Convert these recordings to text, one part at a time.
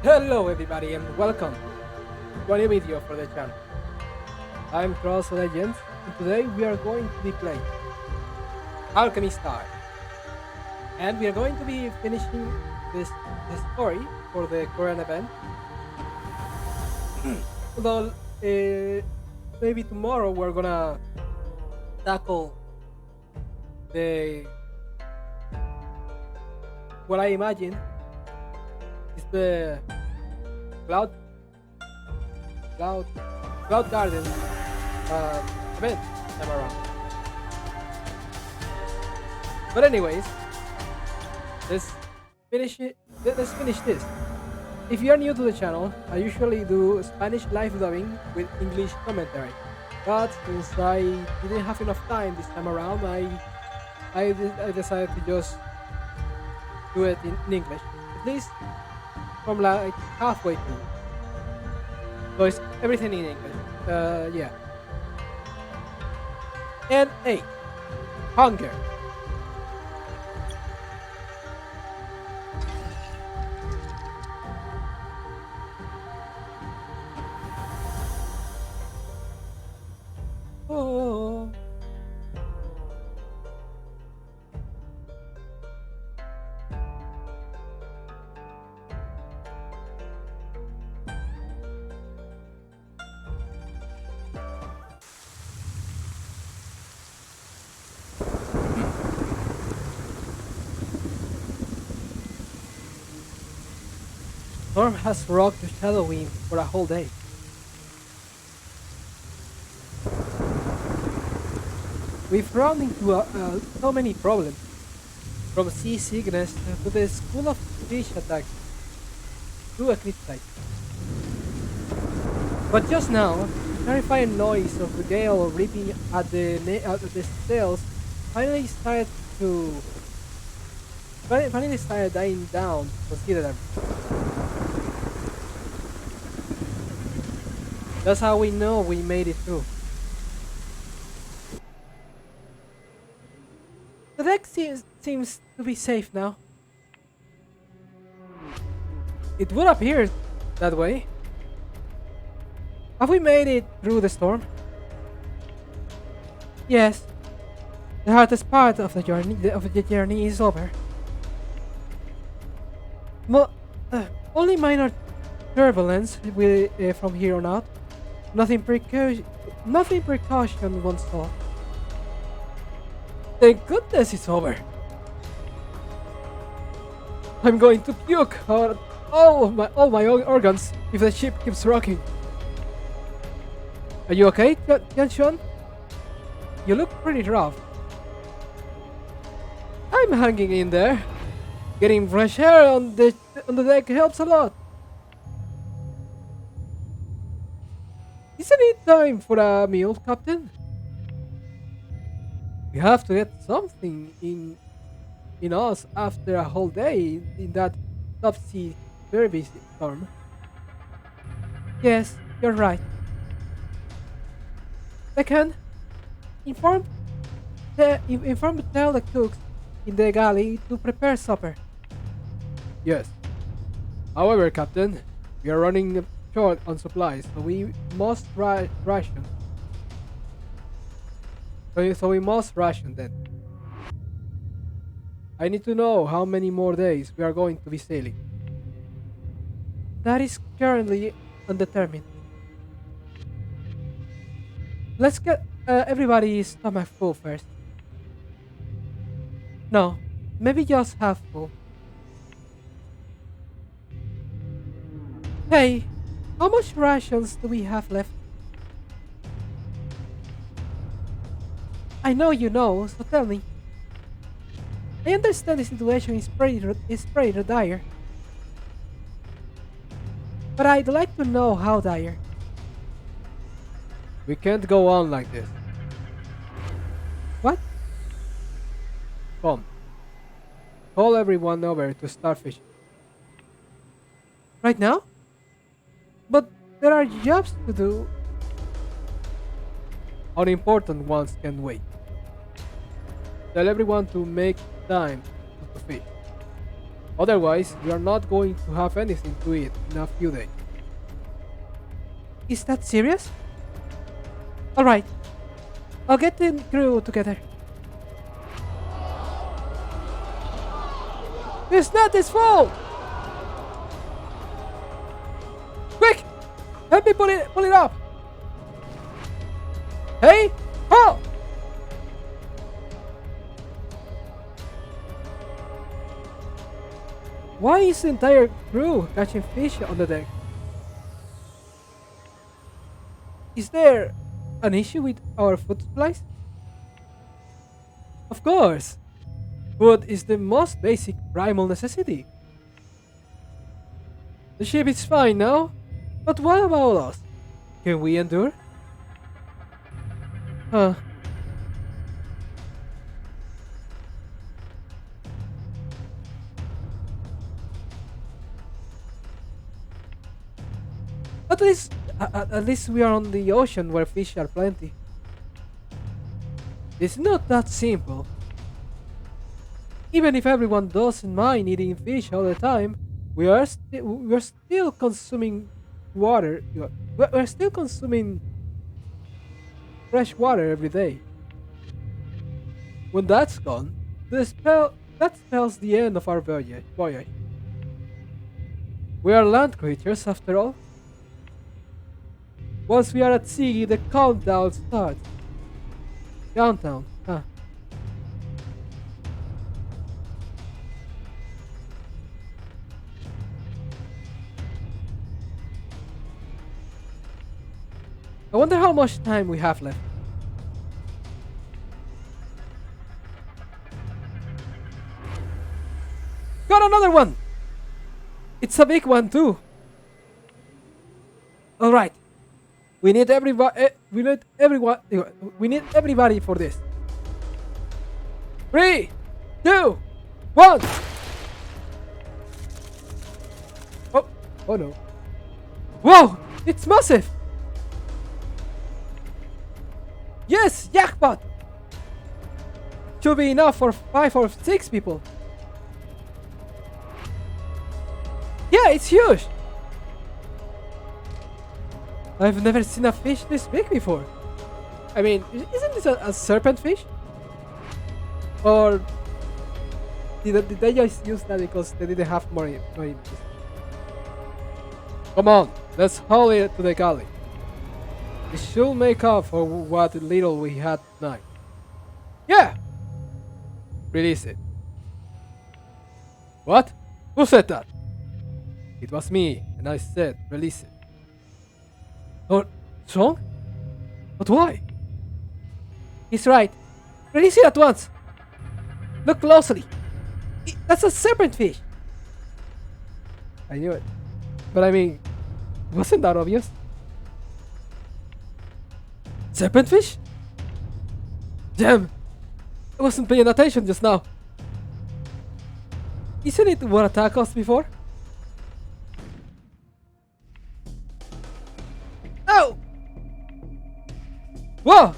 Hello everybody and welcome to a new video for the channel. I'm Xross Legends and today we are going to be playing Alchemy Stars, and we are going to be finishing this story for the current event. Although maybe tomorrow we're gonna tackle the what I imagine is the cloud cloud cloud garden event time around. But anyways, let's finish it. Let's finish this. If you are new to the channel, I usually do Spanish live dubbing with English commentary. But since I didn't have enough time this time around, I decided to just do it in English. At least from like halfway through. So it's everything in English. Yeah. And 8. Hunger. Oh. Storm has rocked the Shadow Wing for a whole day. We've run into so many problems, from seasickness to the school of fish attacks to eclipse sight. But just now, the terrifying noise of the gale ripping at the sails finally started to finally started dying down considerably. That's how we know we made it through. The deck seems to be safe now. It would appear that way. Have we made it through the storm? Yes. The hardest part of the journey is over. Only minor turbulence from here on out. Nothing precaution won't stop. Thank goodness it's over. I'm going to puke out all my organs if the ship keeps rocking. Are you okay, Tianxuan? You look pretty rough. I'm hanging in there. Getting fresh air on the deck helps a lot. Isn't it time for a meal, Captain? We have to get something in us after a whole day in that subsea service storm. Yes, you're right. Second, tell the cooks in the galley to prepare supper. Yes. However, Captain, we are running short on supplies, so we must ration. So we must ration then. I need to know how many more days we are going to be sailing. That is currently undetermined. Let's get everybody's stomach full first. No, maybe just half full. Hey, how much rations do we have left? I know you know, so tell me. I understand the situation is pretty dire. But I'd like to know how dire. We can't go on like this. What? Come. Call everyone over to start fishing. Right now? But there are jobs to do. Unimportant ones can wait. Tell everyone to make time to fish. Otherwise, we are not going to have anything to eat in a few days. Is that serious? Alright, I'll get the crew together. It's not his fault! Quick! Help me pull it up! Hey! Halt! Why is the entire crew catching fish on the deck? Is there an issue with our food supplies? Of course! Food is the most basic primal necessity. The ship is fine now, but what about us? Can we endure? Huh. At least we are on the ocean where fish are plenty. It's not that simple. Even if everyone doesn't mind eating fish all the time, we're still consuming water. We're still consuming fresh water every day. When that's gone, that spells the end of our voyage. We are land creatures after all. Once we are at sea, the countdown starts. Countdown, huh? I wonder how much time we have left. Got another one! It's a big one too. Alright. We need everybody. We need everyone. We need everybody for this. 3, 2, 1. Oh no! Whoa! It's massive. Yes, jackpot. Should be enough for 5 or 6 people. Yeah, it's huge. I've never seen a fish this big before. I mean, isn't this a serpent fish? Or did they just use that because they didn't have more images? Come on, let's haul it to the galley. It should make up for what little we had tonight. Yeah! Release it. What? Who said that? It was me, and I said release it. Oh, wrong? But why? He's right. Release it at once. Look closely. That's a serpent fish. I knew it. But I mean, wasn't that obvious? Serpent fish? Damn. I wasn't paying attention just now. Isn't it what attacked us before? Oh! Whoa!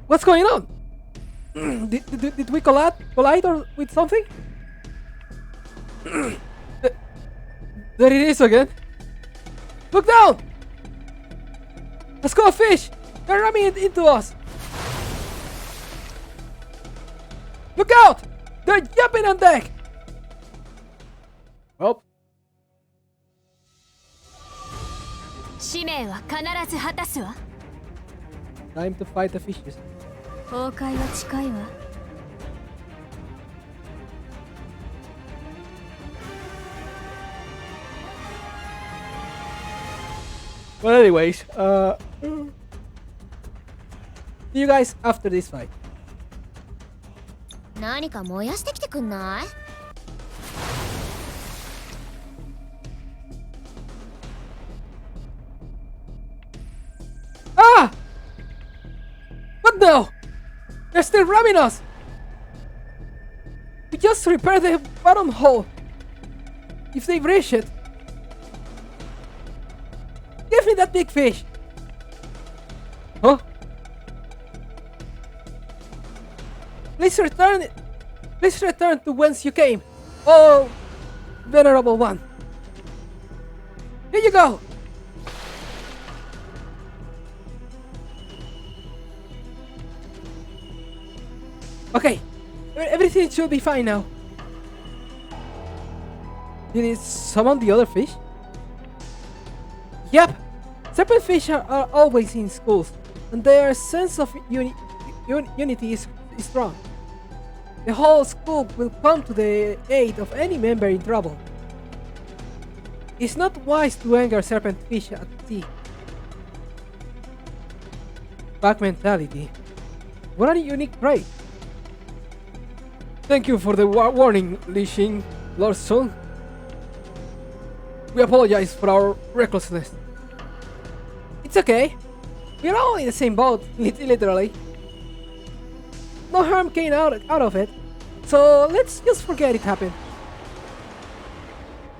What's going on? Did we collide or with something? There it is again. Look down! Let's go, fish! They're ramming it into us! Look out! They're jumping on deck! Well. 使命は必ず果たすわ。 Time to fight the fishes. 崩壊は近いわ。 Well, anyways, see you guys after this fight. 何か燃やしてきてくんない？ Ah! What now? They're still ramming us! We just repaired the bottom hole. If they breach it. Give me that big fish! Huh? Please return it! Please return to whence you came! Oh, venerable one. Here you go. Okay, everything should be fine now. Did it summon the other fish? Yep. Serpent fish are always in schools, and their sense of unity is strong. The whole school will come to the aid of any member in trouble. It's not wise to anger serpent fish at sea. Pack mentality. What a unique trait. Thank you for the warning, Li Xing, Lord Song. We apologize for our recklessness. It's okay. We're all in the same boat, literally. No harm came out of it, so let's just forget it happened.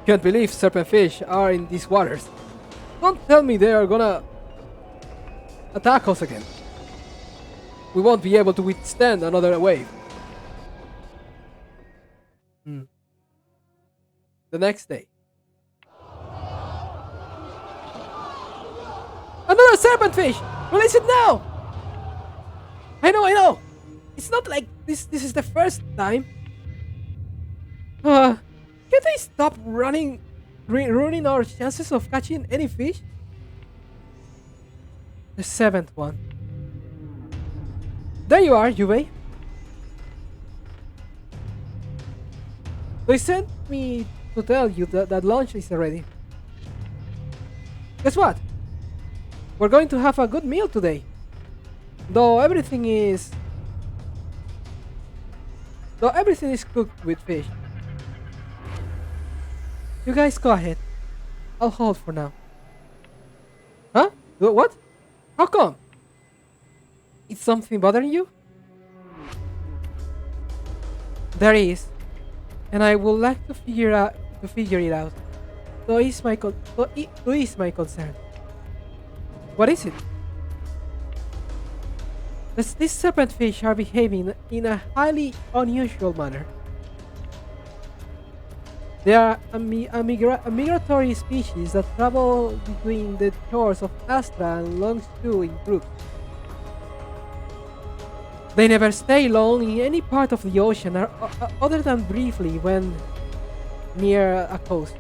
Can't believe serpent fish are in these waters. Don't tell me they are gonna attack us again. We won't be able to withstand another wave. The next day. Another serpent fish! Release it now! I know! It's not like this is the first time. Can't they stop ruining our chances of catching any fish? The seventh one. There you are, Yubei. They sent me to tell you that lunch is ready. Guess what? We're going to have a good meal today. Though everything is cooked with fish. You guys go ahead. I'll hold for now. Huh? What? How come? Is something bothering you? There is. And I would like to figure it out. So is my concern. What is it? These serpent fish are behaving in a highly unusual manner. They are a migratory species that travel between the shores of Astra and Longstu in groups. They never stay long in any part of the ocean other than briefly when near a coast.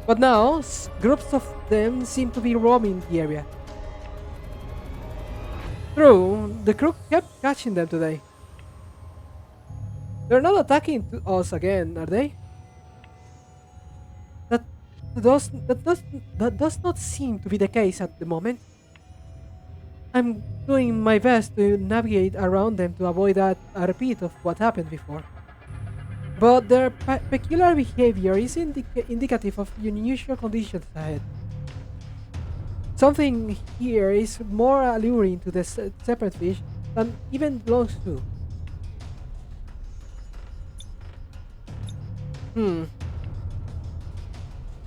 But now, groups of them seem to be roaming the area. True, the crew kept catching them today. They're not attacking us again, are they? That does not seem to be the case at the moment. I'm doing my best to navigate around them to avoid a repeat of what happened before. But their peculiar behavior is indicative of unusual conditions ahead. Something here is more alluring to the serpent fish than even belongs to.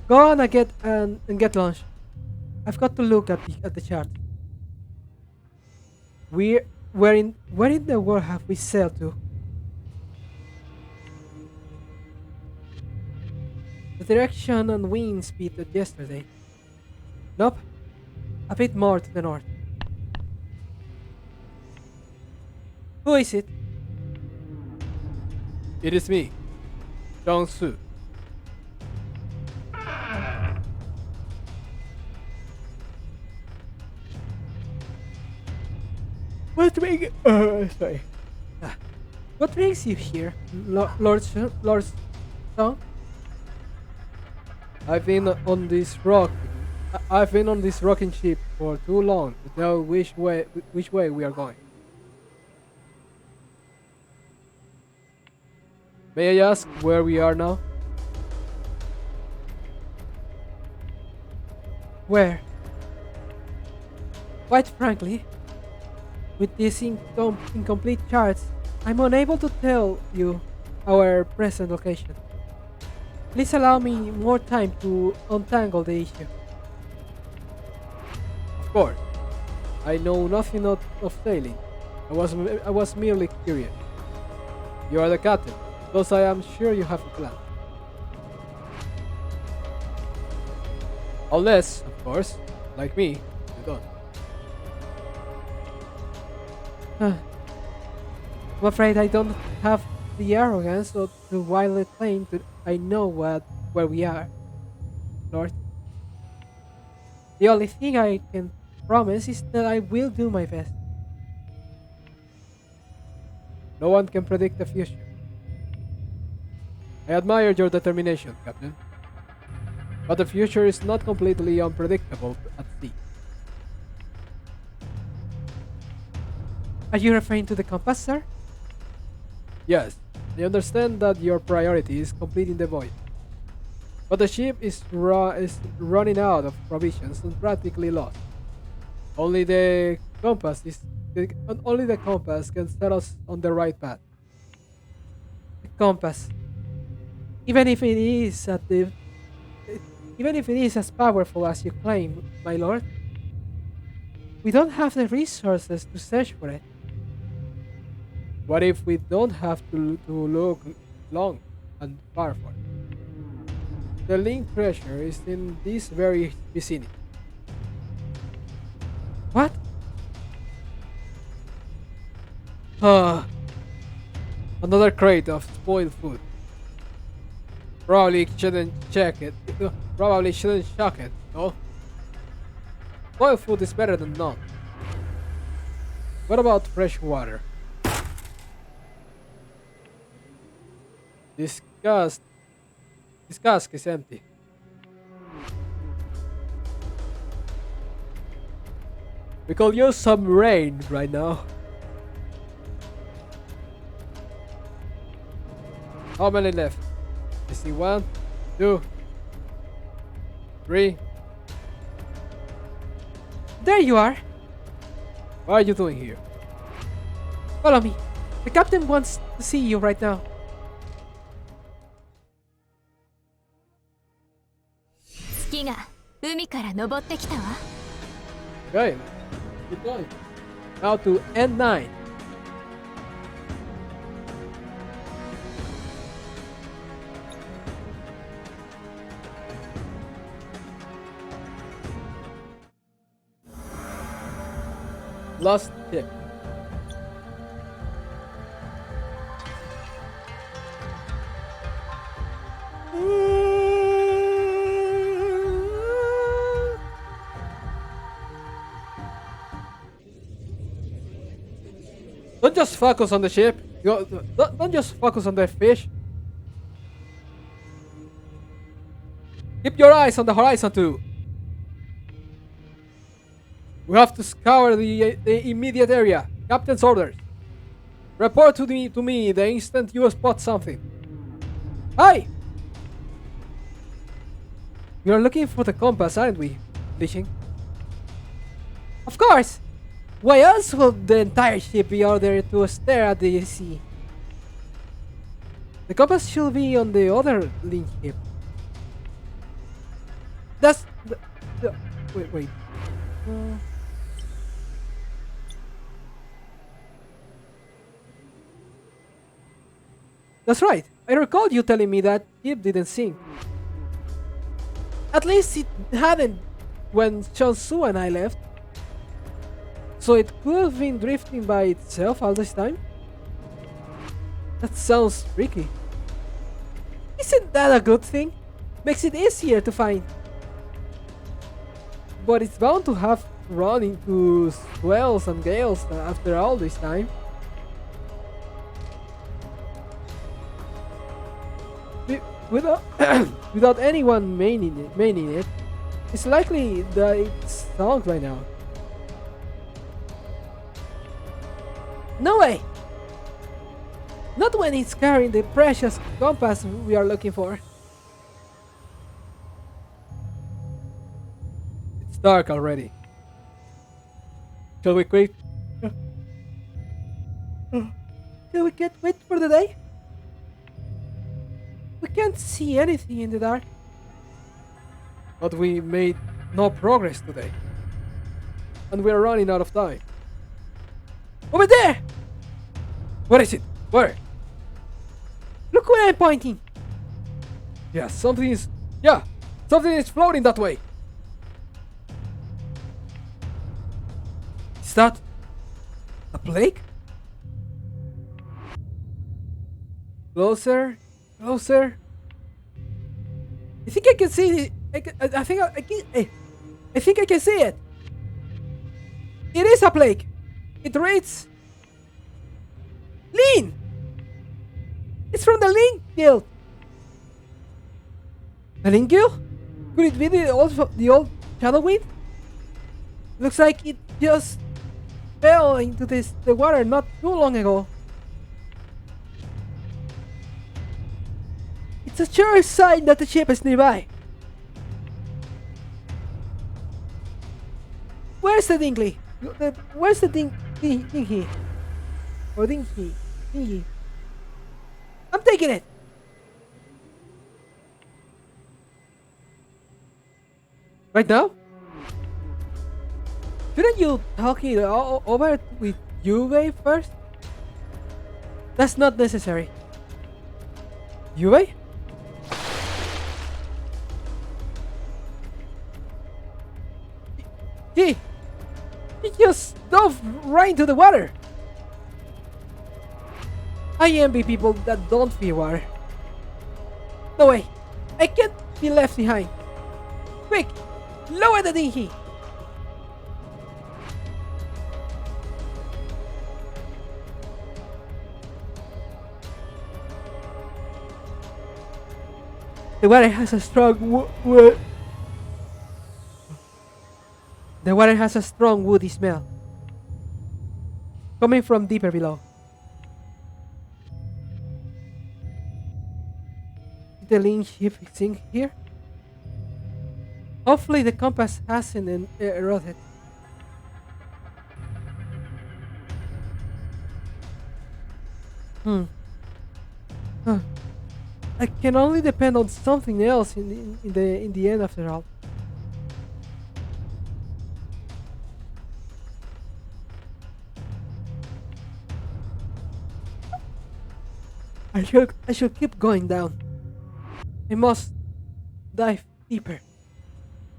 Go on and get lunch. I've got to look at the chart. Where in the world have we sailed to? The direction and wind speed of yesterday. Nope. A bit more to the north. Who is it? It is me, Jong-Soo. What brings you here, Lord Song? I've been on this rocking ship for too long to tell which way we are going. May I ask where we are now? Where? Quite frankly, with these incomplete charts, I'm unable to tell you our present location. Please allow me more time to untangle the issue. Of course. I know nothing of sailing. I was merely curious. You are the captain. Thus I am sure you have a plan. Unless, of course, like me, you don't. I'm afraid I don't have the arrogance or to wildly claim that I know where we are, Lord. The only thing I can promise is that I will do my best. No one can predict the future. I admire your determination, Captain. But the future is not completely unpredictable at sea. Are you referring to the compass, sir? Yes, I understand that your priority is completing the voyage. But the ship is running out of provisions and practically lost. Only the compass only the compass can set us on the right path. The compass. Even if it is at the Even if it is as powerful as you claim, my lord, we don't have the resources to search for it. What if we don't have to look long and far for it? The link treasure is in this very vicinity. What? Ah, another crate of spoiled food. Probably shouldn't check it. Probably shouldn't shock it, no? Spoiled food is better than none. What about fresh water? This cask, this cask is empty. We could use some rain right now. How many left? I see 1, 2, 3. There you are. What are you doing here? Follow me. The captain wants to see you right now. Okay, keep going. Now to N9. Lost tip. Don't just focus on the ship. Don't just focus on the fish. Keep your eyes on the horizon too. We have to scour the immediate area. Captain's orders. Report to me the instant you spot something. Hi! We are looking for the compass, aren't we, Lishing? Of course! Why else would the entire ship be ordered to stare at the sea? The compass should be on the other link ship. That's wait. That's right. I recall you telling me that ship didn't sink. At least it hadn't when Chonsu and I left. So it could have been drifting by itself all this time? That sounds tricky. Isn't that a good thing? Makes it easier to find. But it's bound to have run into swells and gales after all this time. Without anyone maining it, it's likely that it's sunk by now. No way! Not when it's carrying the precious compass we are looking for. It's dark already. Shall we quit? Shall we wait for the day? We can't see anything in the dark. But we made no progress today. And we're running out of time. Over there! What is it? Where? Look where I'm pointing. Yeah, something is floating that way. Is that a plague? Closer, closer. I think I can see it. I think I think I can see it. It is a plague. It reads Lin. It's from the Lin Guild. The Lin Guild? Could it be the old Shadow Wind? Looks like it just fell into the water not too long ago. It's a sure sign that the ship is nearby. Where's the dinghy? Where's the dinghy? Or dinghy? I'm taking it. Right now? Shouldn't you talk it over with Yue first? That's not necessary. Yue? He just dove right into the water. I envy people that don't fear water. No way, I can't be left behind. Quick, lower the dinghy. The water has a strong The water has a strong woody smell, coming from deeper below. Did the Lin ship sink here? Hopefully the compass hasn't eroded. Huh. I can only depend on something else in the end after all. I should keep going down. I must dive deeper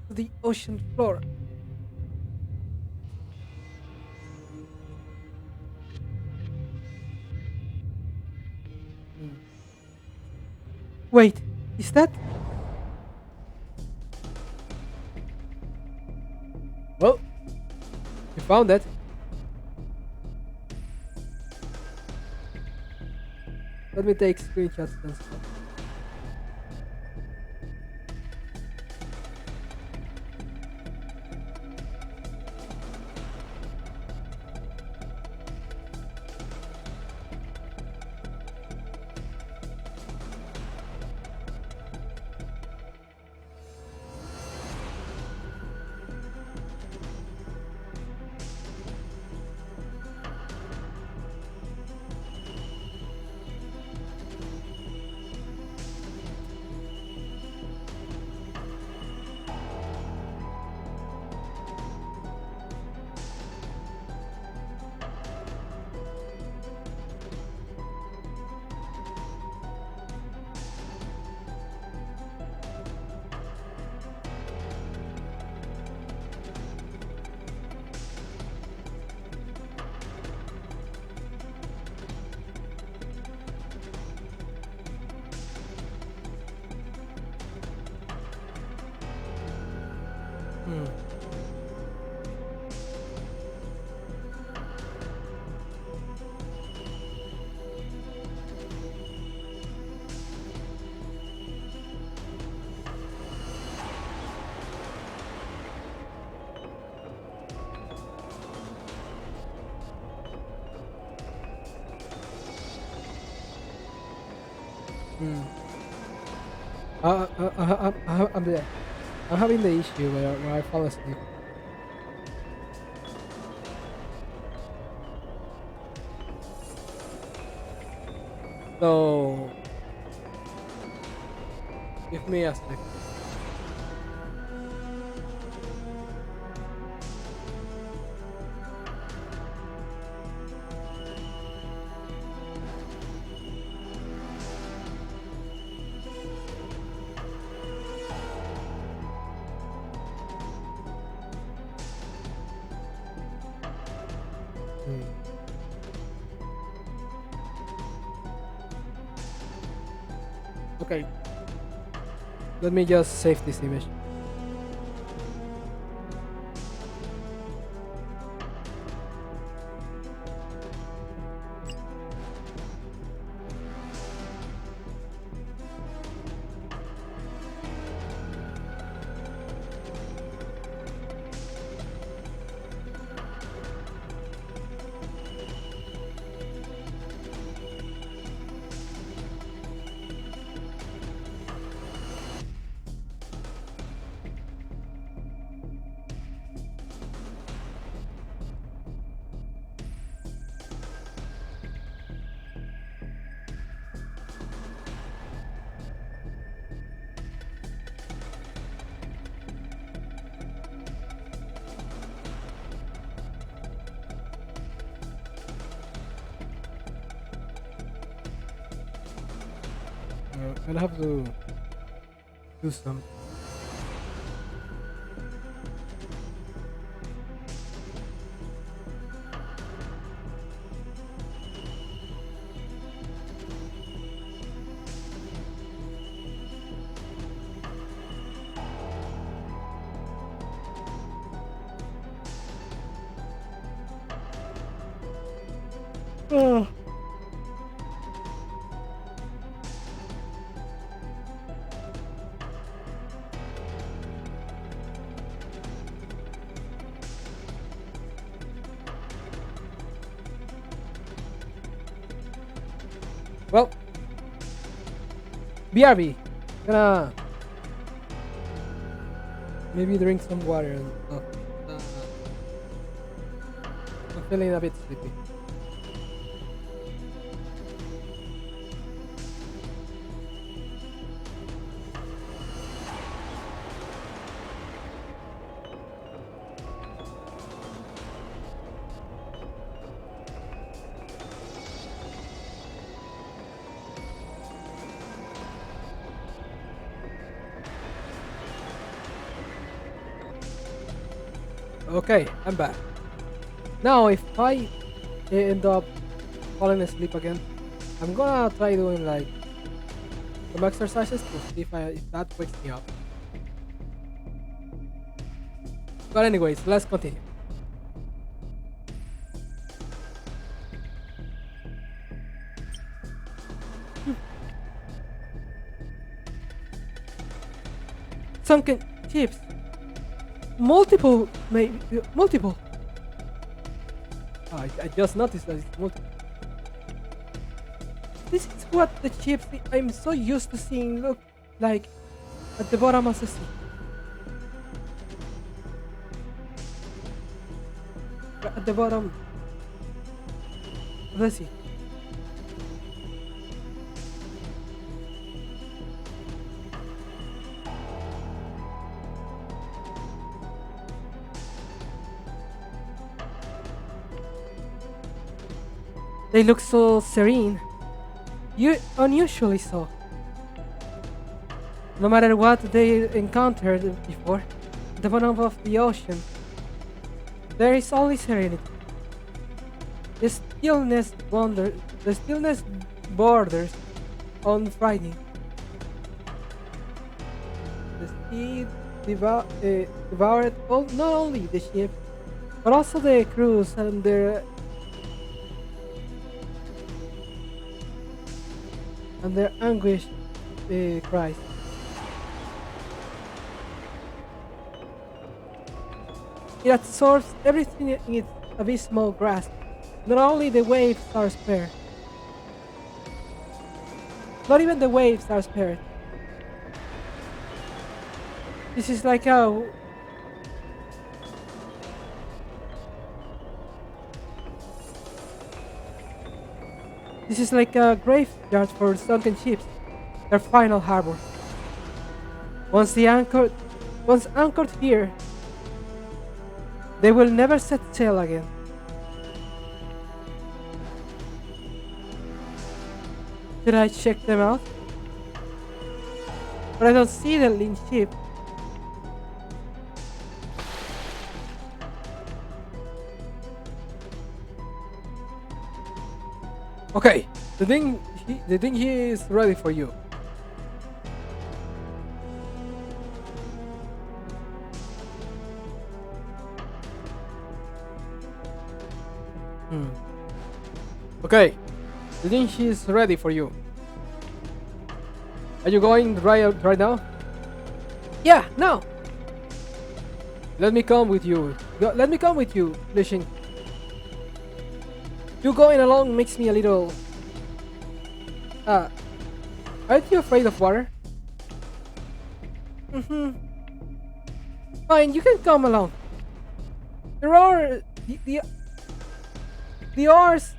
to the ocean floor. Wait, is that? Well, you found it. Let me take screenshots and stuff. I'm there. I'm having the issue where I fall asleep. So, give me a second. Okay, let me just save this image. I'll have to do some. Oh. Well, BRB, gonna maybe drink some water and stuff. I'm feeling a bit sleepy. Okay, I'm back. Now, if I end up falling asleep again, I'm gonna try doing like some exercises to see if that wakes me up. But anyways, let's continue. Sunken chips. Multiple, maybe multiple. Oh, I just noticed that it's multiple. This is what the chips I'm so used to seeing look like at the bottom of the sea. At the bottom of the sea. They look so serene. Unusually so. No matter what they encountered before, at the bottom of the ocean, there is only serenity. The stillness borders on frightening. The sea devoured not only the ship, but also the crews and their anguished cries. It absorbs everything in its abysmal grasp. Not only the waves are spared. Not even the waves are spared. This is like a... This is like a graveyard for sunken ships, their final harbor. Once anchored here, they will never set sail again. Should I check them out? But I don't see the Lin ship. Okay, the thing here is ready for you. Okay, I think she's ready for you. Are you going right now? Yeah, now. Let me come with you. Let me come with you, Lishin. You going along makes me a little. Aren't you afraid of water? Fine, you can come along. There are the oars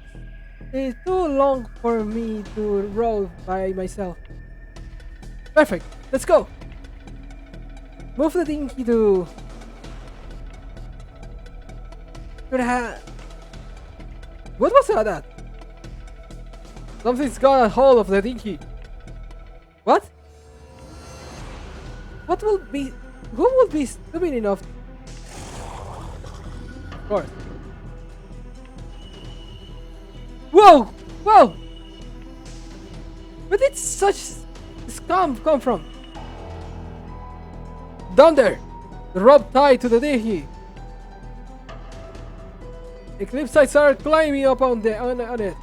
is too long for me to row by myself. Perfect. Let's go. Move the dinghy to the. What was that? Something's got a hold of the dinghy. What? What will be? Who will be stupid enough? Of course. Whoa! Whoa! Where did such scum come from? Down there! The rope tied to the dinghy. Eclipsites are climbing up on it.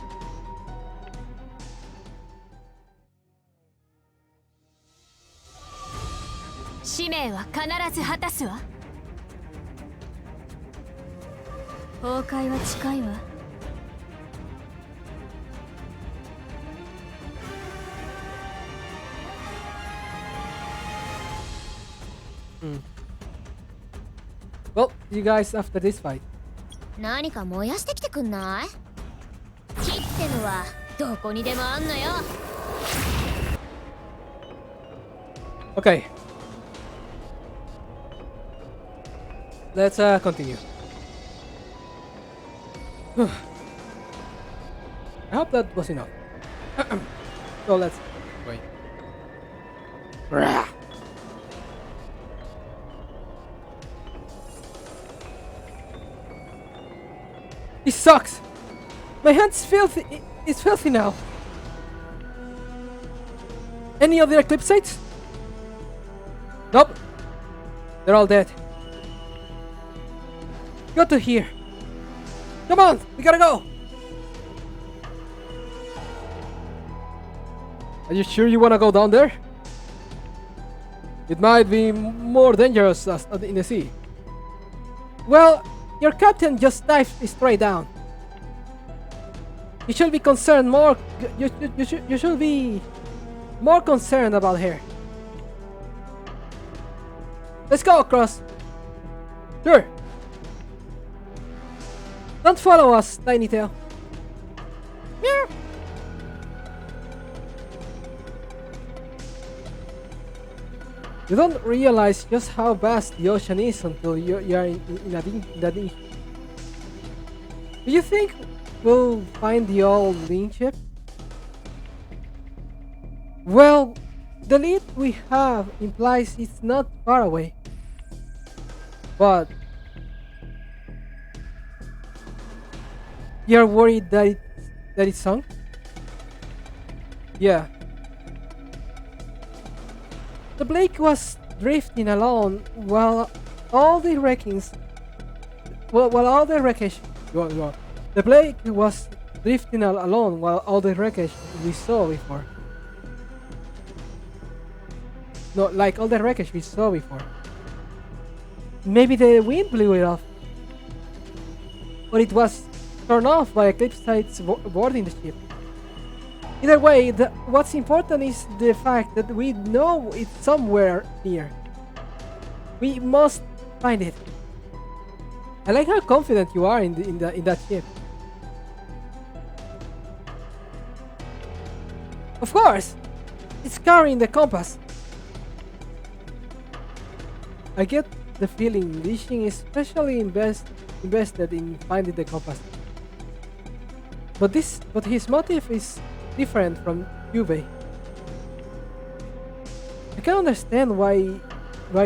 Well, you guys after this fight. 何か燃やしてきてくんない？木ってのはどこにでもあんのよ。Okay. Let's continue. I hope that was enough. So let's wait. This sucks. My hand's filthy. It's filthy now. Any other eclipsites? Nope. They're all dead. Go to here. Come on, we gotta go. Are you sure you wanna go down there? It might be more dangerous in the sea. Well, your captain just dived straight down. You should be concerned more. You should be more concerned about her. Let's go across. Sure. Don't follow us, Tiny Tail. Meow. You don't realize just how vast the ocean is until you are in a dinghy. Do you think we'll find the old Lin ship? Well, the lead we have implies it's not far away. But you're worried that it sunk? Yeah. The Blake was drifting along while all the wreckage. The Blake was drifting along while all the wreckage we saw before. No, like all the wreckage we saw before. Maybe the wind blew it off, or it was torn off by eclipsites boarding the ship. Either way, what's important is the fact that we know it's somewhere near. We must find it. I like how confident you are in that ship. Of course, it's carrying the compass. I get the feeling Lishing is especially invested in finding the compass. But his motive is different from Yubei. I can understand why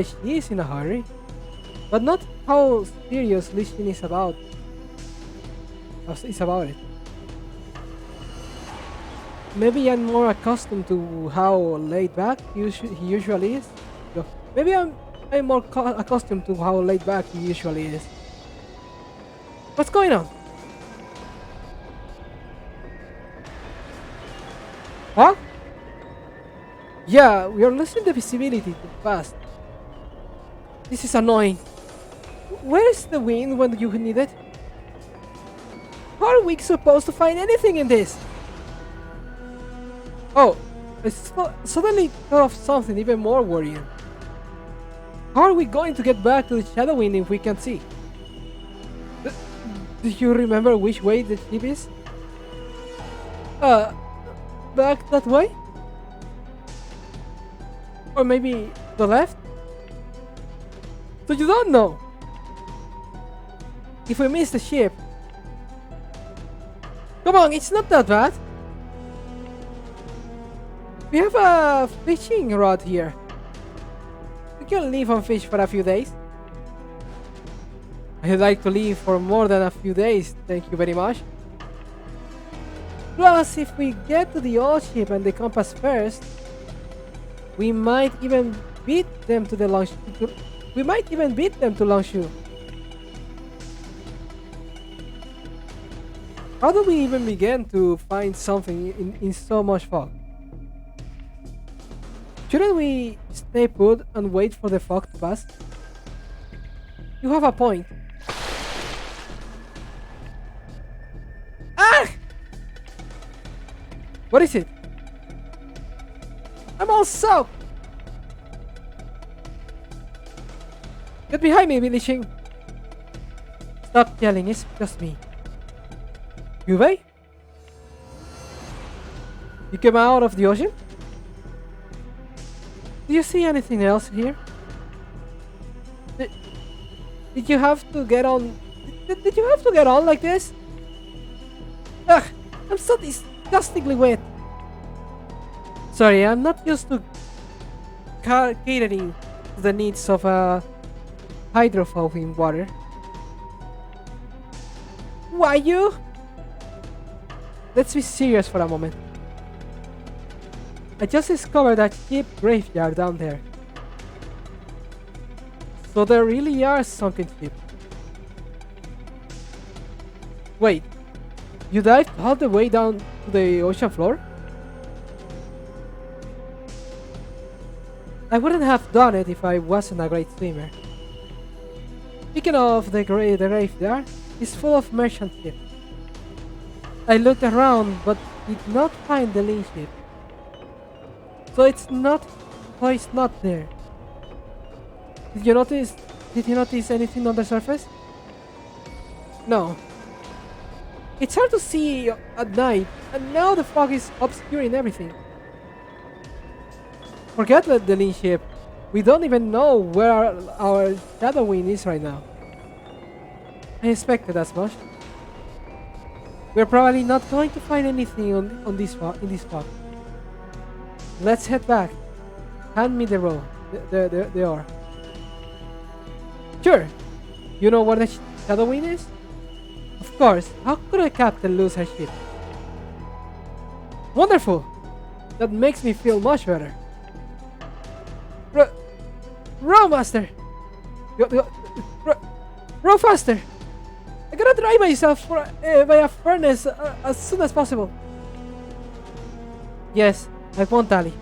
she is in a hurry, but not how serious Lishing is about it. Maybe I'm more accustomed to how laid back he usually is. So maybe I'm more accustomed to how laid back he usually is. What's going on? Huh? Yeah, we are losing the visibility too fast. This is annoying. Where is the wind when you need it? How are we supposed to find anything in this? Oh, I suddenly thought of something even more worrying. How are we going to get back to the Shadow Wind if we can't see? Do you remember which way the ship is? Uh, back that way? Or maybe the left? So you don't know? If we miss the ship... Come on, it's not that bad. We have a fishing rod here. We can live on fish for a few days. I'd like to live for more than a few days, thank you very much. Plus, if we get to the old ship and the compass first, we might even beat them to the launch. We might even beat them to Longshu. How do we even begin to find something in so much fog? Shouldn't we stay put and wait for the fog to pass? You have a point. Ah! What is it? I'm all soaked! Get behind me, Billy Shing! Stop yelling, it's just me. Yubei? You came out of the ocean? Do you see anything else here? Did you have to get on... Did you have to get on like this? Ugh! I'm so disgustingly wet! Sorry, I'm not used to catering to the needs of a hydrophobe in water. Why you? Let's be serious for a moment. I just discovered a cheap graveyard down there. So there really are sunken ships. Wait, you dived all the way down to the ocean floor? I wouldn't have done it if I wasn't a great swimmer. Speaking of the graveyard, it's full of merchant ships. I looked around but did not find the Lin ship. So it's not there. Did you notice anything on the surface? No. It's hard to see at night, and now the fog is obscuring everything. Forget the Lin ship. We don't even know where our Shadow Wind is right now. I expected as much. We're probably not going to find anything in this fog. Let's head back. Hand me the rope. The oar. Sure. You know where the Shadow Wind is? Of course. How could a captain lose her ship? Wonderful. That makes me feel much better. Row, master. Row faster. I gotta dry myself by a furnace as soon as possible. Yes, I won't tally.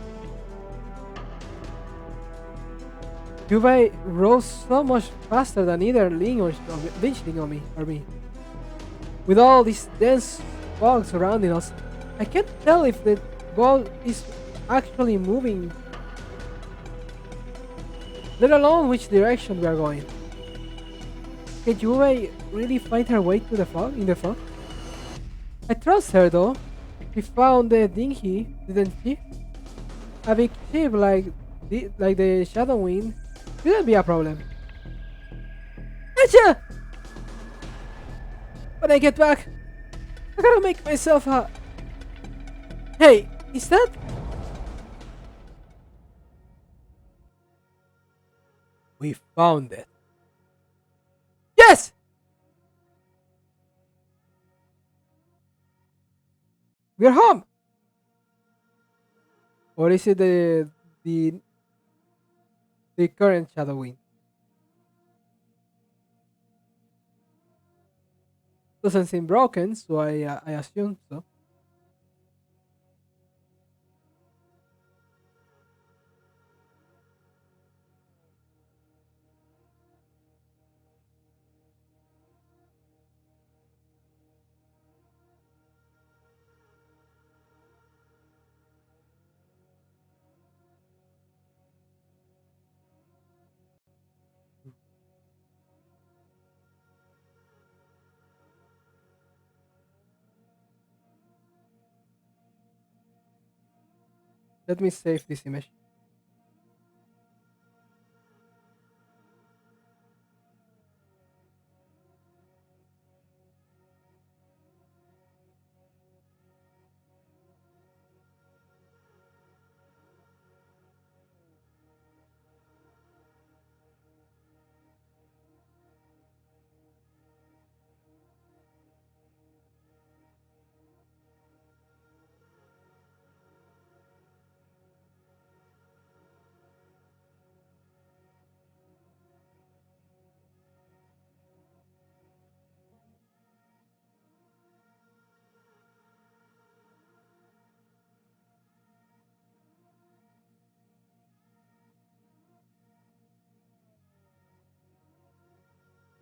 Yubei rose so much faster than either Ling or me. With all these dense fog surrounding us, I can't tell if the boat is actually moving, let alone which direction we are going. Can Yubei really find her way to the fog? In the fog? I trust her though. She found the dinghy, didn't she? A big ship like the Shadow Wind shouldn't be a problem. Gotcha! When I get back, I gotta make myself a... Hey, is that... We found it. Yes! We're home! Or is it the current Shadow Wind? Doesn't seem broken, so I assume so. Let me save this image.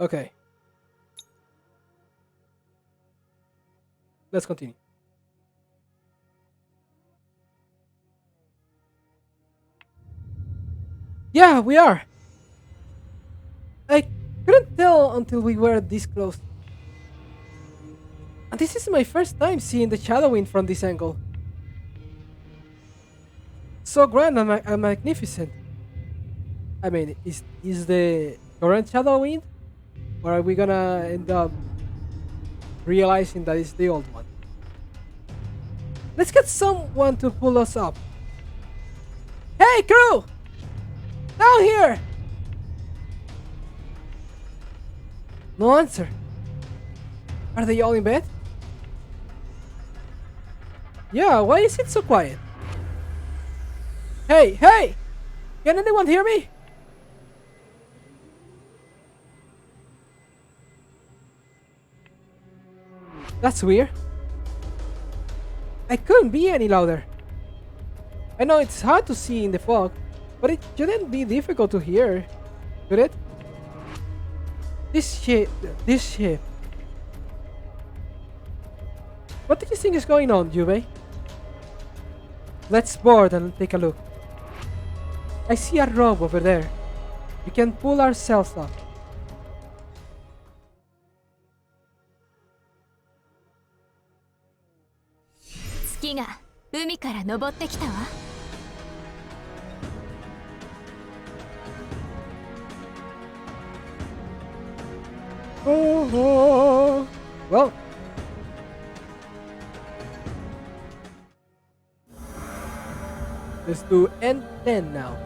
Okay, let's continue. Yeah, we are. I couldn't tell until we were this close. And this is my first time seeing the Shadowwind from this angle. So grand and, and magnificent. I mean, is the current Shadowwind, or are we gonna end up realizing that it's the old one? Let's get someone to pull us up. Hey, crew! Down here! No answer. Are they all in bed? Yeah, why is it so quiet? Hey, hey! Can anyone hear me? That's weird. I couldn't be any louder. I know it's hard to see in the fog, but it shouldn't be difficult to hear, should it? This shit. What do you think is going on, Juve? Let's board and take a look. I see a rope over there. We can pull ourselves up.月が海から昇ってきたわ。Oh, well. Let's do N10 now.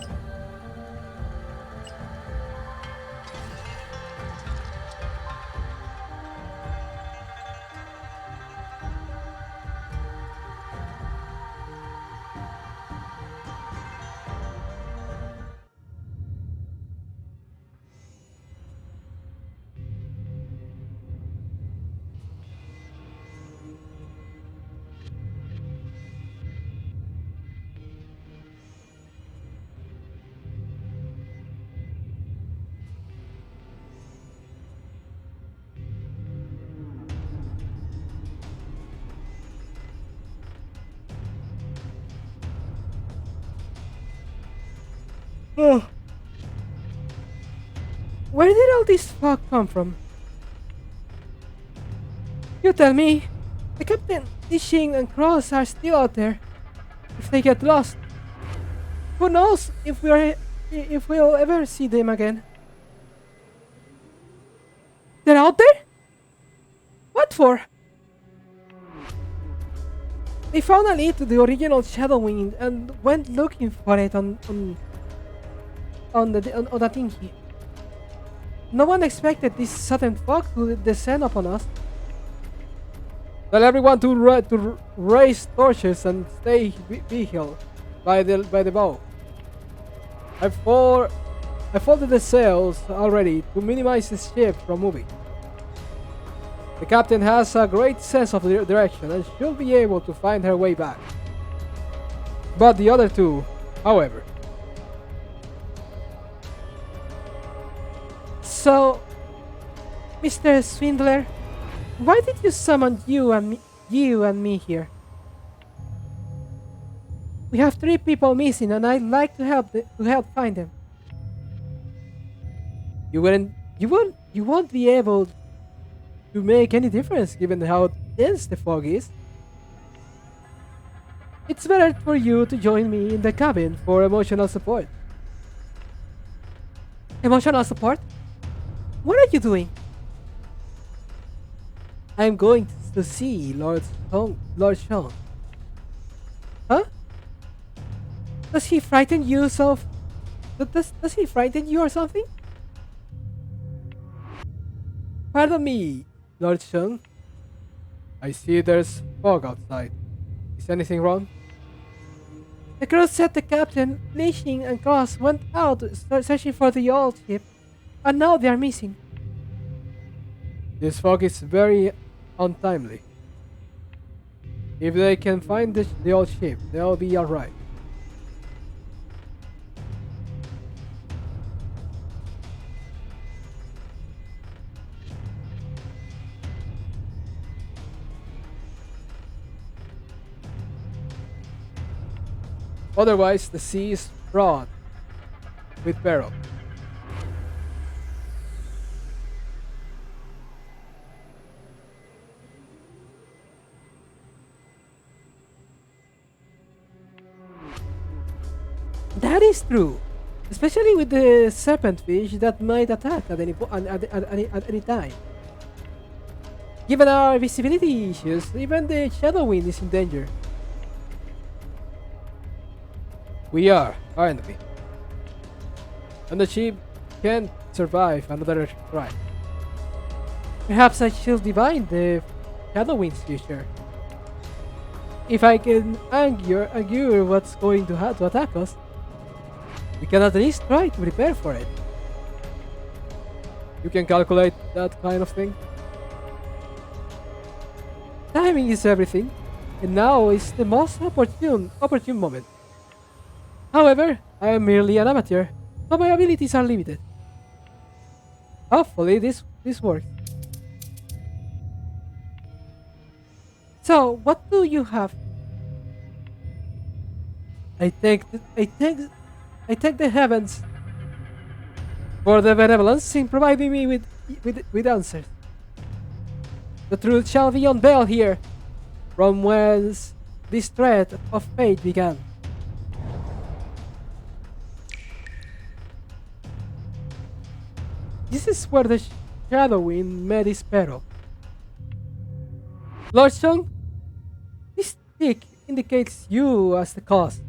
Oh. Where did all this fog come from? You tell me. The captain, Ishing and Cross are still out there. If they get lost, who knows if we'll ever see them again? They're out there? What for? They found a lead to the original Shadowwind and went looking for it on the thingy. No one expected this sudden fog to descend upon us. Tell everyone to raise torches and stay vigilant by the bow. I folded the sails already to minimize the ship from moving. The captain has a great sense of direction and should be able to find her way back. But the other two, however. So, Mr. Swindler, why did you summon you and me here? We have 3 people missing, and I'd like to help find them. You won't be able to make any difference given how dense the fog is. It's better for you to join me in the cabin for emotional support. Emotional support? What are you doing? I'm going to see Lord Sean. Huh? Does he frighten you so? Does he frighten you or something? Pardon me, Lord Sean. I see there's fog outside. Is anything wrong? The crew said the captain, Nishing and Cross went out searching for the old ship, and now they are missing. This fog is very untimely. If they can find the old ship, they'll be alright. Otherwise, the sea is broad with peril. That is true, especially with the serpent fish that might attack at any time. Given our visibility issues, even the shadow wind is in danger. We are, aren't we? And the ship can't survive another strike. Perhaps I should divine the shadow wind's future. If I can augur what's going to attack us, we can at least try to prepare for it. You can calculate that kind of thing. Timing is everything, and now is the most opportune moment. However, I am merely an amateur, so my abilities are limited. Hopefully this works. So, what do you have? I thank the heavens for the benevolence in providing me with answers. The truth shall be unveiled here, from whence this thread of fate began. This is where the shadow wind met its peril. Lord Song, this tick indicates you as the cause.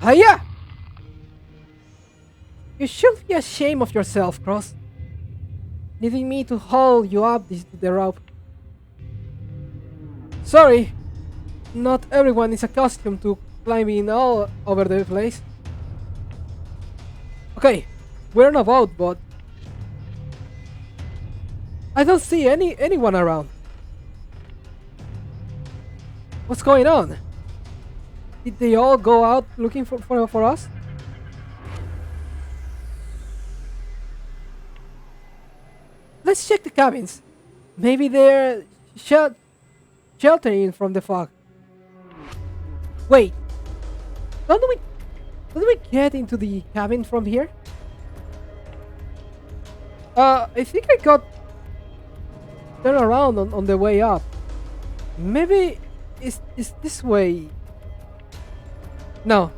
Hiya! You should be ashamed of yourself, Cross. Needing me to haul you up the rope. Sorry, not everyone is accustomed to climbing all over the place. Okay, we're on a boat, but I don't see anyone around. What's going on? Did they all go out looking for us? Let's check the cabins. Maybe they're sheltering from the fog. Wait, don't we get into the cabin from here? I think I got turned around on the way up. Maybe it's this way. No.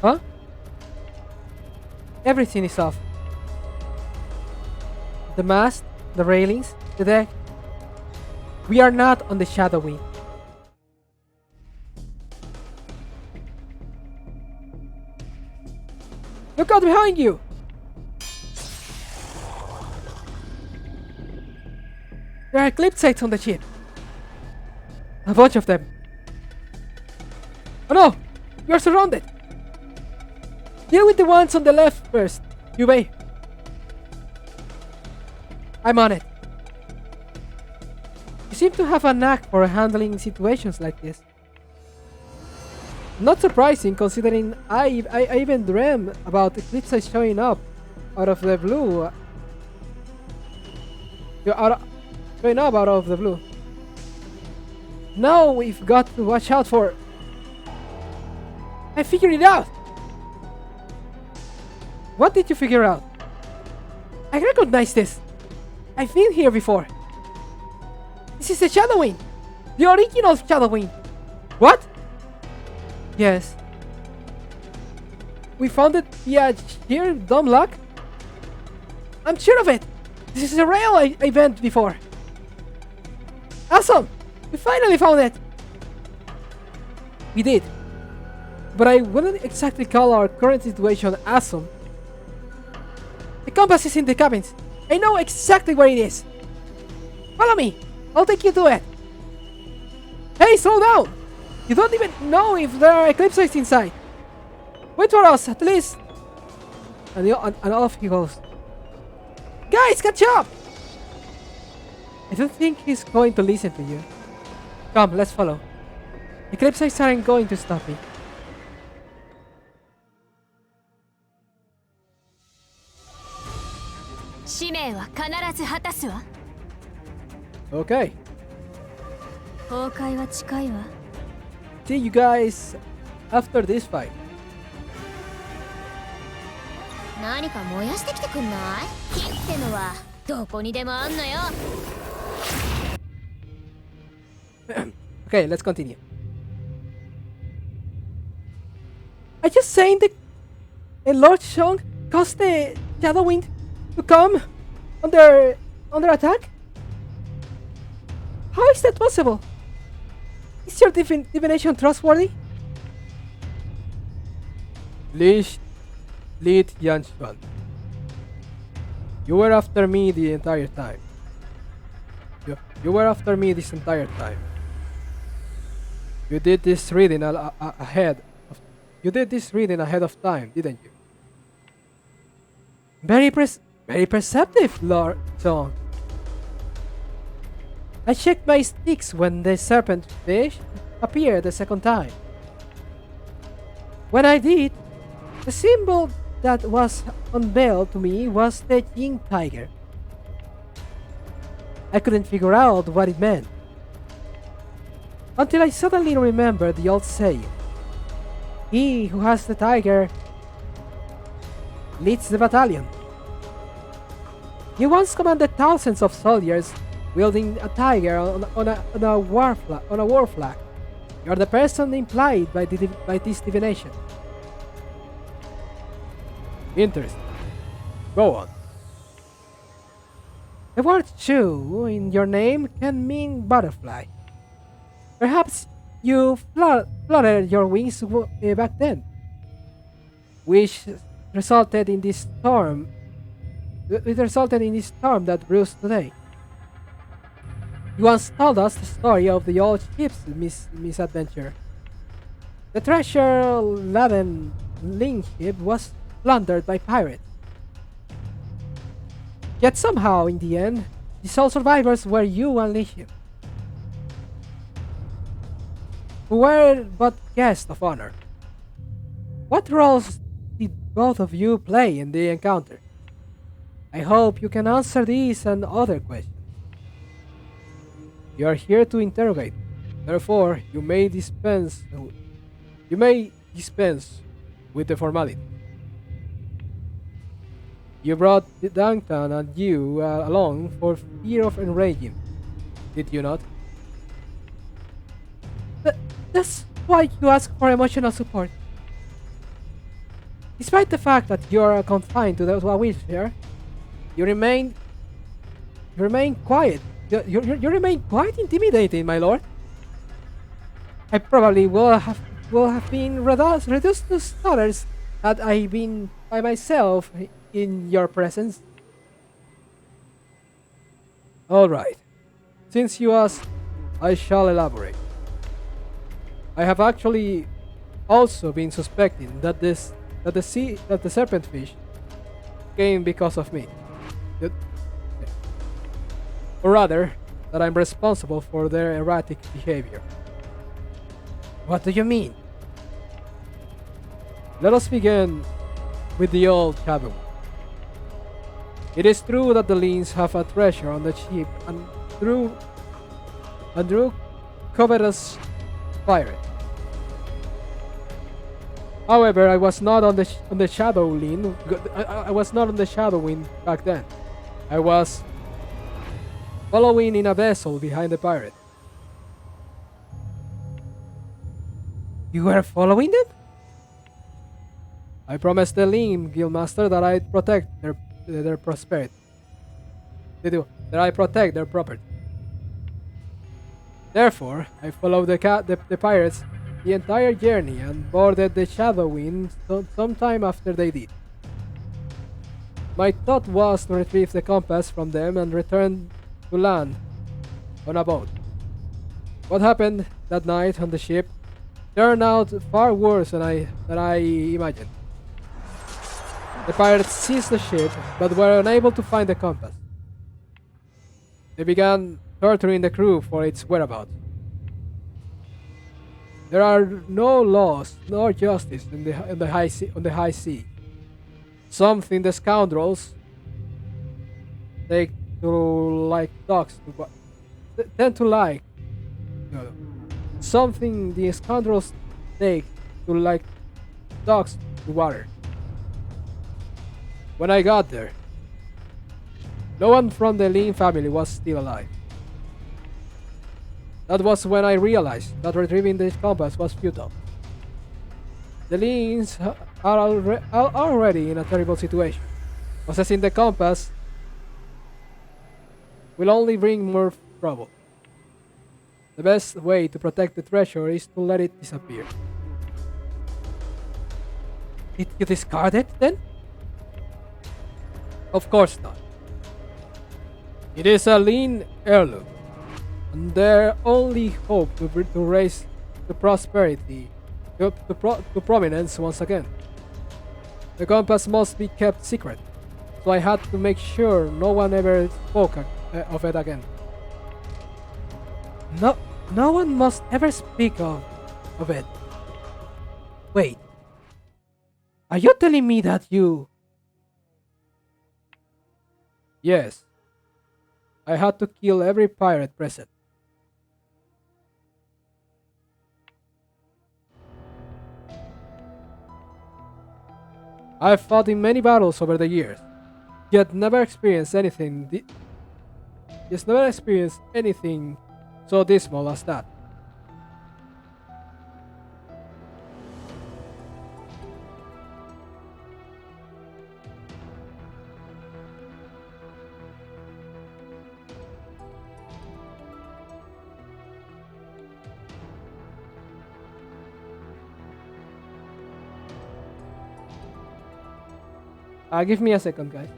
Huh? Everything is off. The mast, the railings, the deck. We are not on the shadow wing. Look out behind you! There are clip sites on the ship. A bunch of them. Oh no! We are surrounded! Deal with the ones on the left first, Yubei. I'm on it. You seem to have a knack for handling situations like this. Not surprising, considering I even dreamt about eclipses showing up out of the blue. Showing up out of the blue. Now we've got to watch out for. I figured it out! What did you figure out? I recognize this! I've been here before. This is the Shadow Wind. The original Shadow Wind. What? Yes. We found it via sheer dumb luck? I'm sure of it. This is a real event before. Awesome! We finally found it! We did. But I wouldn't exactly call our current situation awesome. The compass is in the cabins. I know exactly where it is. Follow me. I'll take you to it. Hey, slow down! You don't even know if there are eclipses inside. Wait for us, at least. And off he goes. Guys, catch up! I don't think he's going to listen to you. Come, let's follow. Eclipses aren't going to stop me. Okay. See you guys after this fight. 何か燃やしてきてくんない？火ってのはどこにでもあんのよ。Okay, let's continue. I just saying the Lord Shong caused the Shadow Wind to come under attack? How is that possible? Is your divination trustworthy? Lead Yanchuan. You were after me the entire time. You were after me this entire time. You did this reading ahead of time, didn't you? Very perceptive, Lord Song. I checked my sticks when the serpent fish appeared the second time. When I did, the symbol that was unveiled to me was the Yin Tiger. I couldn't figure out what it meant until I suddenly remembered the old saying, "He who has the tiger leads the battalion." You once commanded thousands of soldiers wielding a tiger on a war flag. You are the person implied by this divination. Interesting. Go on. The word Chu in your name can mean butterfly. Perhaps you fluttered your wings back then, which resulted in this storm. It resulted in this storm that brews today. You once told us the story of the old ship's misadventure. The treasure-laden Lin ship was plundered by pirates. Yet somehow, in the end, the sole survivors were you and Lin, who were but guests of honor. What roles did both of you play in the encounter? I hope you can answer these and other questions. You are here to interrogate. Therefore, you may dispense with the formality. You brought Duncan and you along for fear of enraging, did you not? That's why you ask for emotional support. Despite the fact that you are confined to a wheelchair, you remain quiet. You remain quite intimidating, my lord. I probably will have been reduced to stutters had I been by myself in your presence. All right. Since you asked, I shall elaborate. I have actually also been suspecting that the serpent fish came because of me. Or rather, that I'm responsible for their erratic behavior. What do you mean? Let us begin with the old shadow. It is true that the Lins have a treasure on the ship and drew covetous pirate. However, I was not on the Shadow Lin. I was not on the Shadow Wind back then. I was following in a vessel behind the pirate. You were following them? I promised the Lin Guildmaster that I'd protect their prosperity. That I protect their property. Therefore, I followed the pirates the entire journey and boarded the Shadow Wind sometime after they did. My thought was to retrieve the compass from them and return to land on a boat. What happened that night on the ship turned out far worse than I imagined. The pirates seized the ship but were unable to find the compass. They began torturing the crew for its whereabouts. There are no laws nor justice in the high sea, on the high sea. Something the scoundrels take to like dogs to tend to like. No, something the scoundrels take to like dogs to water. When I got there, no one from the Lin family was still alive. That was when I realized that retrieving the compass was futile. The Lins are already in a terrible situation. Possessing the compass will only bring more trouble. The best way to protect the treasure is to let it disappear. Did you discard it then? Of course not. It is a Lin heirloom, and their only hope to raise the prosperity to prominence once again. The compass must be kept secret, so I had to make sure no one ever spoke of it again. No one must ever speak of it. Wait, are you telling me that you? Yes, I had to kill every pirate present. I've fought in many battles over the years, yet never experienced anything. Just never experienced anything so dismal as that. Give me a second, guys.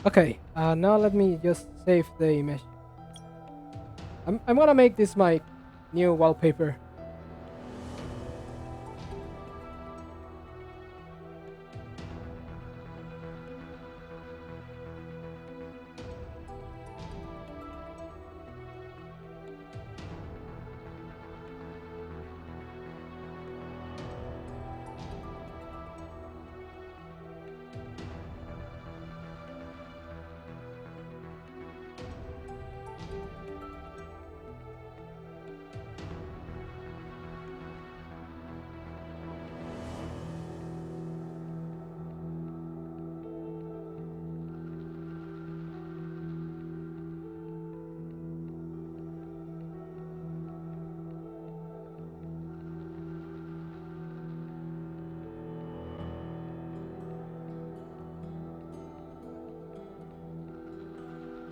Okay, now let me just save the image. I'm gonna make this my new wallpaper.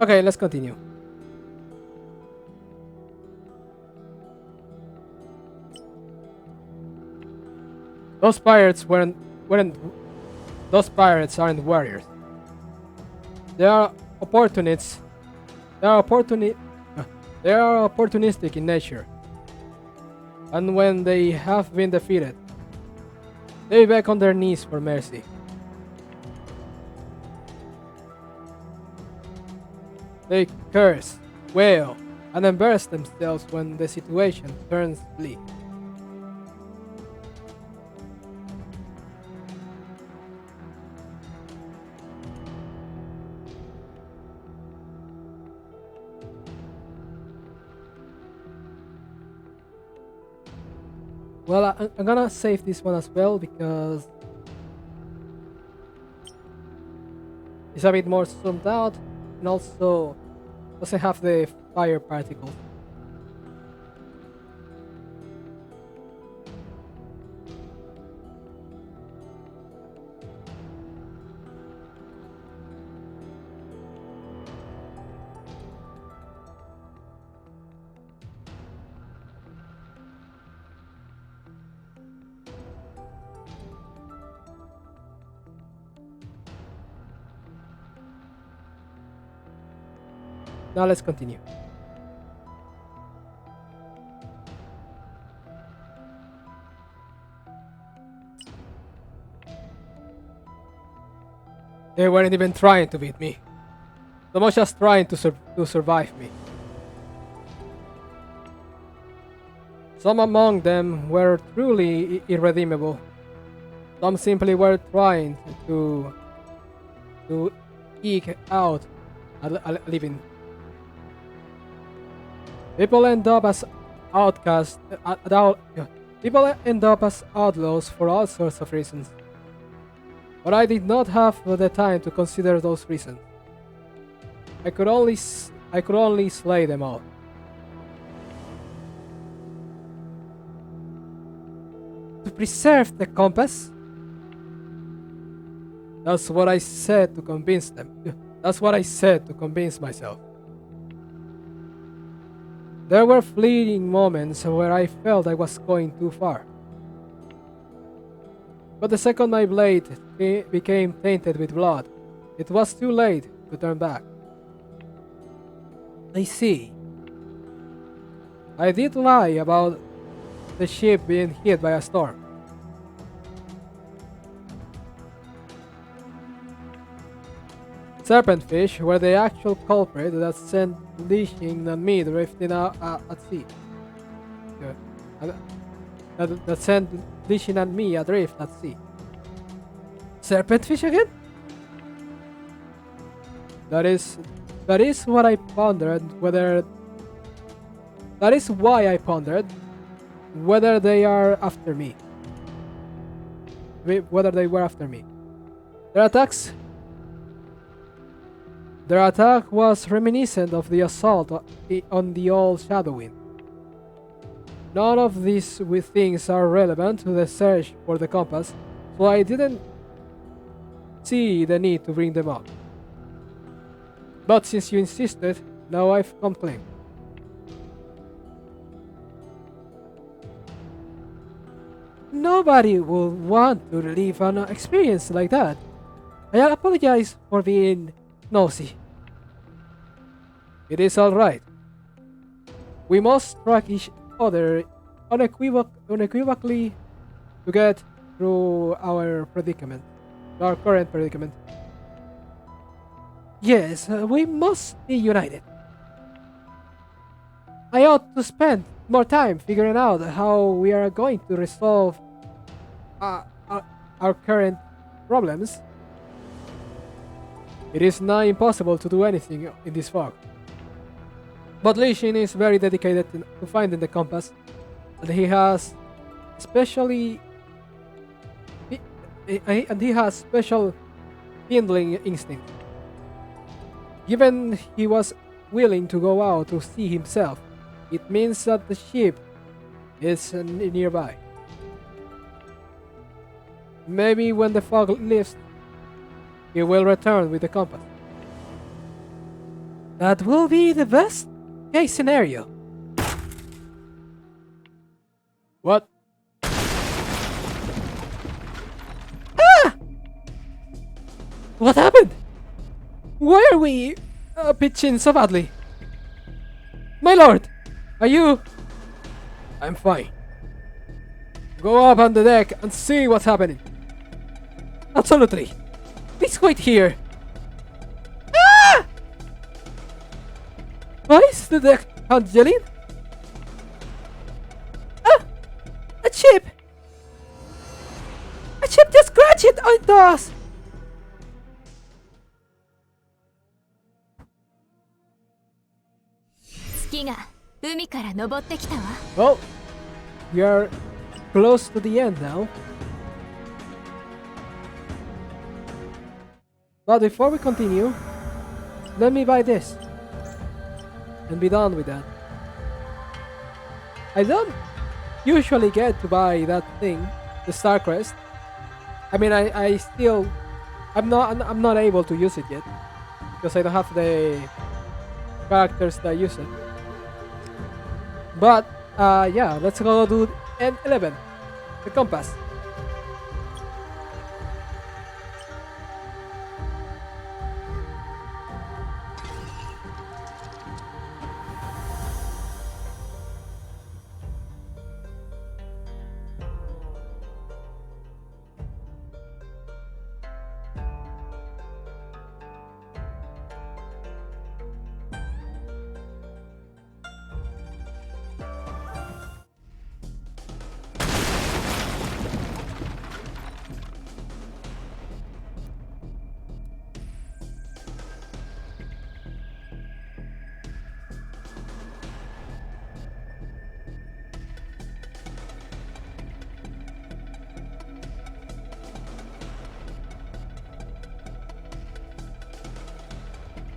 Okay, let's continue. Those pirates weren't those pirates aren't warriors. They are opportunists. They are they are opportunistic in nature. And when they have been defeated, they beg on their knees for mercy. They curse, wail, and embarrass themselves when the situation turns bleak. Well, I'm gonna save this one as well because it's a bit more zoomed out and also doesn't have the fire particles. Now let's continue. They weren't even trying to beat me. They were just trying to survive me. Some among them were truly irredeemable. Some simply were trying to eke out a living. People end up as outcasts. People end up as outlaws for all sorts of reasons. But I did not have the time to consider those reasons. I could only slay them all. To preserve the compass? That's what I said to convince them. That's what I said to convince myself. There were fleeting moments where I felt I was going too far. But the second my blade became tainted with blood, it was too late to turn back. I see. I did lie about the ship being hit by a storm. Serpentfish were the actual culprit that sent leashing and me drifting out at sea. That sent leashing and me adrift at sea. Serpentfish again? That is what I pondered whether. That is why I pondered whether they are after me. Whether they were after me. Their attack was reminiscent of the assault on the old Shadowwind. None of these things are relevant to the search for the compass, so I didn't see the need to bring them up. But since you insisted, now I've come clean. Nobody would want to relive an experience like that. I apologize for being nosy. It is alright. We must track each other unequivocally to get through our predicament, our current predicament. Yes, we must be united. I ought to spend more time figuring out how we are going to resolve our current problems. It is nigh impossible to do anything in this fog. But Li Xin is very dedicated to finding the compass, and he has special handling instinct. Given he was willing to go out to see himself, it means that the ship is nearby. Maybe when the fog lifts, he will return with the compass. That will be the best case scenario. What? Ah! What happened? Why are we pitching so badly? My lord, are you... I'm fine. Go up on the deck and see what's happening. Absolutely. Please wait here. Ah! Why is the deck congealing? Ah! A ship! A ship just crashed onto us! Well, we are close to the end now. But before we continue, let me buy this and be done with that. I don't usually get to buy that thing, the Star Crest. I mean, I'm not able to use it yet because I don't have the characters that use it. But yeah, let's go do N11, the compass.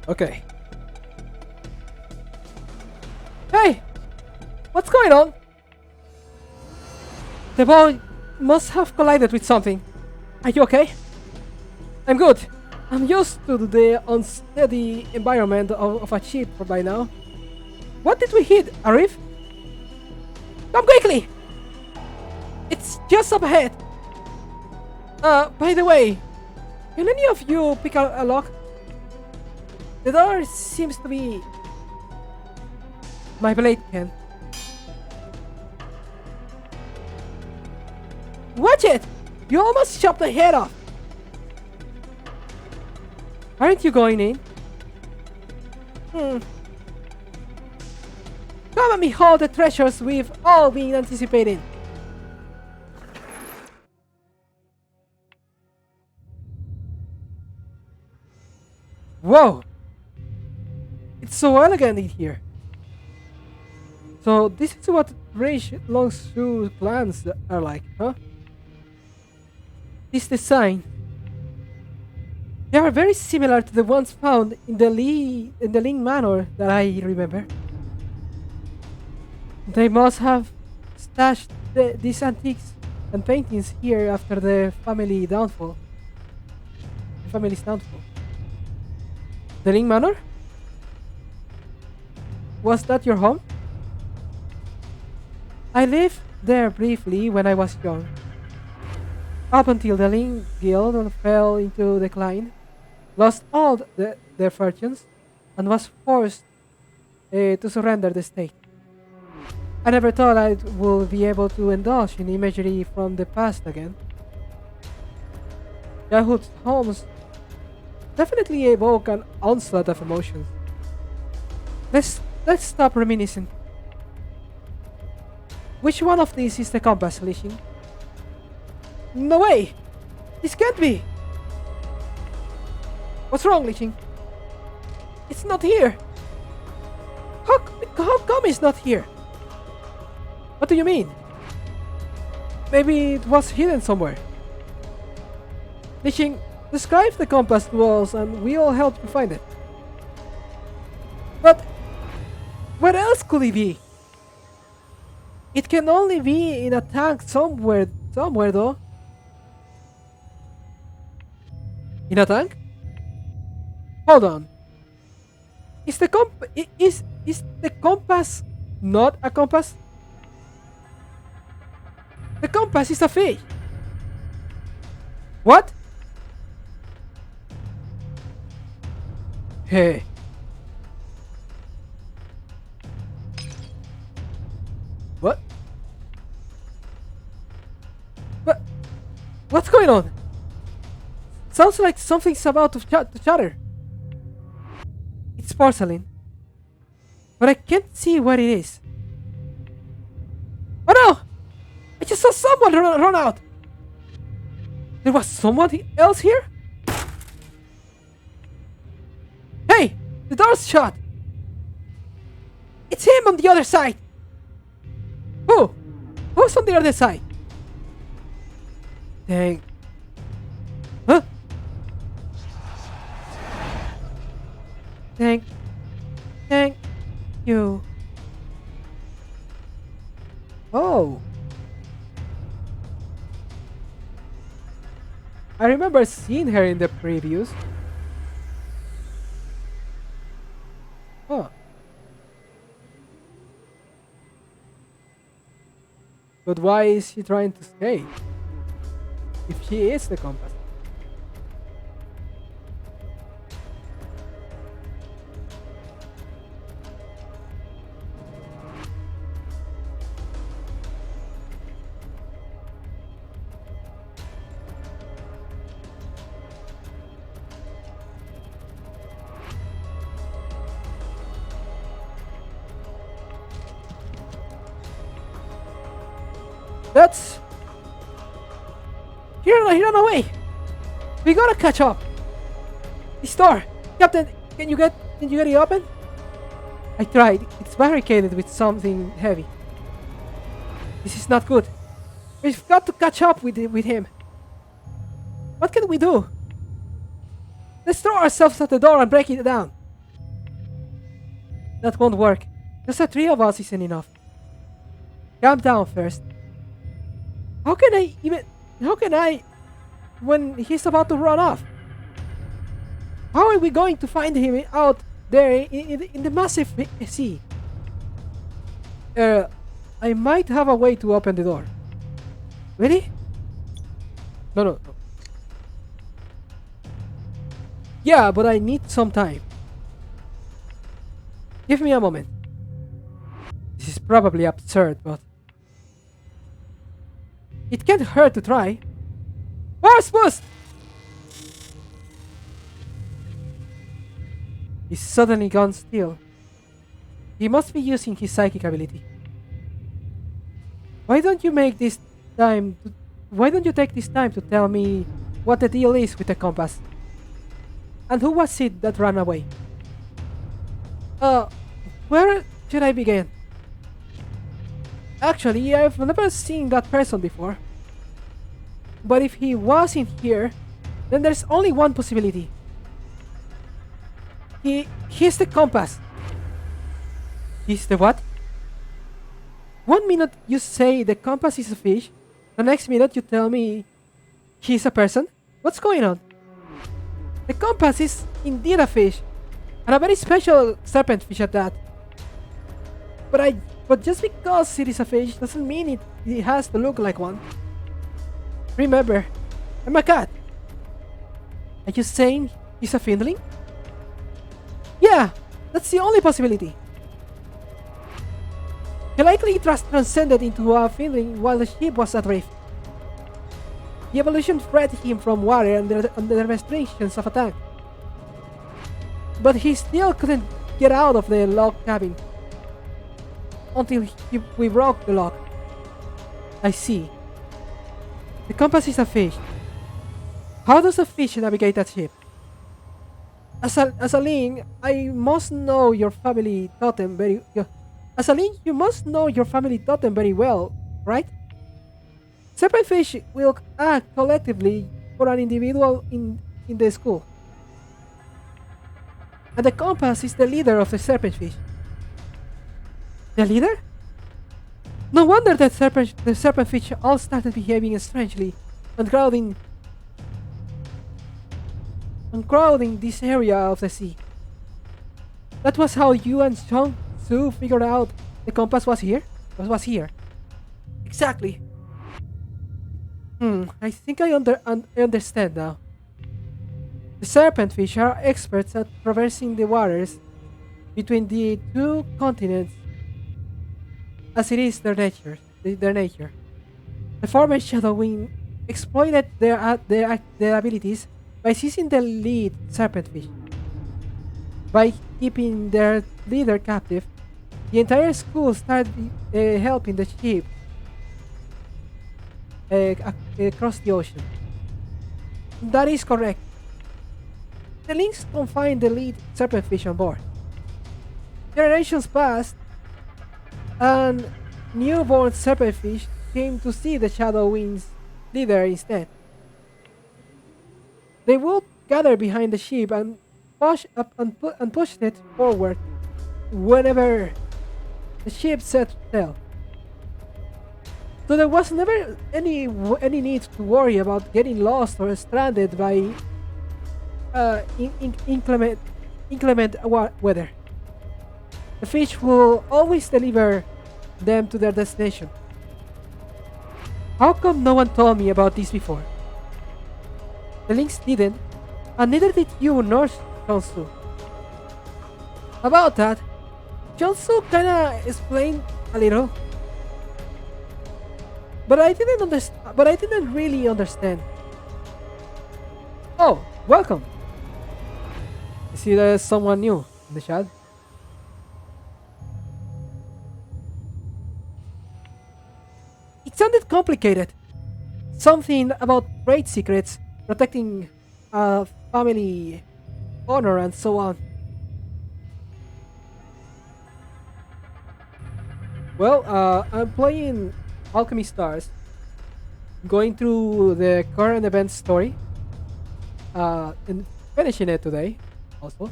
Okay. Hey! What's going on? The boat must have collided with something. Are you okay? I'm good. I'm used to the unsteady environment of a ship by now. What did we hit? A reef? Come quickly! It's just up ahead. By the way, can any of you pick a lock? The door seems to be... My blade can. Watch it! You almost chopped the head off! Aren't you going in? Come and behold the treasures we've all been anticipating. Whoa! It's so elegant in here. So this is what Rage Longshoe plans are like, huh? This design. They are very similar to the ones found in the Lin Manor that I remember. They must have stashed these antiques and paintings here after the family's downfall. The Lin Manor? Was that your home? I lived there briefly when I was young, up until the Lin Guild fell into decline. lost all their fortunes, and was forced to surrender the state. I never thought I would be able to indulge in imagery from the past again. Childhood homes definitely evoke an onslaught of emotions. Let's stop reminiscing. Which one of these is the compass, Lixing? No way! This can't be! What's wrong, Lixing? It's not here! How come it's not here? What do you mean? Maybe it was hidden somewhere. Lixing, describe the compass to us and we'll help you find it. But where else could it be? It can only be in a tank somewhere though. In a tank? Hold on. Is the compass not a compass? The compass is a fish. What? Hey. What? What's going on? Sounds like something's about to shatter. It's porcelain. But I can't see what it is. Oh no! I just saw someone run out! There was someone else here? Hey! The door's shut! It's him on the other side! Who? Who's on the other side? Dang. Huh? Thank you. Oh. I remember seeing her in the previews. Huh. But why is she trying to escape? If she is the compass. That's... He ran away! We gotta catch up! The door! Captain, can you get it open? I tried. It's barricaded with something heavy. This is not good. We've got to catch up with him. What can we do? Let's throw ourselves at the door and break it down. That won't work. Just the three of us isn't enough. Calm down first. How can I when he's about to run off? How are we going to find him out there in the massive sea? I might have a way to open the door. Really? No. Yeah, but I need some time. Give me a moment. This is probably absurd, but it can't hurt to try. Force boost! He's suddenly gone still. He must be using his psychic ability. Why don't you take this time to tell me what the deal is with the compass? And who was it that ran away? Where should I begin? Actually, I've never seen that person before. But if he was in here, then there's only one possibility. He's the compass. He's the what? 1 minute you say the compass is a fish, the next minute you tell me he's a person? What's going on? The compass is indeed a fish, and a very special serpent fish at that. But just because it is a fish doesn't mean it has to look like one. Remember, I'm a cat. Are you saying He's a Findling? Yeah, that's the only possibility. He likely transcended into a Findling while the ship was adrift. The evolution freed him from water and the restrictions of attack. But he still couldn't get out of the log cabin until we broke the lock. I see. The compass is a fish. How does a fish navigate that ship? As a Lin, I must know your family totem very. As a Lin, you must know your family totem very well, right? Separate fish will act collectively for an individual in the school. And the compass is the leader of the serpent fish. The leader? No wonder that the serpent fish all started behaving strangely and crowding this area of the sea. That was how you and Chong Su figured out the compass was here? Was here. Exactly. I think I understand now. The serpent fish are experts at traversing the waters between the two continents, as it is their nature. The former Shadowwing exploited their abilities by seizing the lead serpent fish. By keeping their leader captive, the entire school started helping the ship across the ocean. That is correct. The Lynx confined the lead serpent fish on board. Generations passed, and newborn serpent fish came to see the Shadow Wing's leader instead. They would gather behind the ship and push it forward whenever the ship set sail. So there was never any need to worry about getting lost or stranded by inclement weather. The fish will always deliver them to their destination. How come no one told me about this before? The Lynx didn't, and neither did you nor Chonsu. About that, Chonsu kinda explained a little, but I didn't really understand. Oh, welcome. I see there's someone new in the chat. It sounded complicated. Something about trade secrets, protecting family honor, and so on. Well, I'm playing Alchemy Stars, going through the current event story, and finishing it today. Also,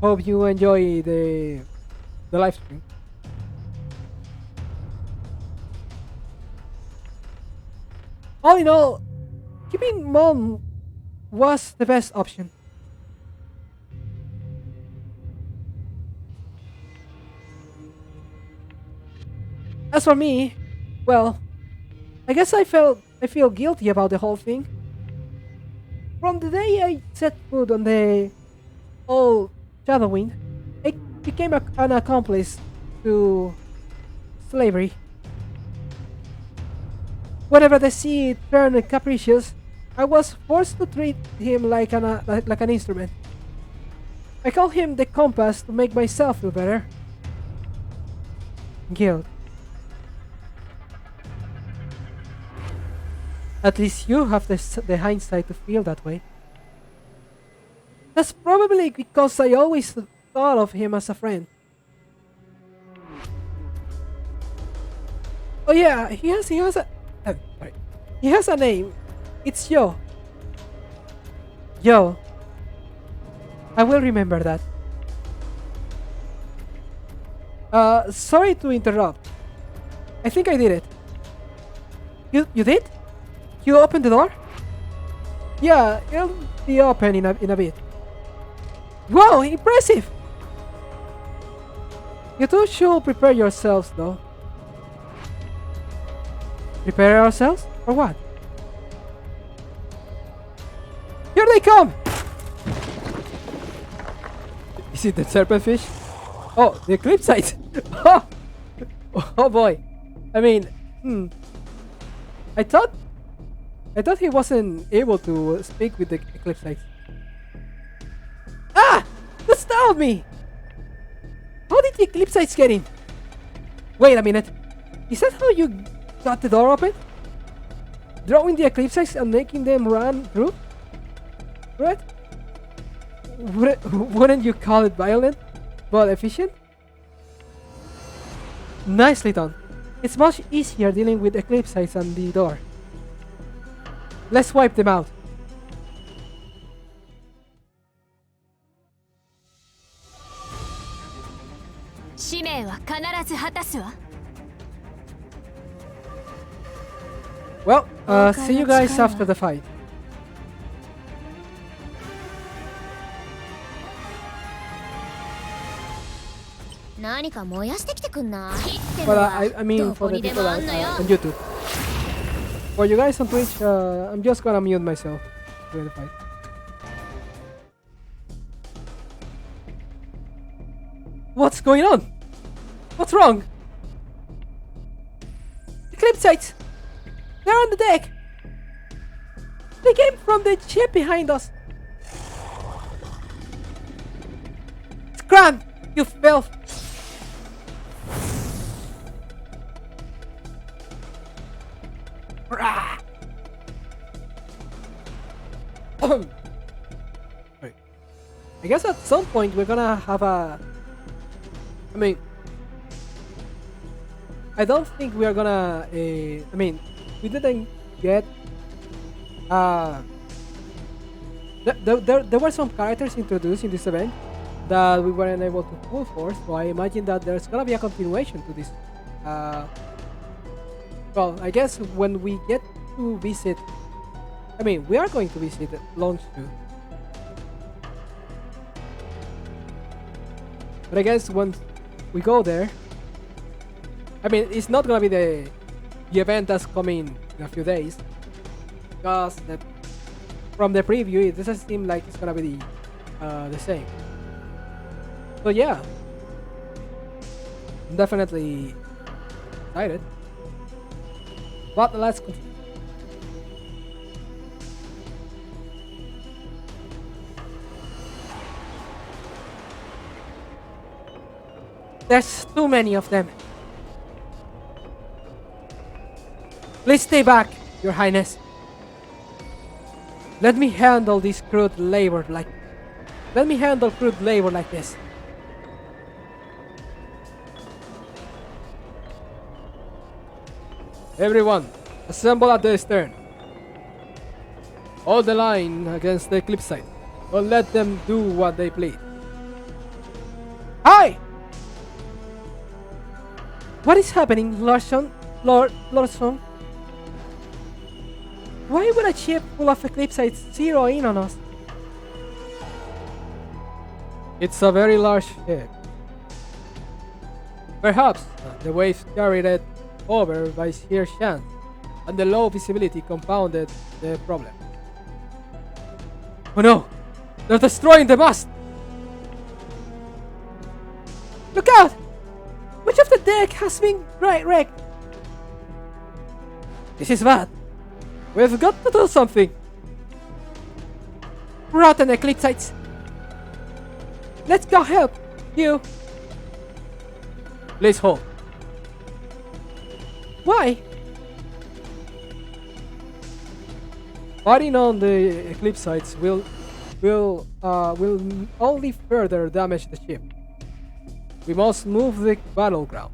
hope you enjoy the live stream. All in all, keeping mom was the best option. As for me, well, I guess I feel guilty about the whole thing. From the day I set foot on the old Shadowwind, I became an accomplice to slavery. Whenever the sea turned capricious, I was forced to treat him like an instrument. I call him the compass to make myself feel better. Guild. At least you have the hindsight to feel that way. That's probably because I always thought of him as a friend. Oh yeah, he has a name. It's Yo. Yo. I will remember that. Sorry to interrupt. I think I did it. You did? You opened the door? Yeah, it'll be open in a bit. Wow, impressive! You two should prepare yourselves, though. Prepare ourselves? For what? Here they come! Is it the serpentfish? Oh, the eclipse sight! Oh! Oh boy. I mean, I thought he wasn't able to speak with the eclipse sight. Ah! That startled me! How did the eclipse sights get in? Wait a minute. Is that how you got the door open? Drawing the eclipse sights and making them run through? Right? Wouldn't you call it violent, but efficient? Nicely done. It's much easier dealing with eclipse sights on the door. Let's wipe them out. Well, see you guys after the fight. But I mean for the people on YouTube. For you guys on Twitch, I'm just gonna mute myself during the fight. What's going on? What's wrong? Eclipse sights! They're on the deck! They came from the ship behind us! Scram! You filth! Right. I guess at some point we're gonna have a... I mean... I don't think we are gonna... I mean, we didn't get... There were some characters introduced in this event that we weren't able to pull for, so I imagine that there's gonna be a continuation to this. Well, I guess when we get to visit... I mean, we are going to visit Launch 2. But I guess once we go there... I mean, it's not gonna be the event that's coming in a few days. Because from the preview, it doesn't seem like it's gonna be the same. So yeah. I'm definitely excited. But let's continue. There's too many of them. Please stay back, Your Highness. Let me handle crude labor like this. Everyone, assemble at the stern. Hold the line against the eclipse site. Don't let them do what they please. Hi! What is happening, Lordson? Lordson? Why would a ship full of eclipse sites zero in on us? It's a very large ship. Perhaps the waves carried it over by sheer chance, and the low visibility compounded the problem. Oh no! They're destroying the mast! Look out! Much of the deck has been wrecked! This is bad. We've got to do something. Rotten eclipse sites. Let's go help you. Please hold. Why? Fighting on the eclipse sites will only further damage the ship. We must move the battleground.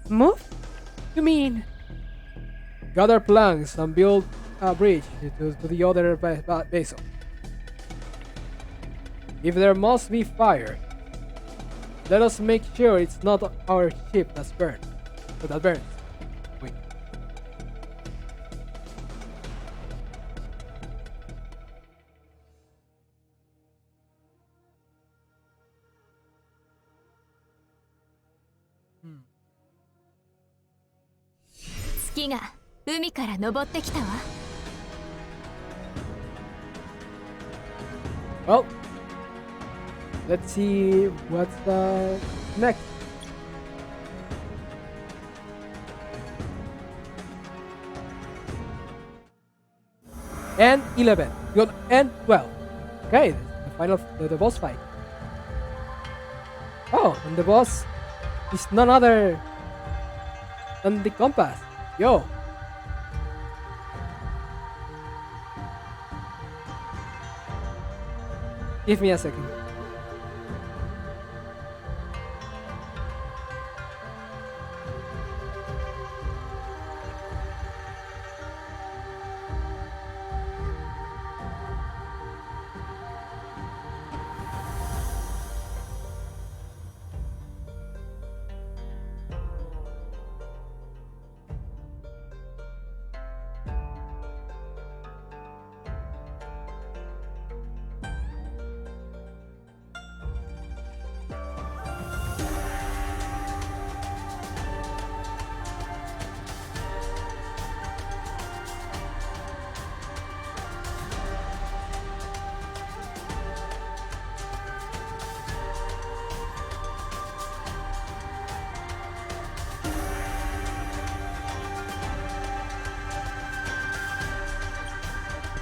Move? You mean? Gather planks and build a bridge to the other vessel. If there must be fire, let us make sure it's not our ship that burns. Wait. Well, let's see what's next. And 11. You got and 12. Okay, the final, the boss fight. Oh, and the boss is none other than the compass. Yo. Give me a second.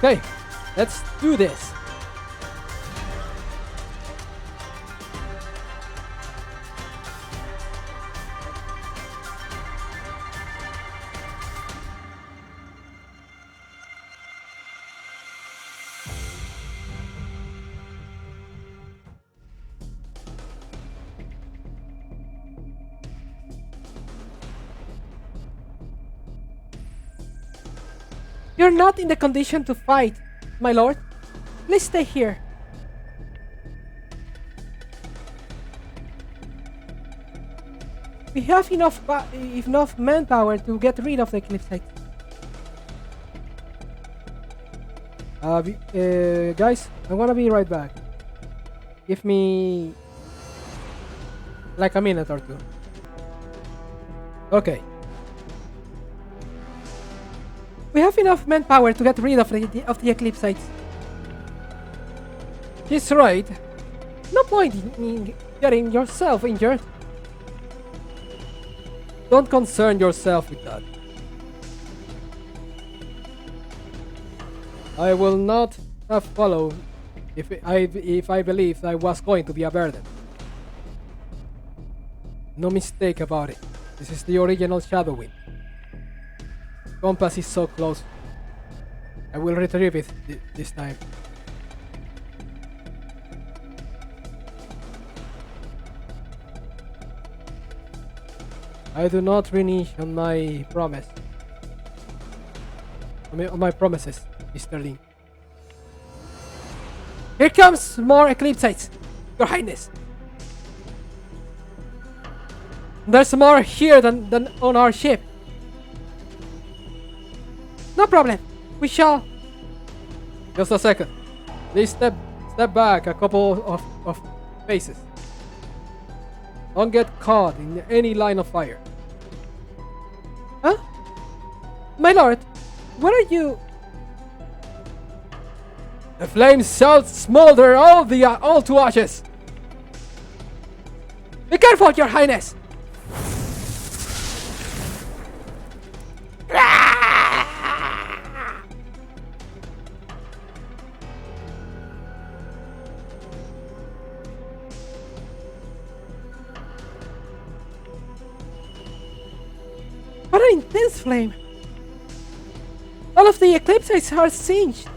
Okay, let's do this. You're not in the condition to fight, my lord. Please stay here. We have enough manpower to get rid of the cliffside. Guys, I'm gonna be right back. Give me like a minute or two. Okay. We have enough manpower to get rid of the eclipse sites. He's right. No point in getting yourself injured. Don't concern yourself with that. I will not have followed if I believed I was going to be a burden. No mistake about it. This is the original Shadow Wind. Compass is so close. I will retrieve it this time. I do not renege on my promise. On my promises, Mr. Lin. Here comes more eclipse sites, Your Highness. There's more here than on our ship. No problem. We shall. Just a second. Please step back a couple of paces. Don't get caught in any line of fire. Huh? My lord, where are you? The flames shall smolder all to ashes. Be careful, Your Highness. What an intense flame! All of the eclipses are singed.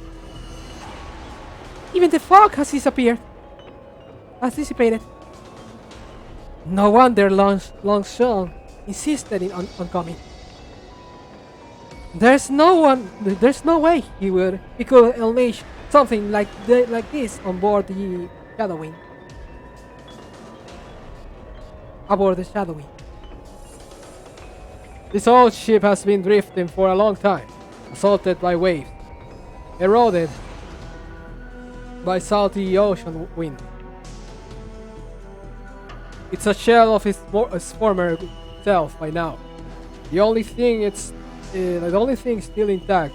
Even the fog has disappeared. As dissipated. No wonder Longsheng insisted on coming. There's no way he could unleash something like this on board the Shadowwing. Aboard the Shadowwing. This old ship has been drifting for a long time, assaulted by waves, eroded by salty ocean wind. It's a shell of its former self by now. The only thing still intact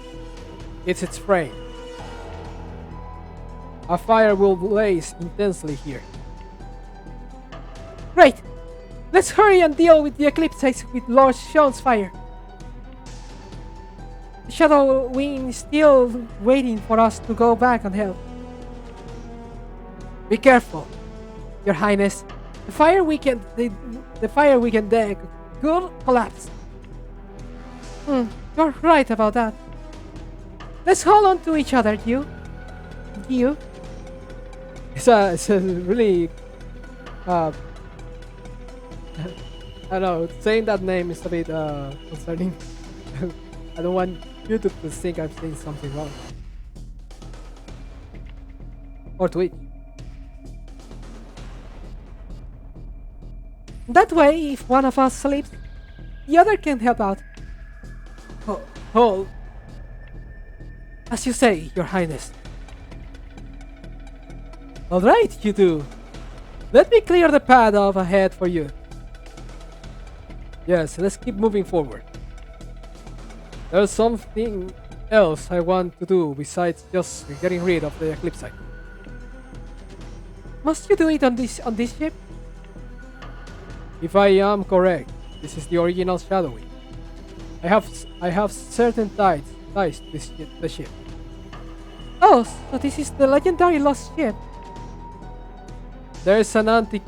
is its frame. A fire will blaze intensely here. Great! Let's hurry and deal with the eclipse with Lord Sean's fire. The Shadow Wing is still waiting for us to go back and help. Be careful, Your Highness. The fire weekend deck could collapse. You're right about that. Let's hold on to each other, you. It's a really I don't know, saying that name is a bit concerning. I don't want you to think I'm saying something wrong. Or Twitch. That way, if one of us sleeps, the other can help out. Hold. As you say, Your Highness. Alright, you two. Let me clear the path up ahead for you. Yes, let's keep moving forward. There's something else I want to do besides just getting rid of the eclipse. Must you do it on this ship? If I am correct, this is the original Shadow Wing. I have certain ties to the ship. Oh, so this is the legendary lost ship. There is an antique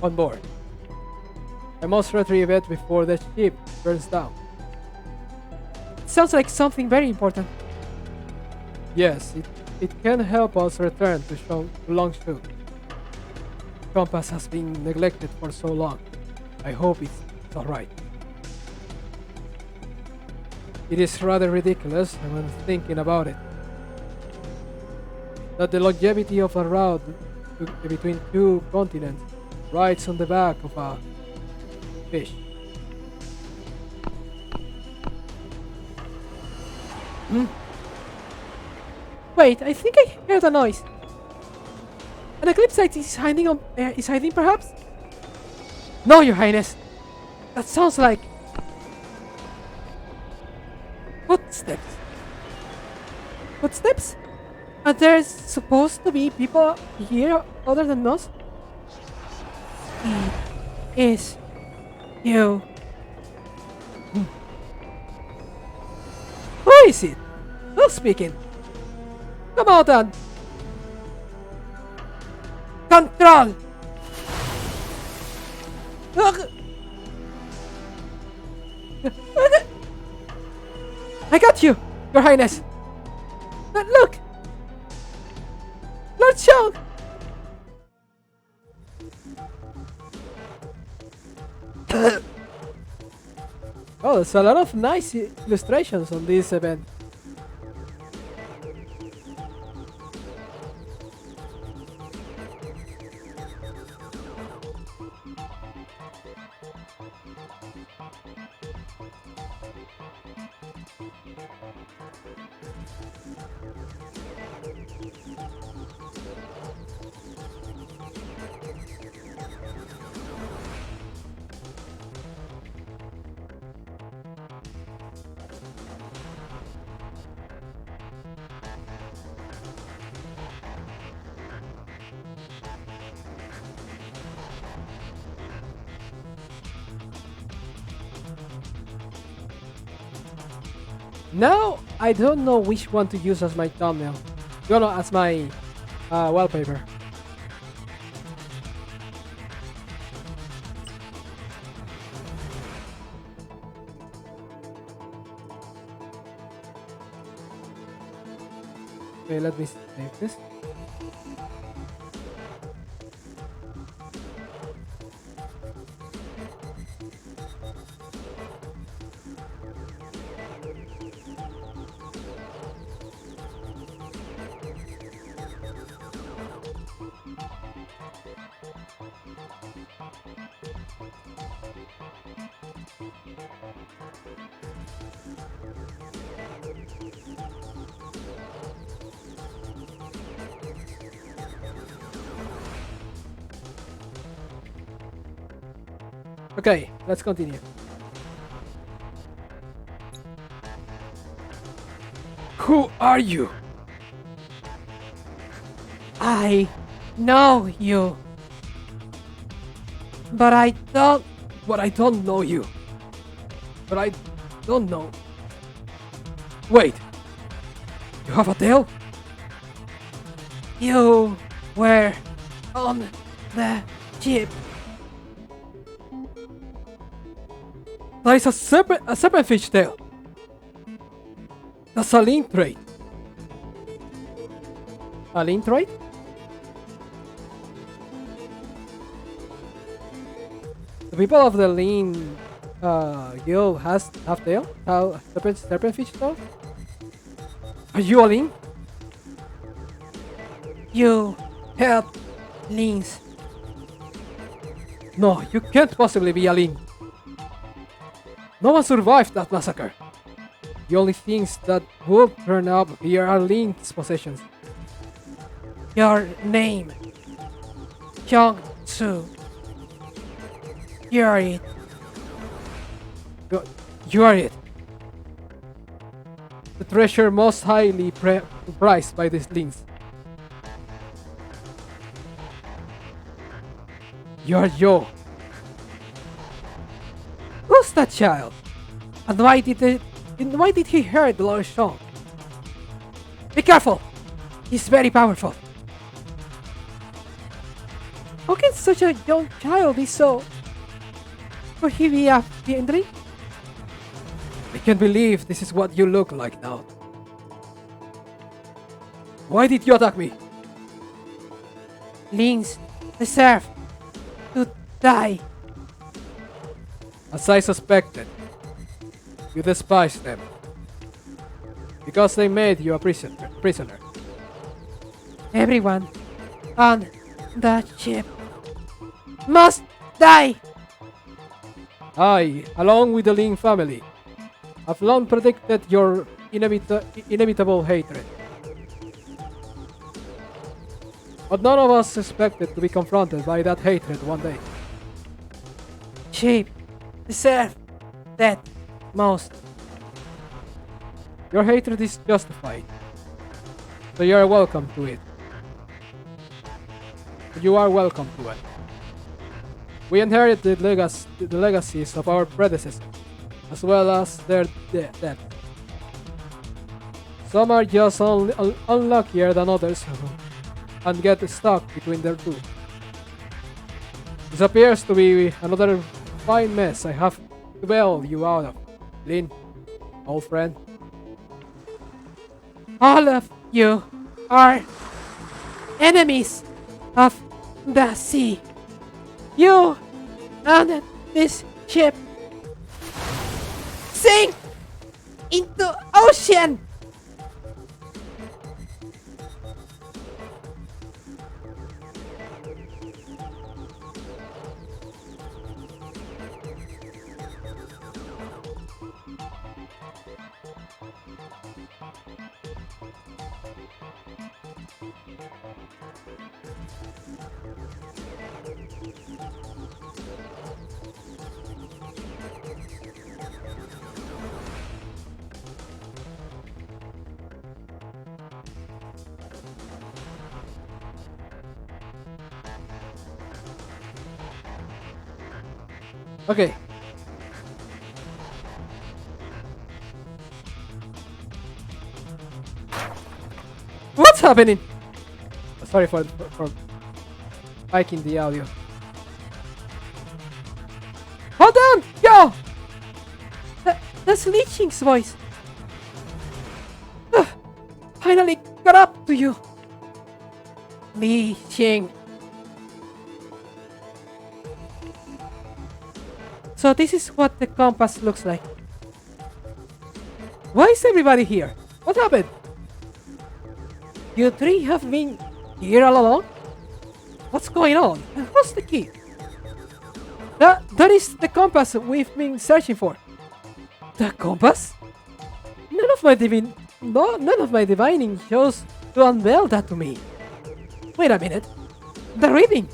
on board. I must retrieve it before the ship burns down. It sounds like something very important. Yes, it can help us return to Longshu. Compass has been neglected for so long. I hope it's alright. It is rather ridiculous when thinking about it, that the longevity of a route between two continents rides on the back of a fish. Wait, I think I heard a noise. An eclipse is hiding perhaps? No, Your Highness. That sounds like footsteps. Footsteps? Are there supposed to be people here other than us? It is you. Who is it? Who's speaking? Come out then. Control! I got you, Your Highness. Look! Lord Sean! Oh, there's a lot of nice illustrations on this event. Now, I don't know which one to use as my thumbnail. As my wallpaper. Okay, let me save this. Okay, let's continue. Who are you? I know you. But I don't. But I don't know you. But I don't know. Wait. You have a tail? You were on the ship. That is a serpent fish tail. That's a Lin trait. A Lin trait? The people of the Lin Guild have tail? How serpent fish tail? Are you a Lin? You help Lins. No, you can't possibly be a Lin. No one survived that massacre. The only things that would turn up here are Lin's possessions. Your name. Kyung-Soo. You are it. You are it. The treasure most highly prized by these Lins. You're Yo. Who's that child? And why did he hear the loud song? Be careful! He's very powerful. How can such a young child be so... Could he be a fiendly? I can't believe this is what you look like now. Why did you attack me? Lins deserve to die. As I suspected, you despise them. Because they made you a prisoner. Everyone on the ship must die! I, along with the Lin family, have long predicted your inevitable hatred. But none of us expected to be confronted by that hatred one day. Sheep deserve that most. Your hatred is justified, so you are welcome to it. You are welcome to it. We inherit the legacies of our predecessors, as well as their death. Some are just unluckier than others and get stuck between their two. This appears to be another fine mess I have to bail you out of, Lin, old friend. All of you are enemies of the sea. You and this ship sink into ocean. Okay. What's happening? Sorry for spiking the audio. Hold on! Yo! That's Li Qing's voice. Finally got up to you. Li Qing. So this is what the compass looks like. Why is everybody here? What happened? You three have been here all along? What's going on? And who's the key? That is the compass we've been searching for. The compass? None of my divining chose to unveil that to me. Wait a minute. The reading!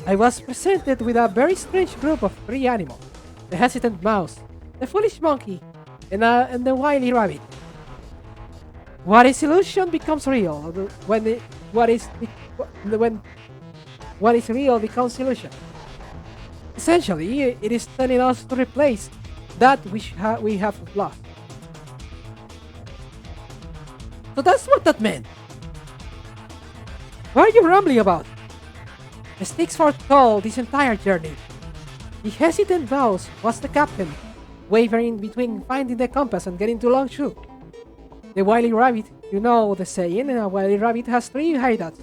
I was presented with a very strange group of three animals. The hesitant mouse, the foolish monkey, and the wily rabbit. What is illusion becomes real. When what is real becomes illusion. Essentially, it is telling us to replace that which we have lost. So that's what that meant. What are you rambling about? The stakes foretold this entire journey. The hesitant Mouse was the captain, wavering between finding the compass and getting to Longshu. The wily rabbit, you know the saying, a wily rabbit has 3 hideouts.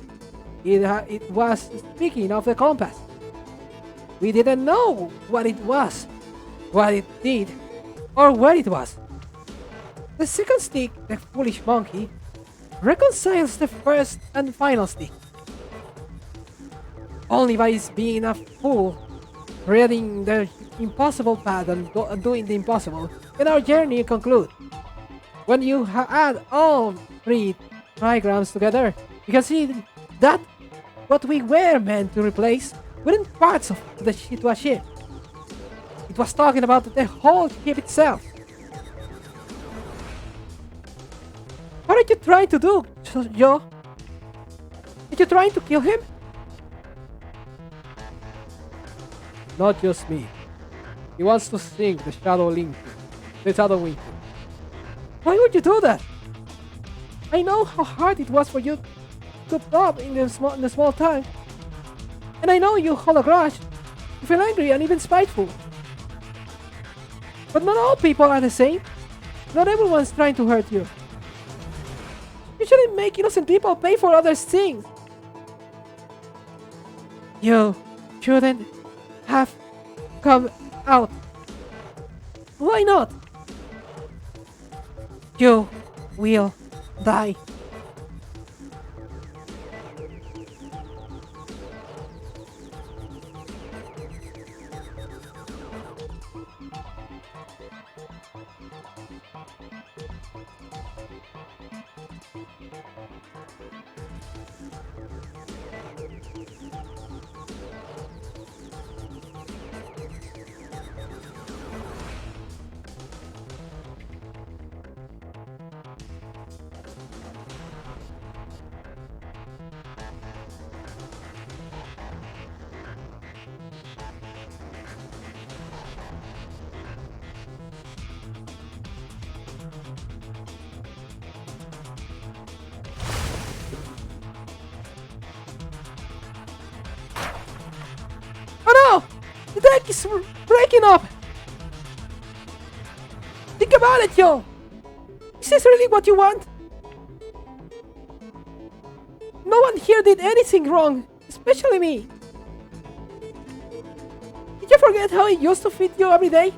It was speaking of the compass. We didn't know what it was, what it did, or where it was. The second stick, the foolish monkey, reconciles the first and final stick. Only by being a fool, reading the impossible path and doing the impossible, can our journey conclude. When you add all 3 trigrams together, you can see that what we were meant to replace weren't parts of the to a ship. It was talking about the whole ship itself. What are you trying to do, Joe? Are you trying to kill him? Not just me. He wants to sink the Shadow Link. The Shadow Wing. Why would you do that? I know how hard it was for you to drop in the small tank. And I know you hold a grudge. You feel angry and even spiteful. But not all people are the same. Not everyone's trying to hurt you. You shouldn't make innocent people pay for others' things. You shouldn't have come out. Why not? You will die. The deck is breaking up! Think about it, yo! Is this really what you want? No one here did anything wrong, especially me. Did you forget how I used to feed you every day?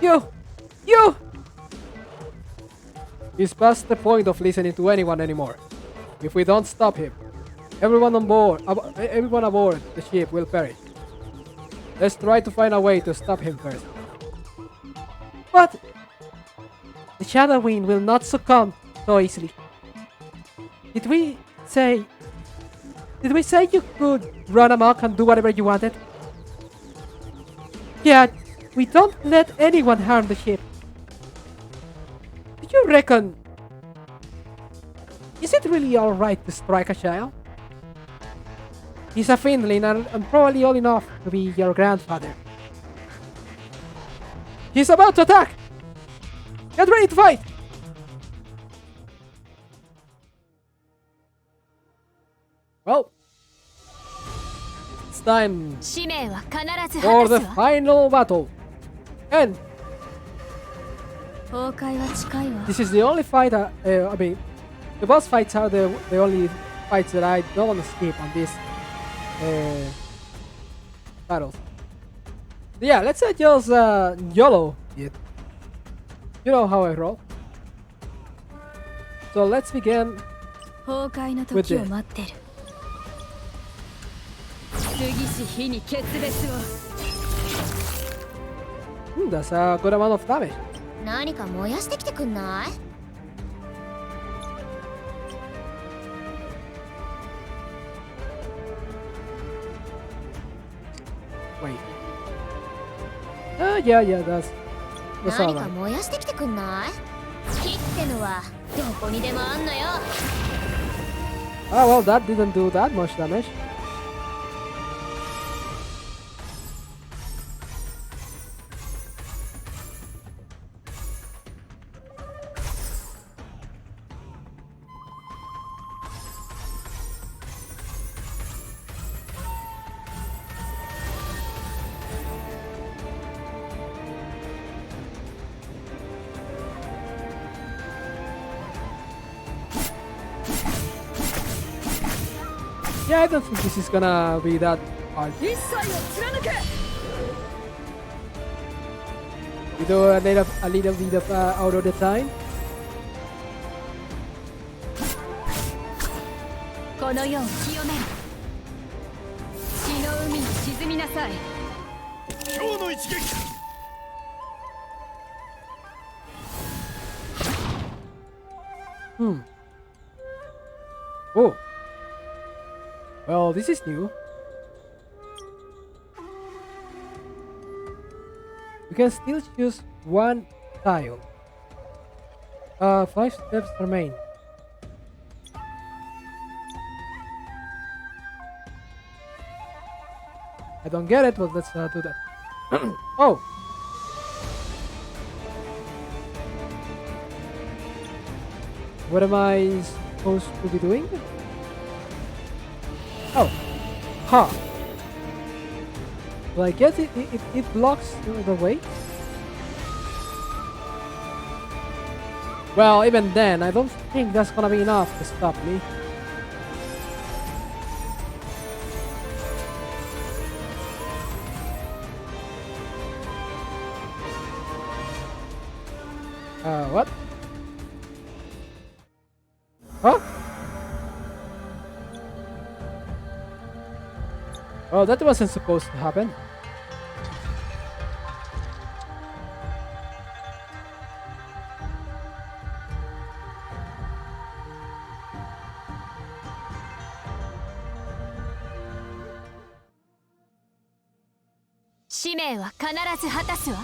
You! He's past the point of listening to anyone anymore. If we don't stop him, everyone aboard the ship will perish. Let's try to find a way to stop him first. But the Shadow Wind will not succumb so easily. Did we say you could run amok and do whatever you wanted? Yeah, we don't let anyone harm the ship. Do you reckon... Is it really alright to strike a child? He's a Finley and probably old enough to be your grandfather. He's about to attack! Get ready to fight! Well, it's time for the final battle. And this is the only fight, I mean, the boss fights are the only fights that I don't skip on this battles. Yeah, let's just YOLO it. You know how I roll. So let's begin with this. That's a good amount of damage. 何か燃やしてきてくんない？ Wait. Yeah, that's What's 何 up, か man? 燃やしてきてくんない？火ってのはどこにでもあんのよ。 Ah, well, that didn't do that much damage. Yeah, I don't think this is gonna be that hard. 一切を貫け。 You do a little bit of out of the time. この世を清める。血の海に沈みなさい。今日の一撃。 Oh. Well, this is new. You can still choose one tile. 5 steps remain. I don't get it, but let's do that. Oh! What am I supposed to be doing? Oh! Ha! Well, I guess it blocks the way. Well, even then, I don't think that's gonna be enough to stop me. What? Huh? Oh, that wasn't supposed to happen. "使命は必ず果たすわ。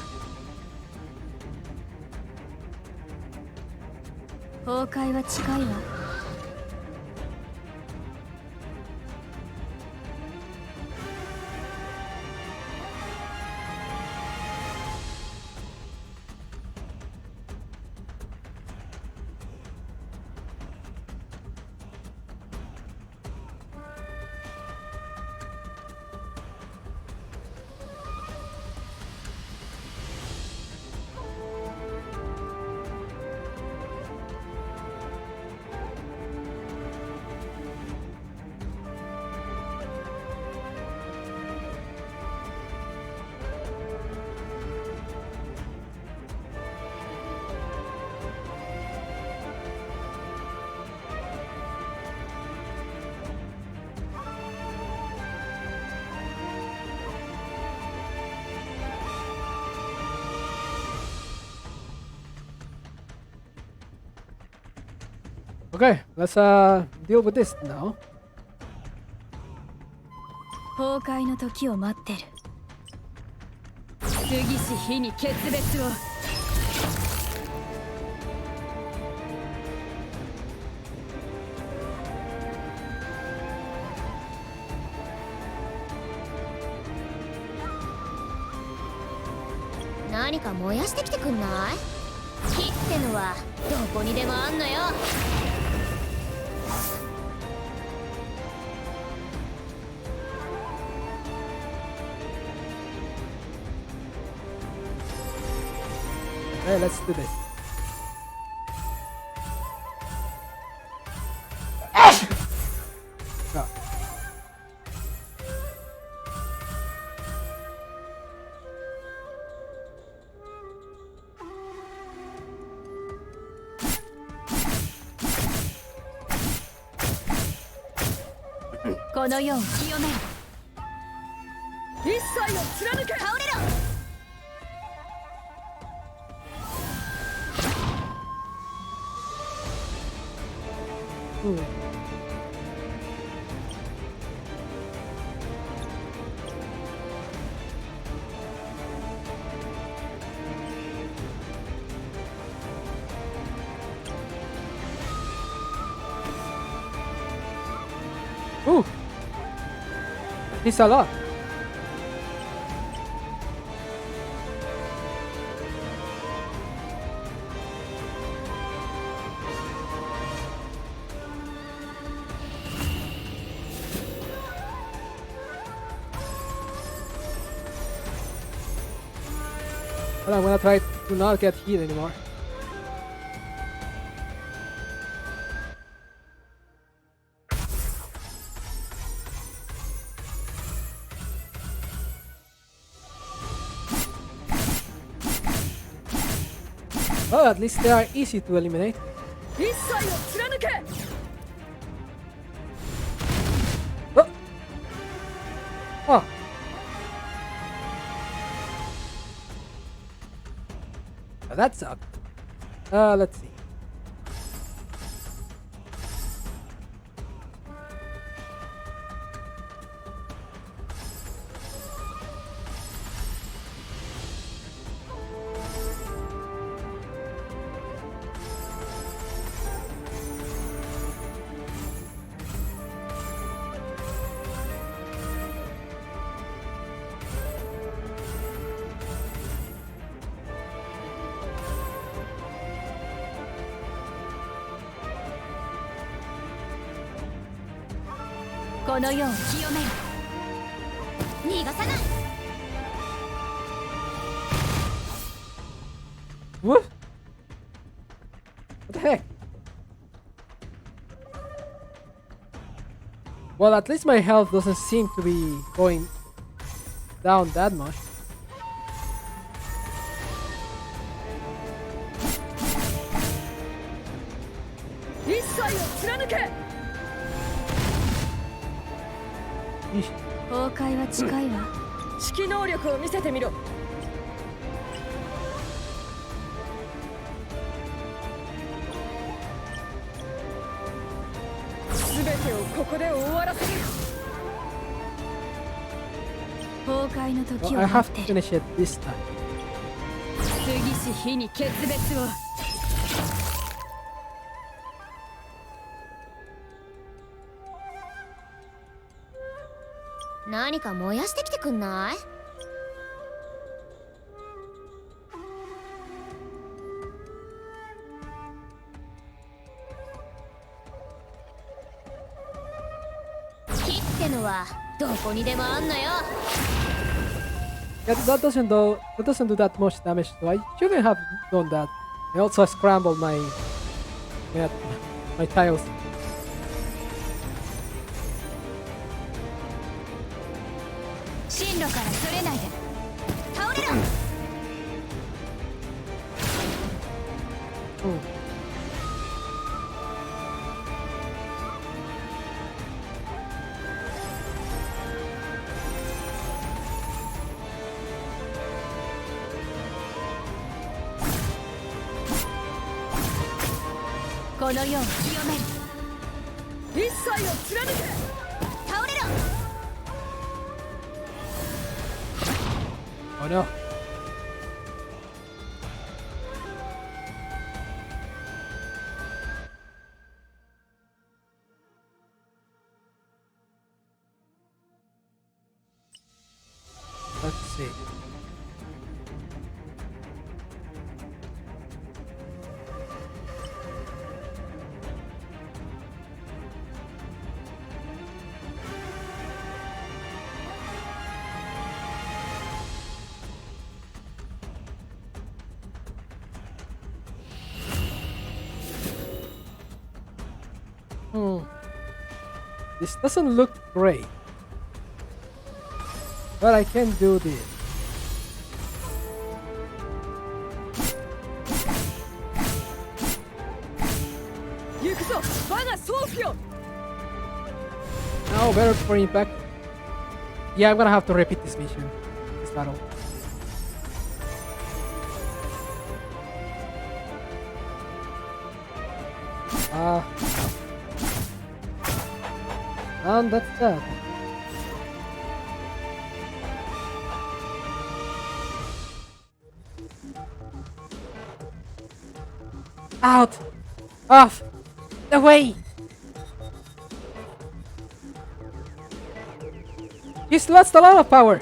崩壊は近いわ。Okay, let's deal with this now. 崩壊の時を待ってる。過ぎし日に決別を。何か燃やしてきてくんない？火ってのはどこにでもあんのよ。 Hey, let's do this. Ah. "この世を清める。一切を貫け。倒れろ。 Oh, It's a lot. But I'm gonna try to not get hit anymore. Well, at least they are easy to eliminate. 一切を貫け Oh! Oh! Now that sucked. Let's see.この世を清める逃がさない What? What the heck? Well, at least my health doesn't seem to be going down that much. Yeesh. 崩壊は近いわ指揮能力を見せてみろ全てをここで終わらせる崩壊の時 Well, を I 待 have っ to て finish it this time. 過ぎし日に決別を何か燃やしてきてくんない火ってのはどこにでもあんのよ Yeah, that doesn't do that much damage, so I shouldn't have done that. I also scrambled my tiles. 進路からそれないで倒れろ Hmm.この世を清める一切を貫け倒れろ Oh no. Let's see. This doesn't look great. But I can do this. Now better for impact. Yeah, I'm gonna have to repeat this mission. This battle. And that's that. Out! Off! Away! He's lost a lot of power.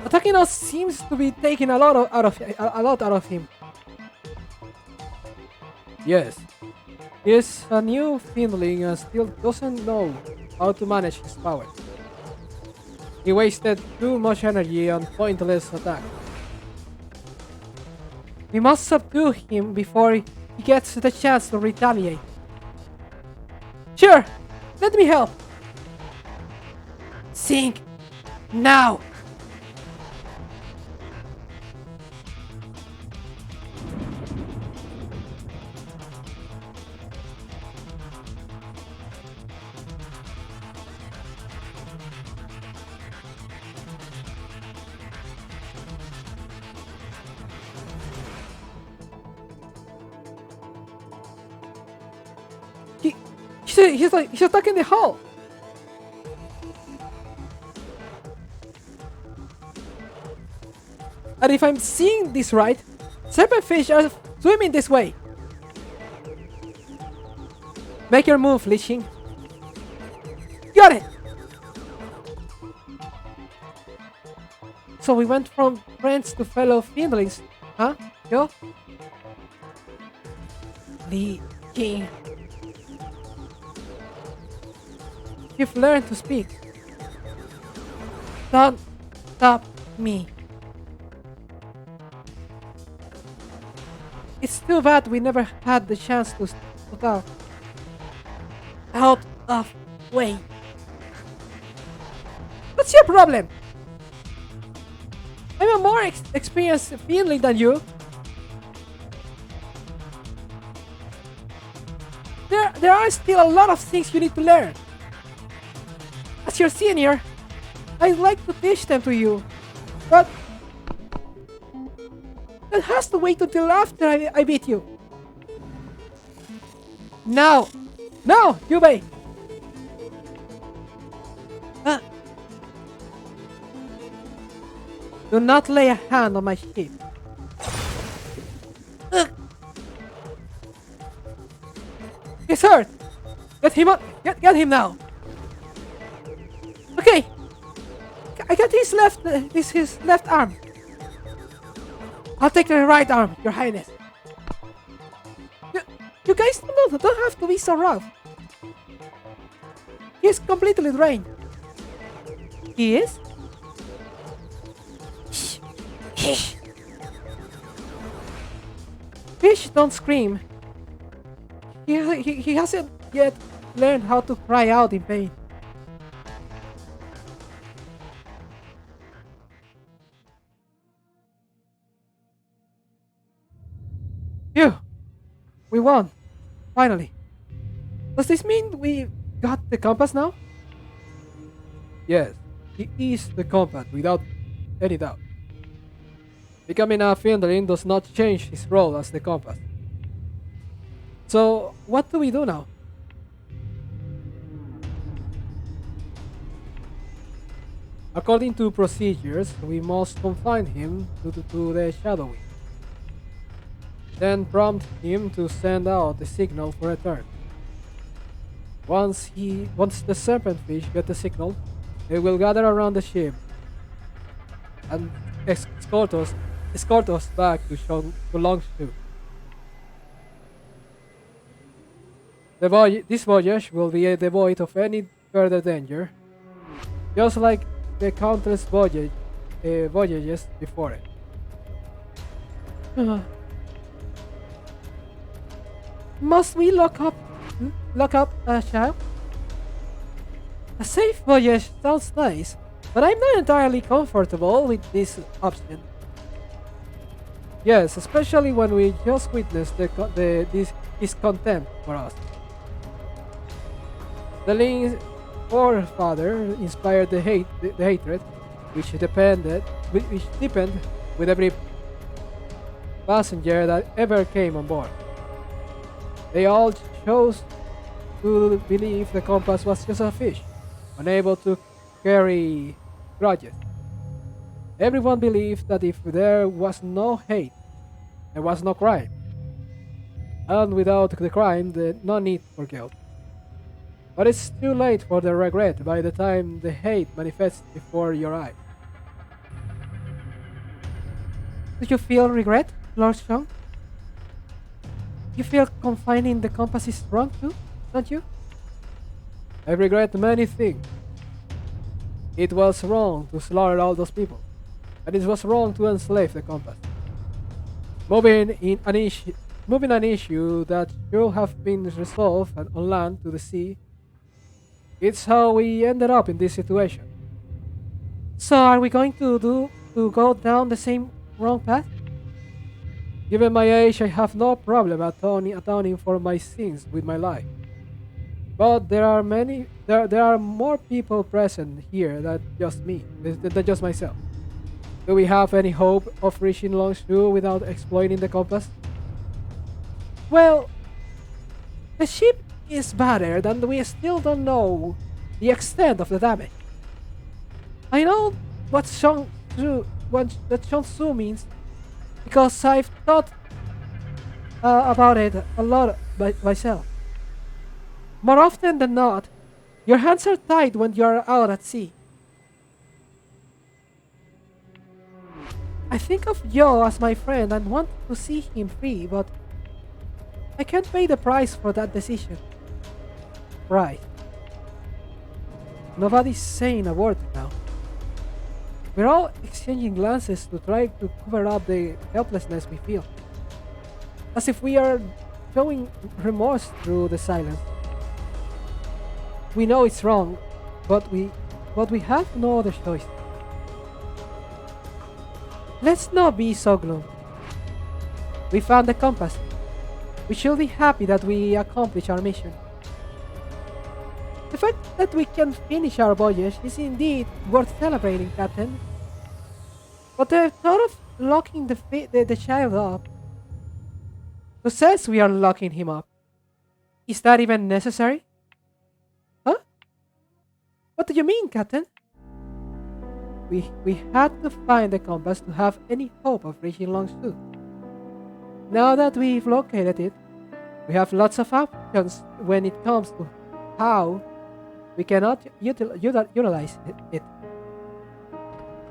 Attacking us seems to be taking a lot out of him. Yes, he's a new fiendling and still doesn't know how to manage his power. He wasted too much energy on pointless attack. We must subdue him before he gets the chance to retaliate. Sure, let me help. Sink now. He's stuck in the hole. And if I'm seeing this right, serpentfish are swimming this way. Make your move, Liching. Got it. So we went from friends to fellow fiendlings, huh? Yo? Li King. You've learned to speak. Don't stop me. It's too bad we never had the chance to talk. Out of way. What's your problem? I'm a more experienced fiendling than you. There are still a lot of things you need to learn. As your senior, I'd like to teach them to you, but that has to wait until after I beat you. Now, Yubei. Do not lay a hand on my ship. He's hurt. Get him up. Get him now. Okay. I got his left arm. I'll take the right arm, Your Highness. You guys don't have to be so rough. He's completely drained. He is? Shh. Fish don't scream. He hasn't yet learned how to cry out in pain. Phew! We won! Finally! Does this mean we got the compass now? Yes, he is the compass without any doubt. Becoming a fiendling does not change his role as the compass. So, what do we do now? According to procedures, we must confine him to the shadowing. Then prompt him to send out the signal for return. Once the serpentfish get the signal, they will gather around the ship and escort us back to Longshu. This voyage will be devoid of any further danger, just like the countless voyages before it. Must we lock up a ship? A safe voyage sounds nice, but I'm not entirely comfortable with this option. Yes, especially when we just witnessed his contempt for us. The Lin forefather inspired the hatred, which deepened with every passenger that ever came on board. They all chose to believe the compass was just a fish, unable to carry grudges. Everyone believed that if there was no hate, there was no crime. And without the crime, no need for guilt. But it's too late for the regret by the time the hate manifests before your eyes. Do you feel regret, Lord Strong? You feel confining the compass is wrong too, don't you? I regret many things. It was wrong to slaughter all those people, and it was wrong to enslave the compass. Moving an issue that should have been resolved on land to the sea. It's how we ended up in this situation. So are we going to go down the same wrong path? Given my age, I have no problem atoning for my sins with my life. But there are more people present here than just me, than just myself. Do we have any hope of reaching Longshu without exploiting the compass? Well, the ship is battered and we still don't know the extent of the damage. I know what that Shang means because I've thought about it a lot by myself. More often than not, your hands are tied when you are out at sea. I think of Yo as my friend and want to see him free, but I can't pay the price for that decision. Right. Nobody's saying a word now. We're all exchanging glances to try to cover up the helplessness we feel. As if we are showing remorse through the silence. We know it's wrong, but we have no other choice. Let's not be so glum. We found the compass. We should be happy that we accomplished our mission. The fact that we can finish our voyage is indeed worth celebrating, Captain. But the thought of locking the child up. Who says we are locking him up? Is that even necessary? Huh? What do you mean, Captain? We had to find the compass to have any hope of reaching Longshu. Now that we've located it, we have lots of options when it comes to how we cannot utilize it.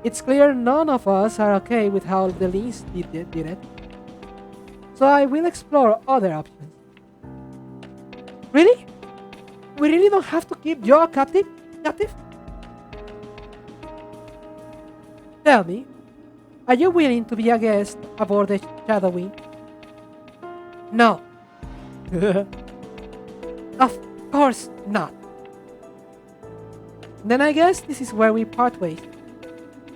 It's clear none of us are okay with how the Lins did it. So I will explore other options. Really? We really don't have to keep Joe captive? Tell me, are you willing to be a guest aboard the Shadow Wing? No. Of course not. Then I guess this is where we part ways.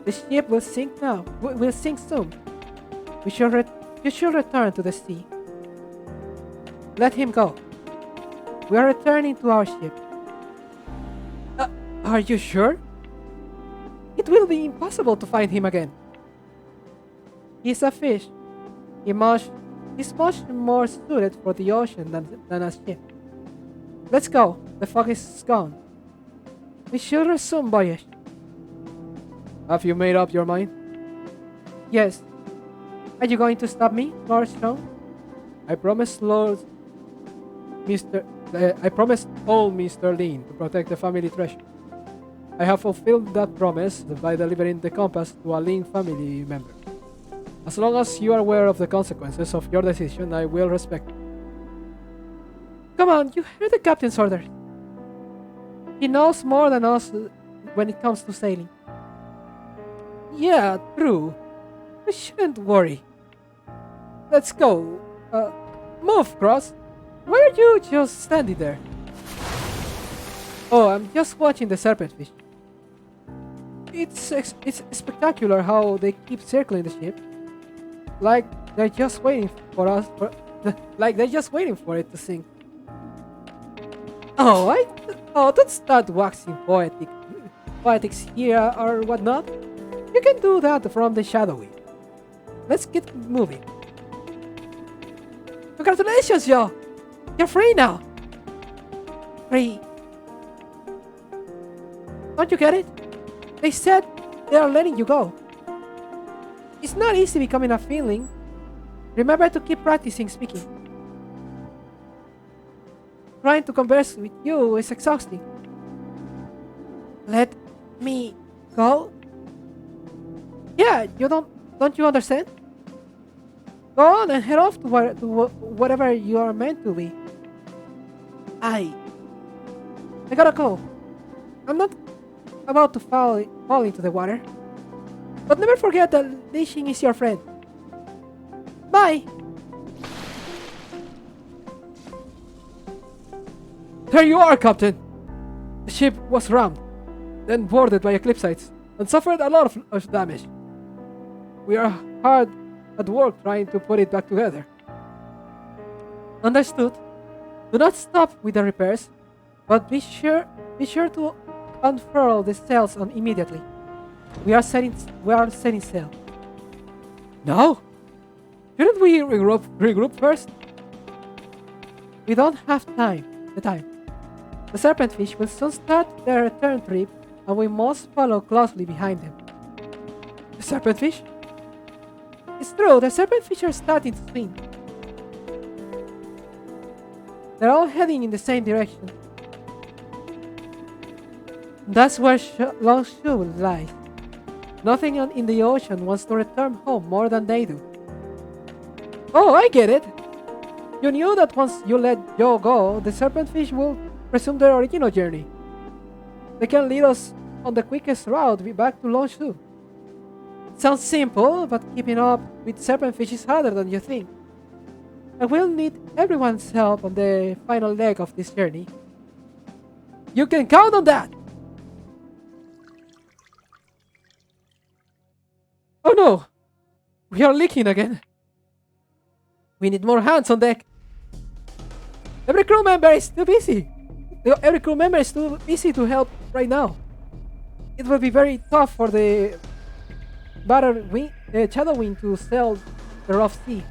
The ship will sink now. Will sink soon. You should return to the sea. Let him go. We are returning to our ship. Are you sure? It will be impossible to find him again. He's a fish. He's much more suited for the ocean than a ship. Let's go. The fog is gone. We should resume voyage. Have you made up your mind? Yes. Are you going to stop me, Lord Strong? I promised old Mr. Lin to protect the family treasure. I have fulfilled that promise by delivering the compass to a Lin family member. As long as you are aware of the consequences of your decision, I will respect it. Come on, you heard the captain's order. He knows more than us when it comes to sailing. Yeah, true. We shouldn't worry. Let's go. Move, Cross. Why are you just standing there? Oh, I'm just watching the serpentfish. It's spectacular how they keep circling the ship. Like they're just waiting for us. Like they're just waiting for it to sink. Don't start waxing poetics here or whatnot. You can do that from the shadowy. Let's get moving. Congratulations, Joe! You're free now. Free. Don't you get it? They said they are letting you go. It's not easy becoming a feeling. Remember to keep practicing speaking. trying to converse with you is exhausting. Let me go? Yeah, don't you understand? Go on and head off to whatever you are meant to be. I gotta go. I'm not about to fall into the water. But never forget that Lishing is your friend. Bye! There you are, Captain! The ship was rammed, then boarded by eclipse sites, and suffered a lot of damage. We are hard at work trying to put it back together. Understood. Do not stop with the repairs, but be sure to unfurl the sails on immediately. We are setting sail. No? Shouldn't we regroup first? We don't have the time. The serpentfish will soon start their return trip, and we must follow closely behind them. The serpentfish? It's true, the serpentfish are starting to swim. They're all heading in the same direction. That's where Longshoe lies. Nothing in the ocean wants to return home more than they do. Oh, I get it! You knew that once you let Joe go, the serpentfish will resume their original journey. They can lead us on the quickest route back to Longshoe. It sounds simple, but keeping up with serpentfish is harder than you think. I will need everyone's help on the final leg of this journey. You can count on that! Oh no! We are leaking again. We need more hands on deck. Every crew member is too busy. To help right now. It will be very tough for the Shadow Wing to sail the rough sea.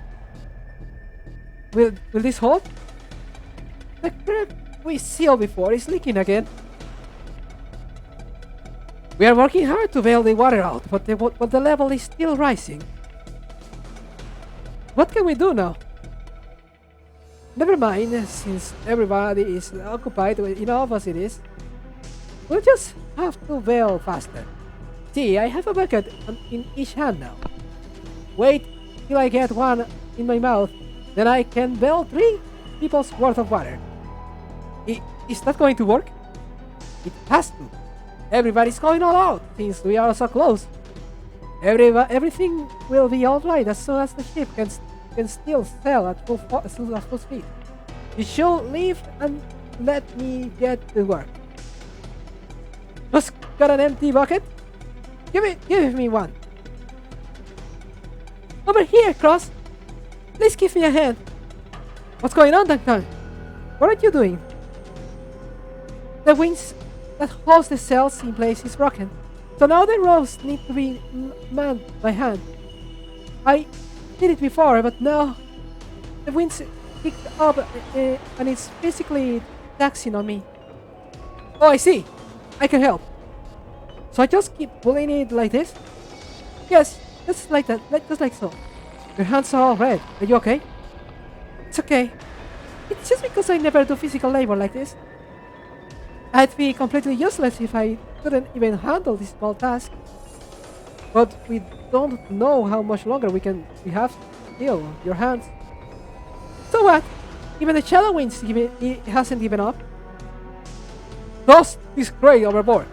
Will this hold? The crack we sealed before is leaking again. We are working hard to bail the water out, but the level is still rising. What can we do now? Never mind, since everybody is occupied enough as it is. We'll just have to bail faster. See, I have a bucket in each hand now. Wait till I get one in my mouth, then I can bail 3 people's worth of water. Is that going to work? It has to. Everybody's going all out, since we are so close. Everything will be alright as soon as the ship can still sail at full speed. You should leave and let me get to work. Just got an empty bucket? Give me one. Over here, Cross. Please give me a hand. What's going on, Duncan? What are you doing? The wings that holds the sails in place is broken, so now the ropes need to be manned by hand. I did it before, but now the wind's picked up and it's physically taxing on me. Oh, I see. I can help. So I just keep pulling it like this? Yes, just like that, just like so. Your hands are all red. Are you okay? It's okay. It's just because I never do physical labor like this. I'd be completely useless if I couldn't even handle this small task. But we don't know how much longer we have to heal your hands. So what? Even the Shadow Winds hasn't given up. Toss this crate overboard.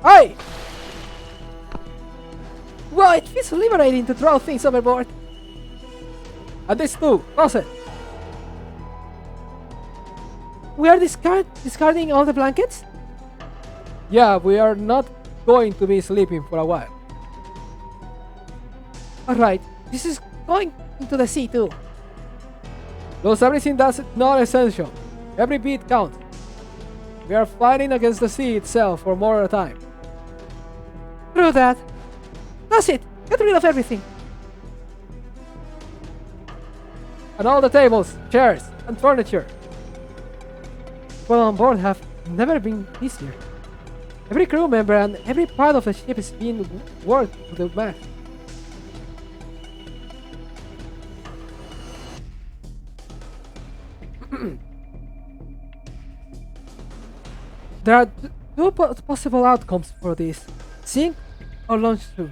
Aye! Well, it feels liberating to throw things overboard. And this too, toss it. We are discarding all the blankets? Yeah, we are not going to be sleeping for a while. Alright, this is going into the sea too. Lose everything that's not essential. Every bit counts. We are fighting against the sea itself for more time. True that. That's it. Get rid of everything. And all the tables, chairs, and furniture. People on board have never been busier. Every crew member and every part of the ship is being worked to the max. There are two possible outcomes for this: sink or launch through.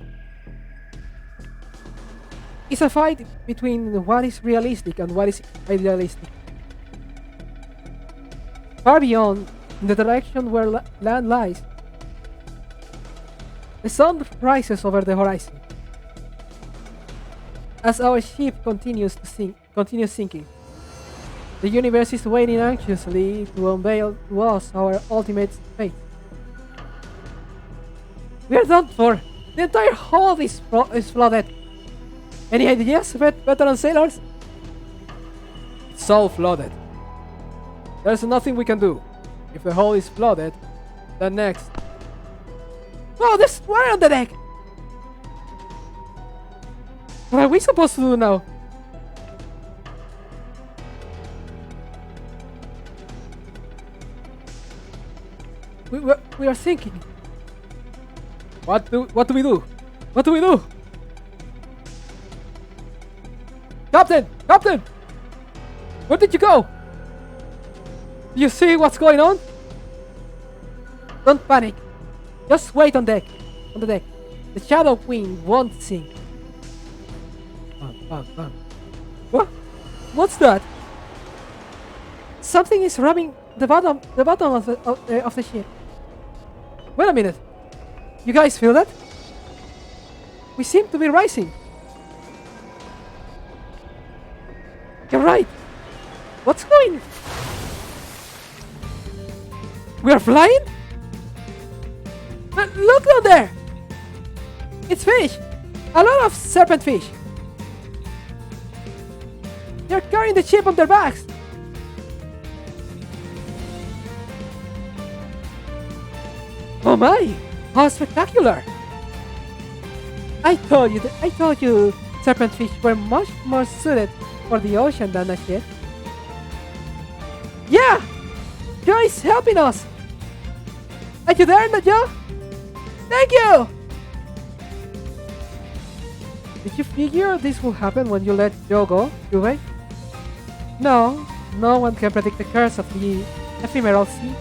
It's a fight between what is realistic and what is idealistic. Far beyond, in the direction where land lies, the sun rises over the horizon. As our ship continues sinking, the universe is waiting anxiously to unveil to us our ultimate fate. We are done for. The entire hull is flooded. Any ideas, veteran sailors? It's so flooded. There's nothing we can do. If the hull is flooded, then next. Oh, there's water on the deck! What are we supposed to do now? We are sinking. What do we do? What do we do? Captain! Captain! Where did you go? Do you see what's going on? Don't panic. Just wait on deck. On the deck. The Shadow Queen won't sink. What? What's that? Something is rubbing the bottom of the ship. Wait a minute. You guys feel that? We seem to be rising. You're right. What's going? We are flying? But look down there. It's fish. A lot of serpent fish. They're carrying the ship on their backs. Oh my! How spectacular! I told you serpent fish were much more suited for the ocean than a ship. Yeah! Joe is helping us! Are you there, Joe? Thank you! Did you figure this will happen when you let Joe go, Juve? No, no one can predict the curse of the ephemeral sea.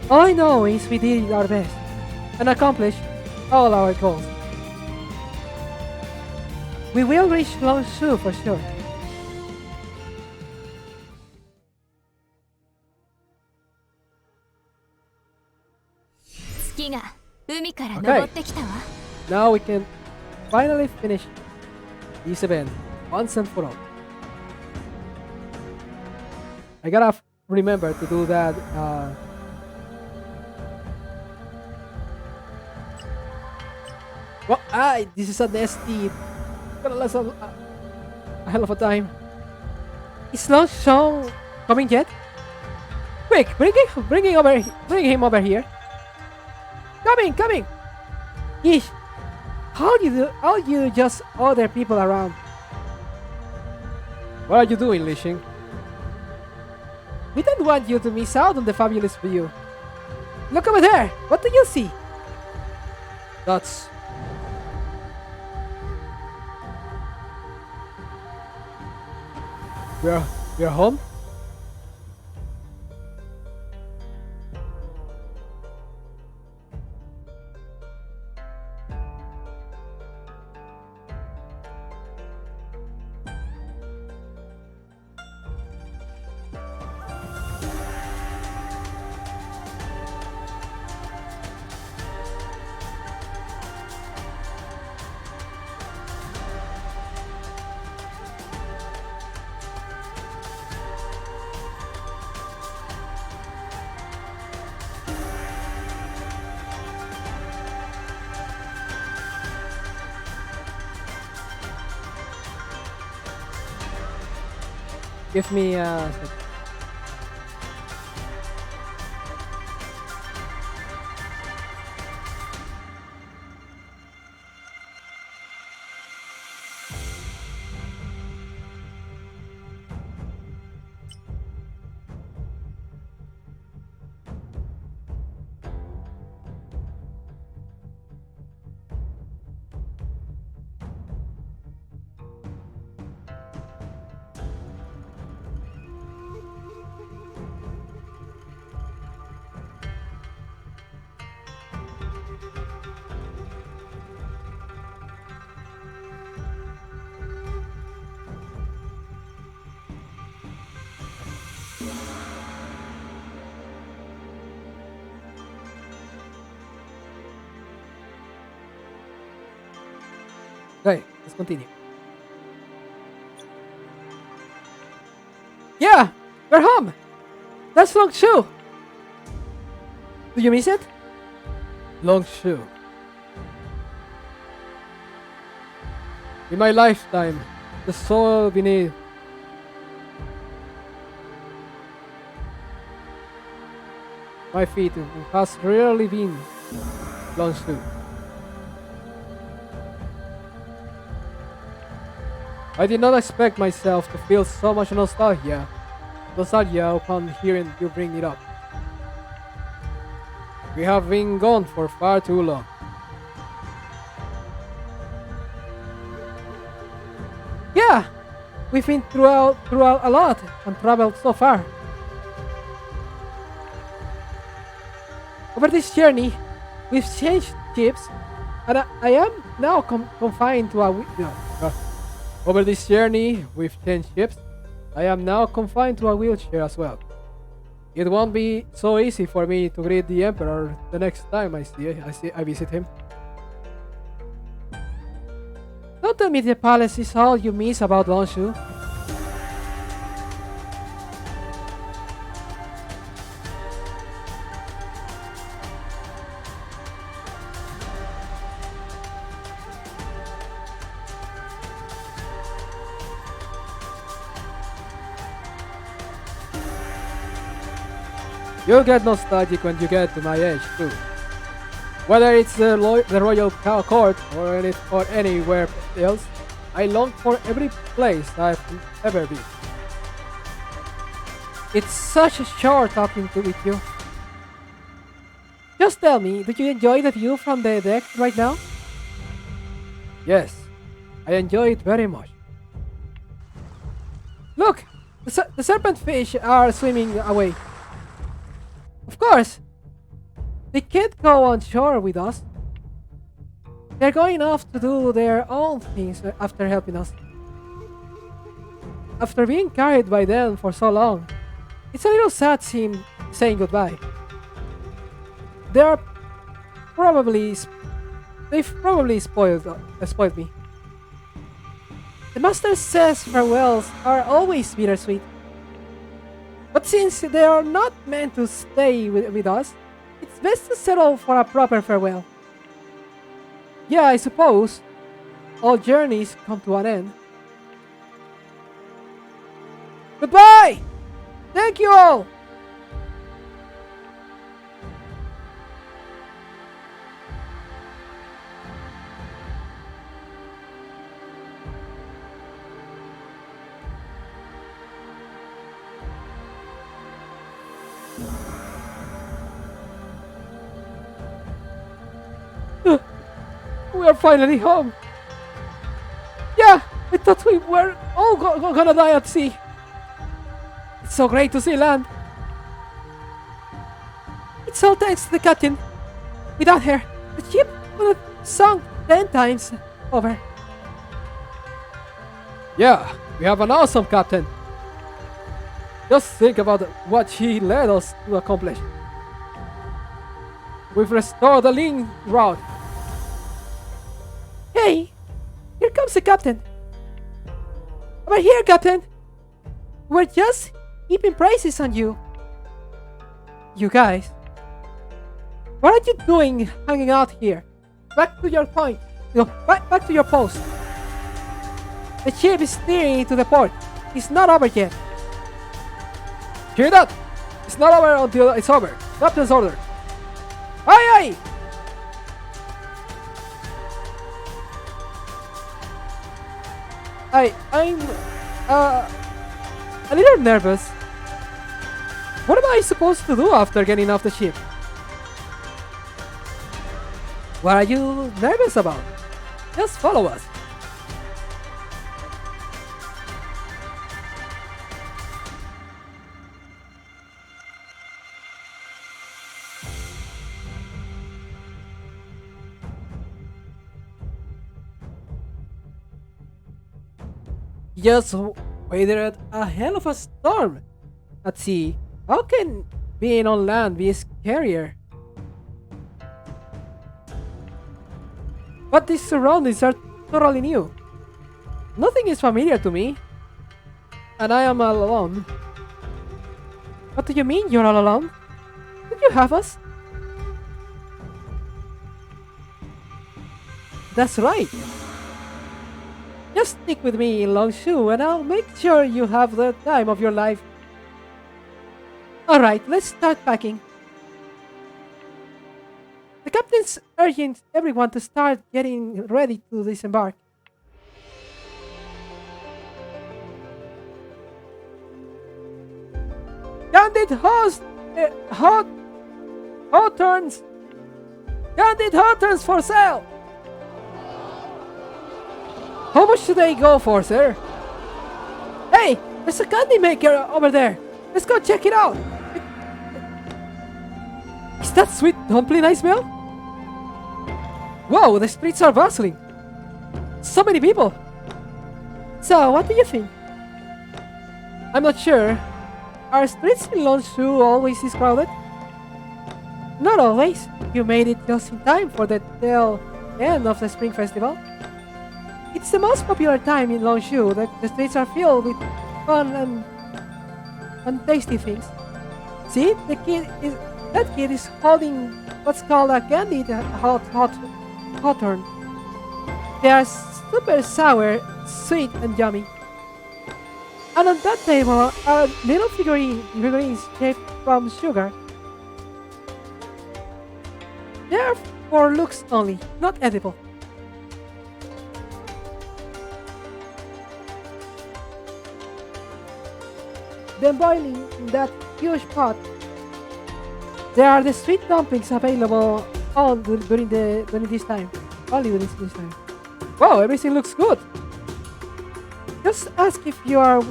All I know is we did our best and accomplished all our goals. We will reach Longshu for sure. 月が海から昇ってきたわ。Now we can finally finish this event once and for all. I gotta remember to do that. Well, this is a nasty. Gonna last a hell of a time. Is Longshong coming yet? Quick, bring him over here. Coming. Yeesh. How you just order people around? What are you doing, Li Xing? We don't want you to miss out on the fabulous view. Look over there. What do you see? That's... We are home? Give me let's continue. Yeah, we're home. That's Longshu. Do you miss it? Longshu. In my lifetime, the soil beneath my feet has rarely been Longshu. I did not expect myself to feel so much nostalgia upon hearing you bring it up. We have been gone for far too long. Yeah, we've been throughout a lot and traveled so far. Over this journey, we've changed ships, and I am now confined to a. Over this journey, we've changed ships. I am now confined to a wheelchair as well. It won't be so easy for me to greet the Emperor the next time I visit him. Don't tell me the palace is all you miss about Longshu. You'll get nostalgic when you get to my age too. Whether it's the royal court or anywhere else, I long for every place I've ever been. It's such a chore talking with you. Just tell me, do you enjoy the view from the deck right now? Yes, I enjoy it very much. Look, the serpent fish are swimming away. Of course, they can't go on shore with us. They're going off to do their own things after helping us. After being carried by them for so long, it's a little sad saying goodbye. They've probably spoiled me. The master says farewells are always bittersweet. But since they are not meant to stay with us, it's best to settle for a proper farewell. Yeah, I suppose all journeys come to an end. Goodbye! Thank you all! We are finally home. Yeah, I thought we were all gonna die at sea. It's so great to see land. It's all thanks to the captain. Without her, the ship would have sunk 10 times over. Yeah, we have an awesome captain. Just think about what she led us to accomplish. We've restored the Lin route. Hey, here comes the captain. Over here, captain. We're just heaping praises on you. You guys. What are you doing hanging out here? Back to your point. Back to your post. The ship is steering to the port. It's not over yet. Hear that? It's not over until it's over. Captain's order. Aye, aye! I'm a little nervous. What am I supposed to do after getting off the ship? What are you nervous about? Just follow us. Just weathered a hell of a storm at sea. How can being on land be scarier? But these surroundings are totally new. Nothing is familiar to me, and I am all alone. What do you mean you're all alone? Did you have us? That's right. Just stick with me in Longshu and I'll make sure you have the time of your life. Alright, let's start packing. The captain's urging everyone to start getting ready to disembark. Candid host, hot turns. Candid hot turns for sale. How much should they go for, sir? Hey, there's a candy maker over there. Let's go check it out. Is that sweet dumpling I smell? Whoa, the streets are bustling. So many people. So, what do you think? I'm not sure. Are streets in Lonshu always this crowded? Not always. You made it just in time for the tail end of the Spring Festival. It's the most popular time in Longshu. The streets are filled with fun and tasty things. See, that kid is holding what's called a candied hot turn. They are super sour, sweet, and yummy. And on that table are little figurines shaped from sugar. They are for looks only, not edible. Then boiling in that huge pot, there are the sweet dumplings available during this time. Only during this time. Wow, everything looks good. Just ask if you are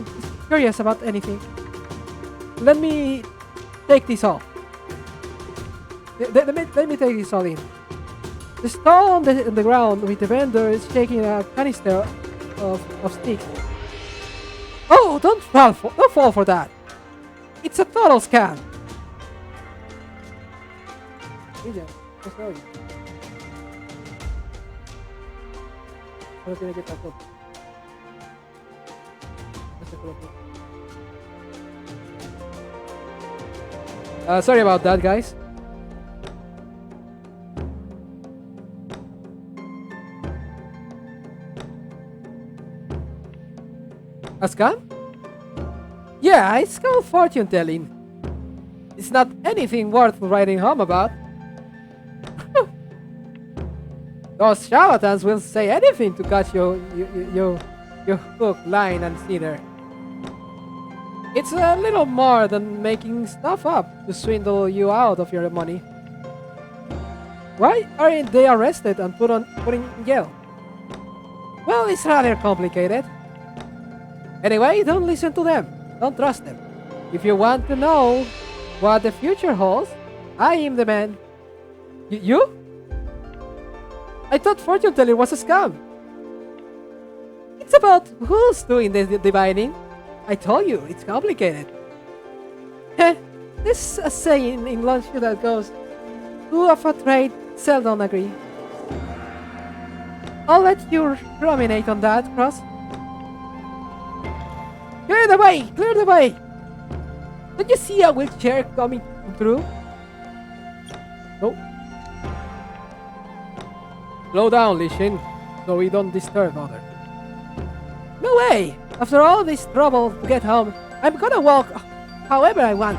curious about anything. Let me take this off. Let me take this all in. The stall on the ground with the vendor is shaking a canister of sticks. Oh, don't fall for that. It's a total scam. Sorry about that, guys. A scam? Yeah, it's called fortune telling. It's not anything worth writing home about. Those charlatans will say anything to catch your hook, line, and sinker. It's a little more than making stuff up to swindle you out of your money. Why aren't they arrested and put in jail? Well, it's rather complicated. Anyway, don't listen to them. Don't trust them. If you want to know what the future holds, I am the man. You? I thought fortune telling was a scam. It's about who's doing the divining. I told you, it's complicated. Heh, there's a saying in Lonshu that goes, two of a trade seldom agree. I'll let you ruminate on that, Cross. Clear the way! Clear the way! Don't you see a wheelchair coming through? No. Slow down, Li Xin, so we don't disturb others. No way! After all this trouble to get home, I'm gonna walk however I want.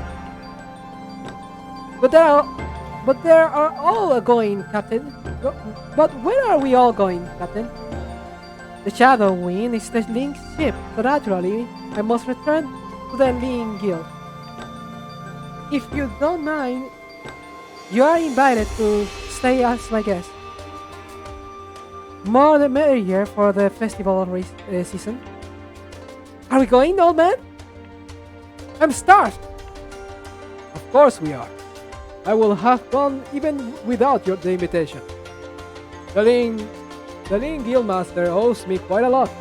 But there are all going, Captain. But where are we all going, Captain? The Shadow Wind is the Link ship, so naturally I must return to the Lin Guild. If you don't mind, you are invited to stay as my guest. More the merrier for the festival season. Are we going, old man? I'm starved. Of course we are. I will have gone even without the invitation. The Lin Guildmaster owes me quite a lot.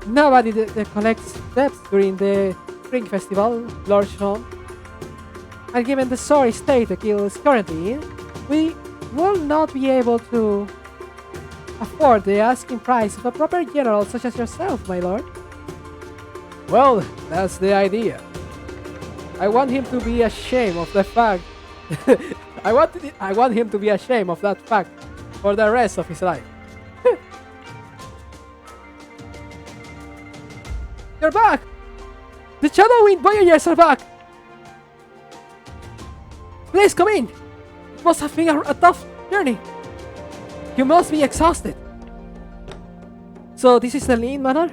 Nobody collects debts during the Spring Festival, Lord Sean. And given the sorry state the guild is currently in, we will not be able to afford the asking price of a proper general such as yourself, my lord. Well, that's the idea. I want him to be ashamed of the fact. I want him to be ashamed of that fact for the rest of his life. You're back! The Shadowwind Voyagers are back! Please come in! It must have been a tough journey. You must be exhausted. So this is the Lin Manor?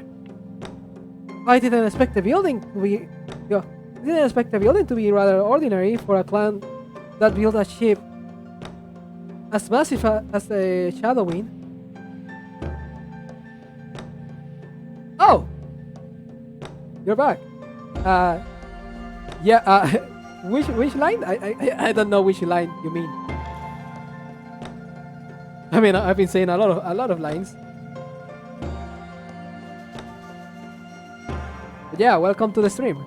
I didn't expect the building to be... didn't expect the building to be rather ordinary for a clan that built a ship as massive as the Shadowwind. Oh! You're back. Yeah, which line? I don't know which line you mean. I mean, I've been saying a lot of lines. But yeah, welcome to the stream.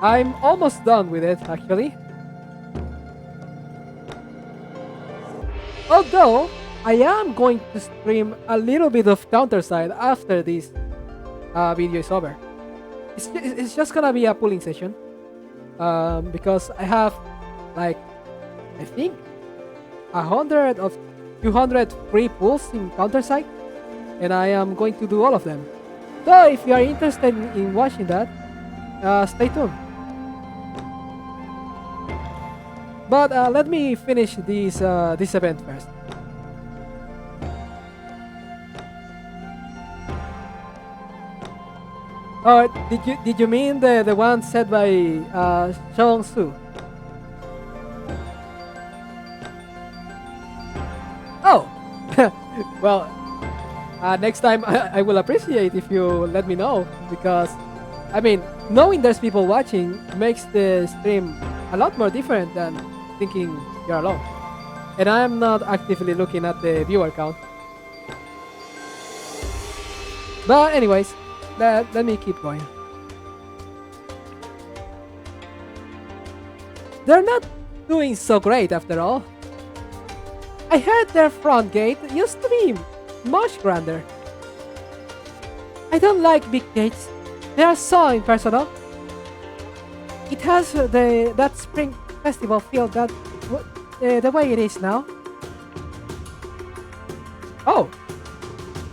I'm almost done with it, actually. Although, I am going to stream a little bit of Counterside after this video is over. It's just gonna be a pulling session. Because I have, like, I think 100 of 200 free pulls in Counterside. And I am going to do all of them. So if you are interested in watching that, stay tuned. But let me finish this event first. Oh, did you mean the one said by Shang Su? Oh, well, next time I will appreciate if you let me know, because I mean, knowing there's people watching makes the stream a lot more different than thinking you're alone. And I'm not actively looking at the viewer count. But anyways, let me keep going. They're not doing so great after all. I heard their front gate used to be much grander. I don't like big gates. They are so impersonal. It has that spring festival feel that the way it is now. Oh,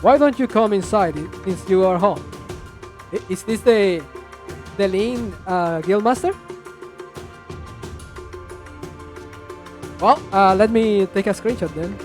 why don't you come inside since you are home? Is this the Lin Guildmaster? Well, let me take a screenshot then.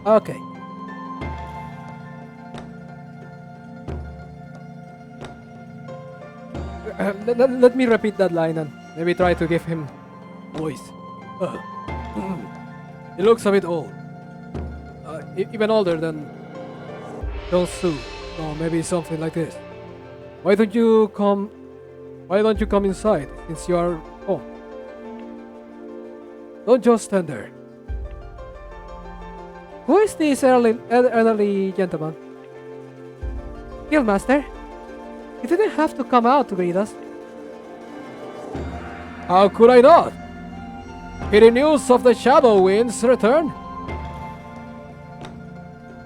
Okay. Let me repeat that line and maybe try to give him voice. He looks a bit old. Even older than Su. So maybe something like this. Why don't you come inside since you are home? Don't just stand there. Who is this elderly gentleman? Guildmaster? You didn't have to come out to greet us. How could I not? Hearing news of the Shadowwind's return?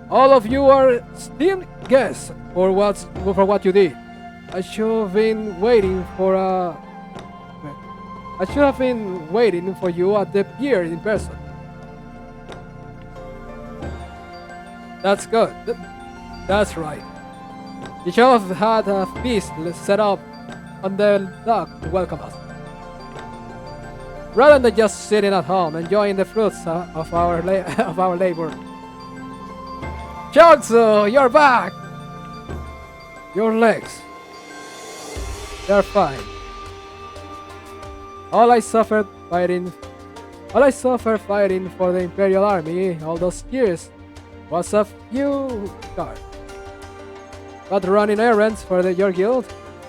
All of you are esteemed guests for what you did. I should have been waiting for you at the pier in person. That's good. That's right. You should have had a feast set up on the dock to welcome us. rather than just sitting at home enjoying the fruits of our of our labor. Chogsu, you're back! Your legs. They're fine. All I suffered fighting for the Imperial Army all those years was a few scars. But running errands for your guild,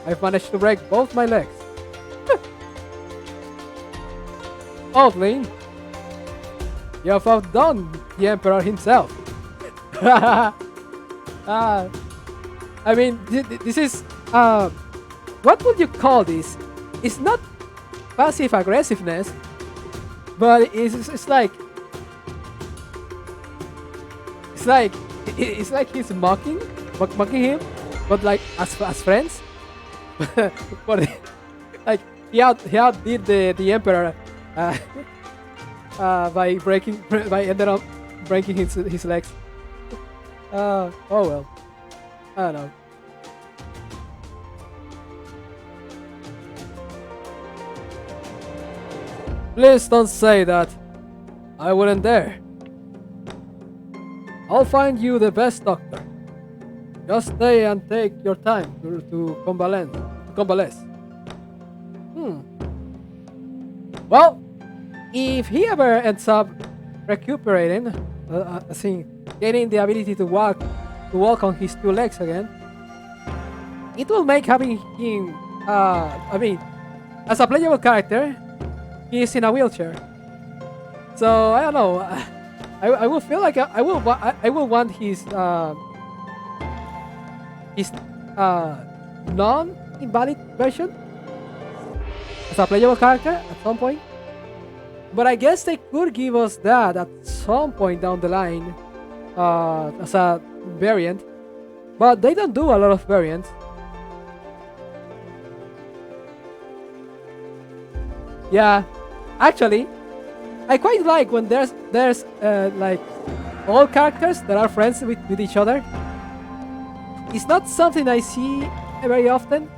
I've managed to break both my legs. Oddly, you have outdone the Emperor himself. I mean, this is what would you call this? It's not passive aggressiveness, but it's like he's mocking him, but like as friends. But like he outdid the Emperor by ended up breaking his legs. Oh well, I don't know. Please don't say that. I wouldn't dare. I'll find you the best doctor. Just stay and take your time to convalesce. Well, if he ever ends up recuperating, gaining the ability to walk on his two legs again, it will make having him, as a playable character, he is in a wheelchair. So I don't know. I will feel like I will want his non-invalid version as a playable character at some point. But I guess they could give us that at some point down the line as a variant. But they don't do a lot of variants. Yeah, actually, I quite like when there's like all characters that are friends with each other. It's not something I see very often,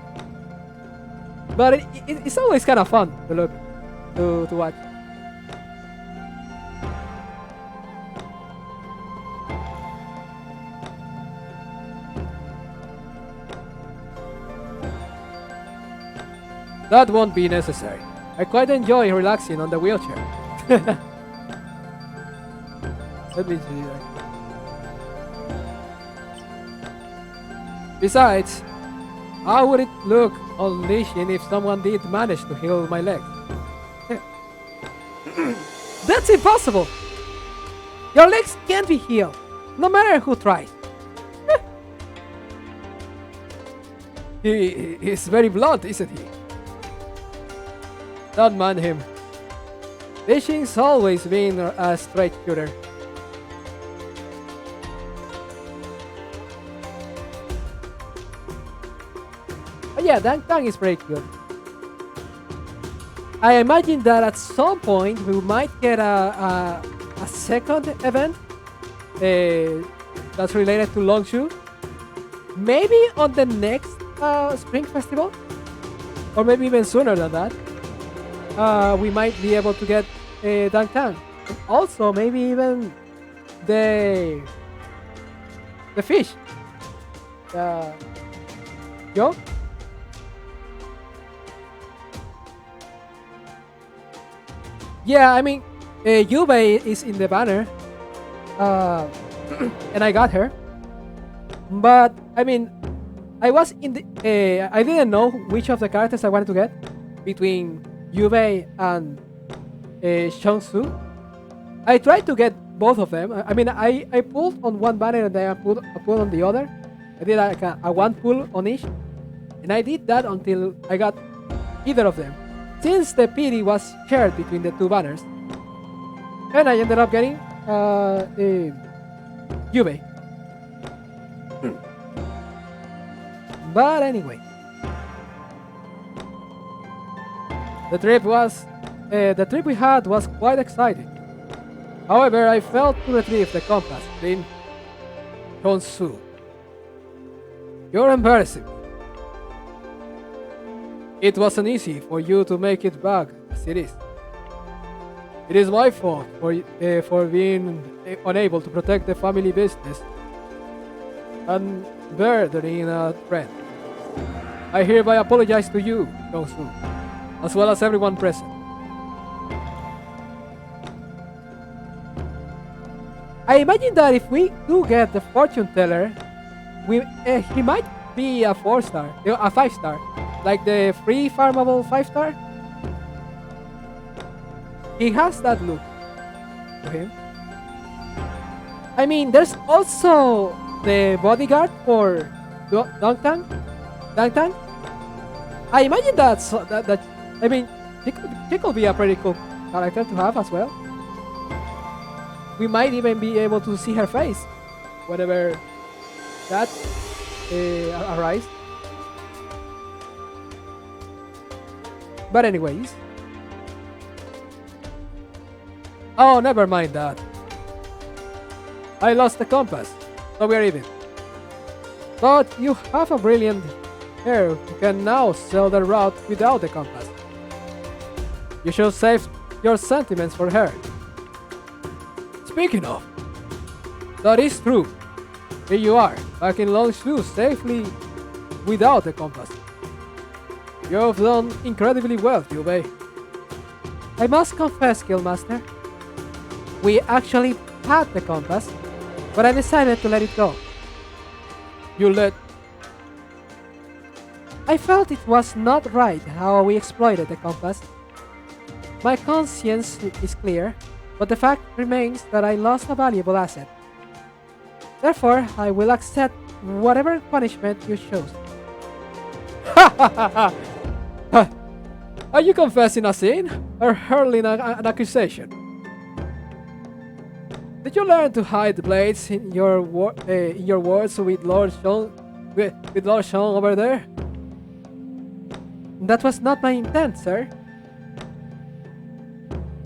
but it's always kind of fun to look to watch. That won't be necessary. I quite enjoy relaxing on the wheelchair. Let me see. Besides, how would it look unleashing if someone did manage to heal my leg? That's impossible! Your legs can't be healed, no matter who tries. He's very blunt, isn't he? Don't mind him. Fishing's always been a straight shooter. But yeah, Dang is pretty good. I imagine that at some point we might get a second event that's related to Longshu. Maybe on the next Spring Festival? Or maybe even sooner than that. We might be able to get Dangtang. And also, maybe even the fish. Yo? Yeah, I mean, Yubei is in the banner. And I got her. But, I mean, I was in the... I didn't know which of the characters I wanted to get between Yubei and Shangsu. I tried to get both of them. I mean, I pulled on one banner and then I pulled on the other. I did like a one pull on each. And I did that until I got either of them. Since the PD was shared between the two banners. And I ended up getting Yubei. But anyway. The trip we had was quite exciting. However, I failed to retrieve the compass in Honsu. You're embarrassing me. It wasn't easy for you to make it back as it is. It is my fault for being unable to protect the family business and murdering a friend. I hereby apologize to you, Jong-soo, as well as everyone present. I imagine that if we do get the fortune teller, he might be a 4-star, a 5-star, like the free farmable 5-star. He has that look to him. I mean, there's also the bodyguard for Dangtang. I imagine that I mean, he could be a pretty cool character to have as well. We might even be able to see her face whenever that arrives. But anyways. Oh, never mind that. I lost the compass, so we're even. But you have a brilliant heir who can now sell the route without the compass. You should save your sentiments for her. Speaking of, that is true. Here you are, back in Longshu safely without the compass. You have done incredibly well, Yubei. I must confess, Guildmaster. We actually had the compass, but I decided to let it go. I felt it was not right how we exploited the compass. My conscience is clear, but the fact remains that I lost a valuable asset. Therefore, I will accept whatever punishment you chose. Are you confessing a sin or hurling an accusation? Did you learn to hide the blades in your words with Lord Sean over there? That was not my intent, sir.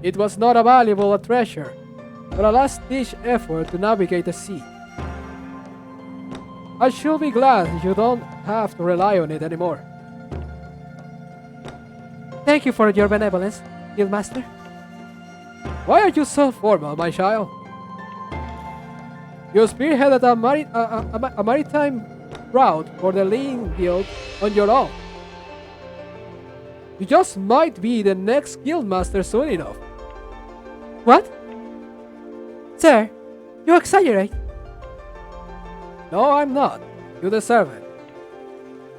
It was not a valuable treasure, but a last-ditch effort to navigate the sea. I should be glad you don't have to rely on it anymore. Thank you for your benevolence, Guildmaster. Why are you so formal, my child? You spearheaded a maritime route for the Lin Guild on your own. You just might be the next Guildmaster soon enough. What? Sir, you exaggerate. No, I'm not. You deserve it.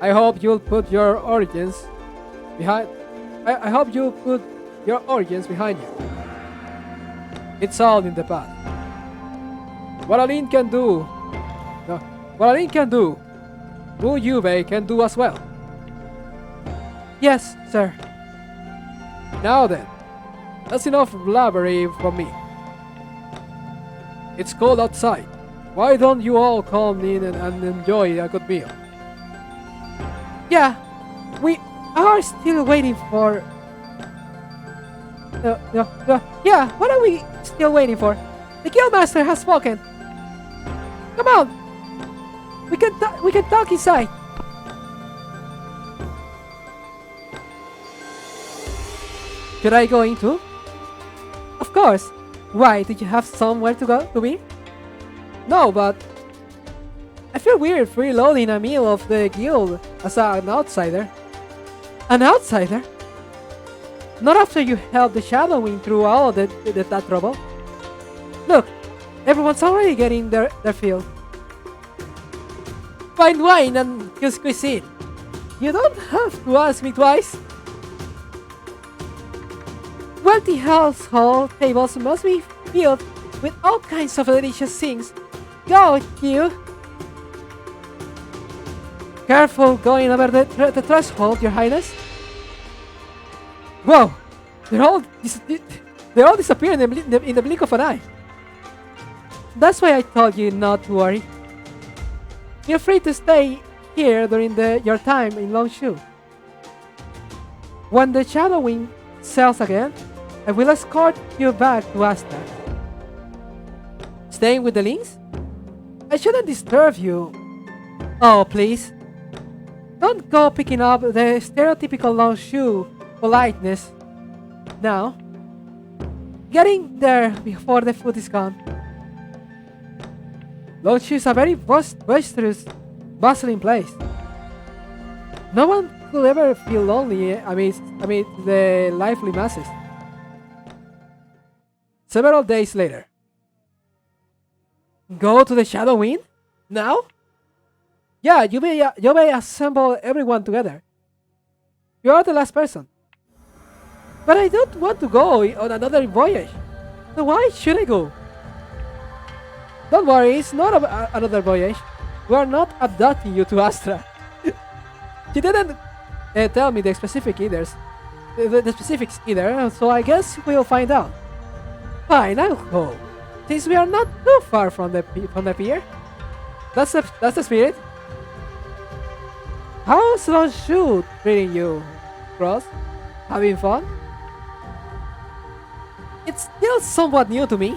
I hope you'll put your origins behind. I hope you put your origins behind you. It's all in the past. What Lin can do, Wu Yubei can do as well. Yes, sir. Now then, that's enough blabbery from me. It's cold outside. Why don't you all come in and enjoy a good meal? Yeah, we are still waiting for... Yeah, what are we still waiting for? The Guildmaster has spoken. Come on! We can talk inside. Should I go in too? Of course. Why, did you have somewhere to be? No, but I feel weird freeloading a meal of the guild as an outsider. An outsider? Not after you helped the Shadowing through all of that trouble. Look, everyone's already getting their fill. Fine wine and good cuisine. You don't have to ask me twice. Wealthy household tables must be filled with all kinds of delicious things. Go, you! Careful going over the threshold, Your Highness. Whoa! They all disappear in the blink of an eye. That's why I told you not to worry. You're free to stay here during your time in Longshu. When the Shadowing sails again, I will escort you back to Astra. Staying with the Lins? I shouldn't disturb you. Oh, please. Don't go picking up the stereotypical Longshu politeness now. getting there before the food is gone. Lochu is a very boisterous, bustling place. No one could ever feel lonely amidst the lively masses. Several days later. Go to the Shadow Wind? Now? Yeah, you may assemble everyone together. You are the last person. But I don't want to go on another voyage. So why should I go? Don't worry, it's not another voyage. We are not abducting you to Astra. She didn't tell me the specifics either, so I guess we'll find out. Fine, I'll go. Since we are not too far from the pier. That's the spirit. How's Lonshu treating you, Cross? Having fun? It's still somewhat new to me,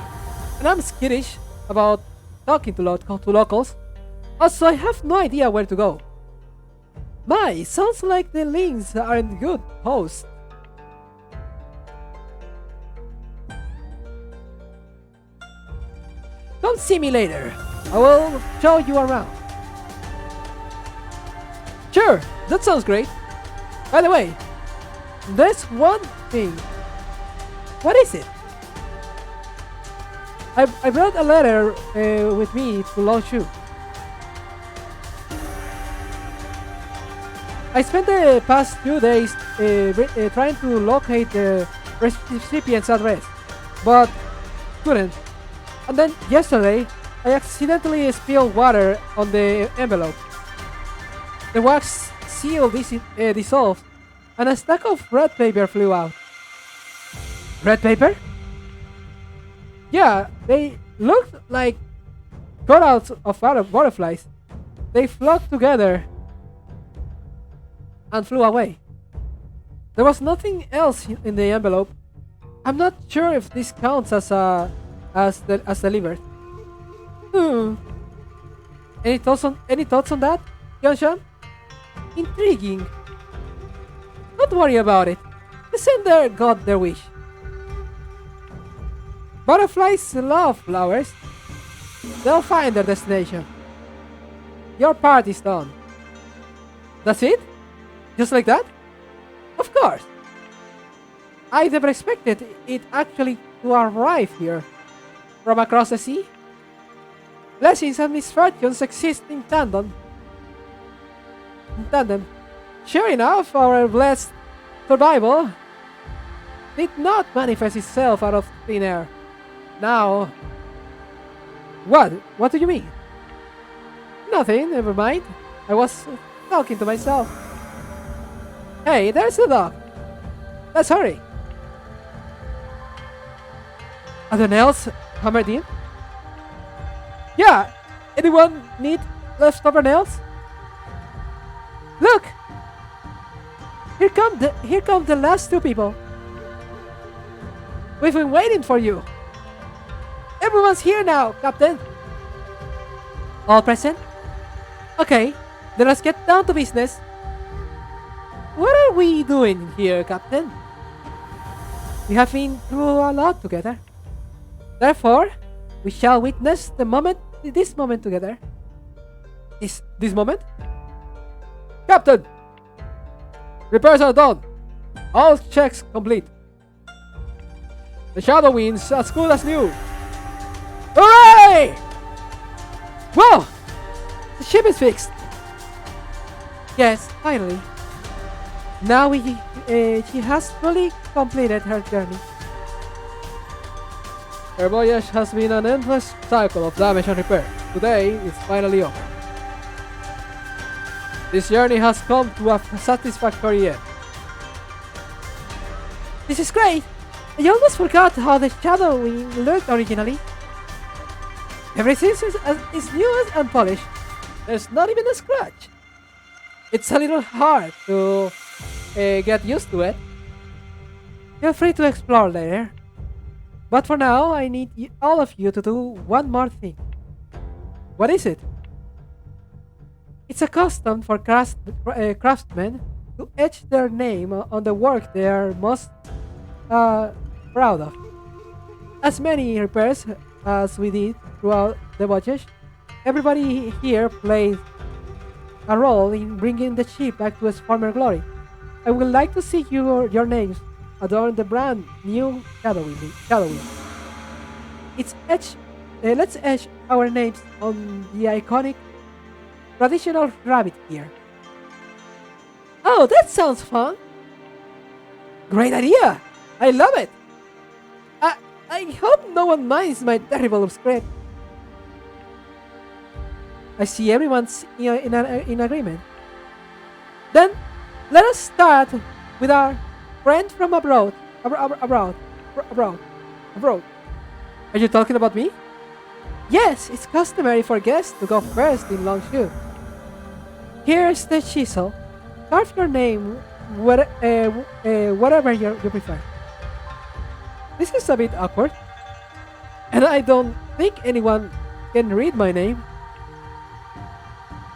and I'm skittish about talking to locals. Also, I have no idea where to go. Sounds like the Lings aren't good hosts. Come see me later. I will show you around. Sure, that sounds great. By the way, there's one thing. What is it? I brought a letter with me to Lonshu. I spent the past few days trying to locate the recipient's address, but couldn't. And then yesterday, I accidentally spilled water on the envelope. The wax seal dissolved, and a stack of red paper flew out. Red paper? Yeah, they looked like cutouts of butterflies. They flocked together and flew away. There was nothing else in the envelope. I'm not sure if this counts as delivered. Any thoughts on that, Yanshan? Intriguing. Don't worry about it. The sender got their wish. Butterflies love flowers. They'll find their destination. Your part is done. That's it? Just like that? Of course. I never expected it actually to arrive here. From across the sea? Blessings and misfortunes exist in tandem. Sure enough, our blessed survival did not manifest itself out of thin air. Now... What? What do you mean? Nothing, never mind. I was talking to myself. Hey, there's the dog. Let's hurry. Are the nails hammered in? Yeah. Anyone need leftover nails? Look! Here come the last two people. We've been waiting for you. Everyone's here now, Captain. All present? Okay, then let's get down to business. What are we doing here, Captain? We have been through a lot together. Therefore, we shall witness this moment together. This moment? Captain! Repairs are done. All checks complete. The Shadow Wind's as good as new. Hooray! Whoa! The ship is fixed. Yes, finally. Now she has fully completed her journey. Her voyage has been an endless cycle of damage and repair. Today, it's finally over. This journey has come to a satisfactory end. This is great! I almost forgot how the Shadow Wing looked originally. Everything is new and polished. There's not even a scratch. It's a little hard to get used to it. Feel free to explore later. But for now, I need all of you to do one more thing. What is it? It's a custom for craftsmen to etch their name on the work they are most proud of. as many repairs as we did throughout the voyage. Everybody here played a role in bringing the ship back to its former glory. I would like to see your names adorn the brand new Shadowwind. Let's etch our names on the iconic traditional rabbit here. Oh, that sounds fun! Great idea! I love it! I hope no one minds my terrible script. I see everyone's in agreement. Then, let us start with our friend from abroad. Abroad. Are you talking about me? Yes, it's customary for guests to go first in long shoot. Here's the chisel. Carve your name whatever you prefer. This is a bit awkward, and I don't think anyone can read my name.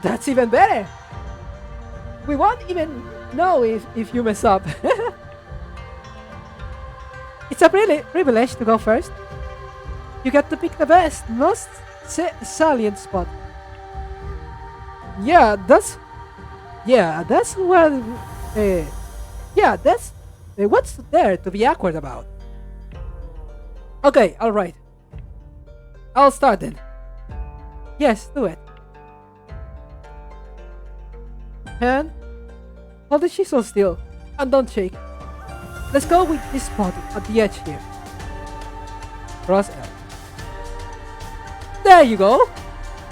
That's even better. We won't even know if you mess up. It's a privilege to go first. You get to pick the best, most salient spot. That's what. That's what's there to be awkward about. Okay, all right. I'll start then. Yes, do it. And hold the chisel still, and don't shake. Let's go with this spot at the edge here. Cross L. There you go.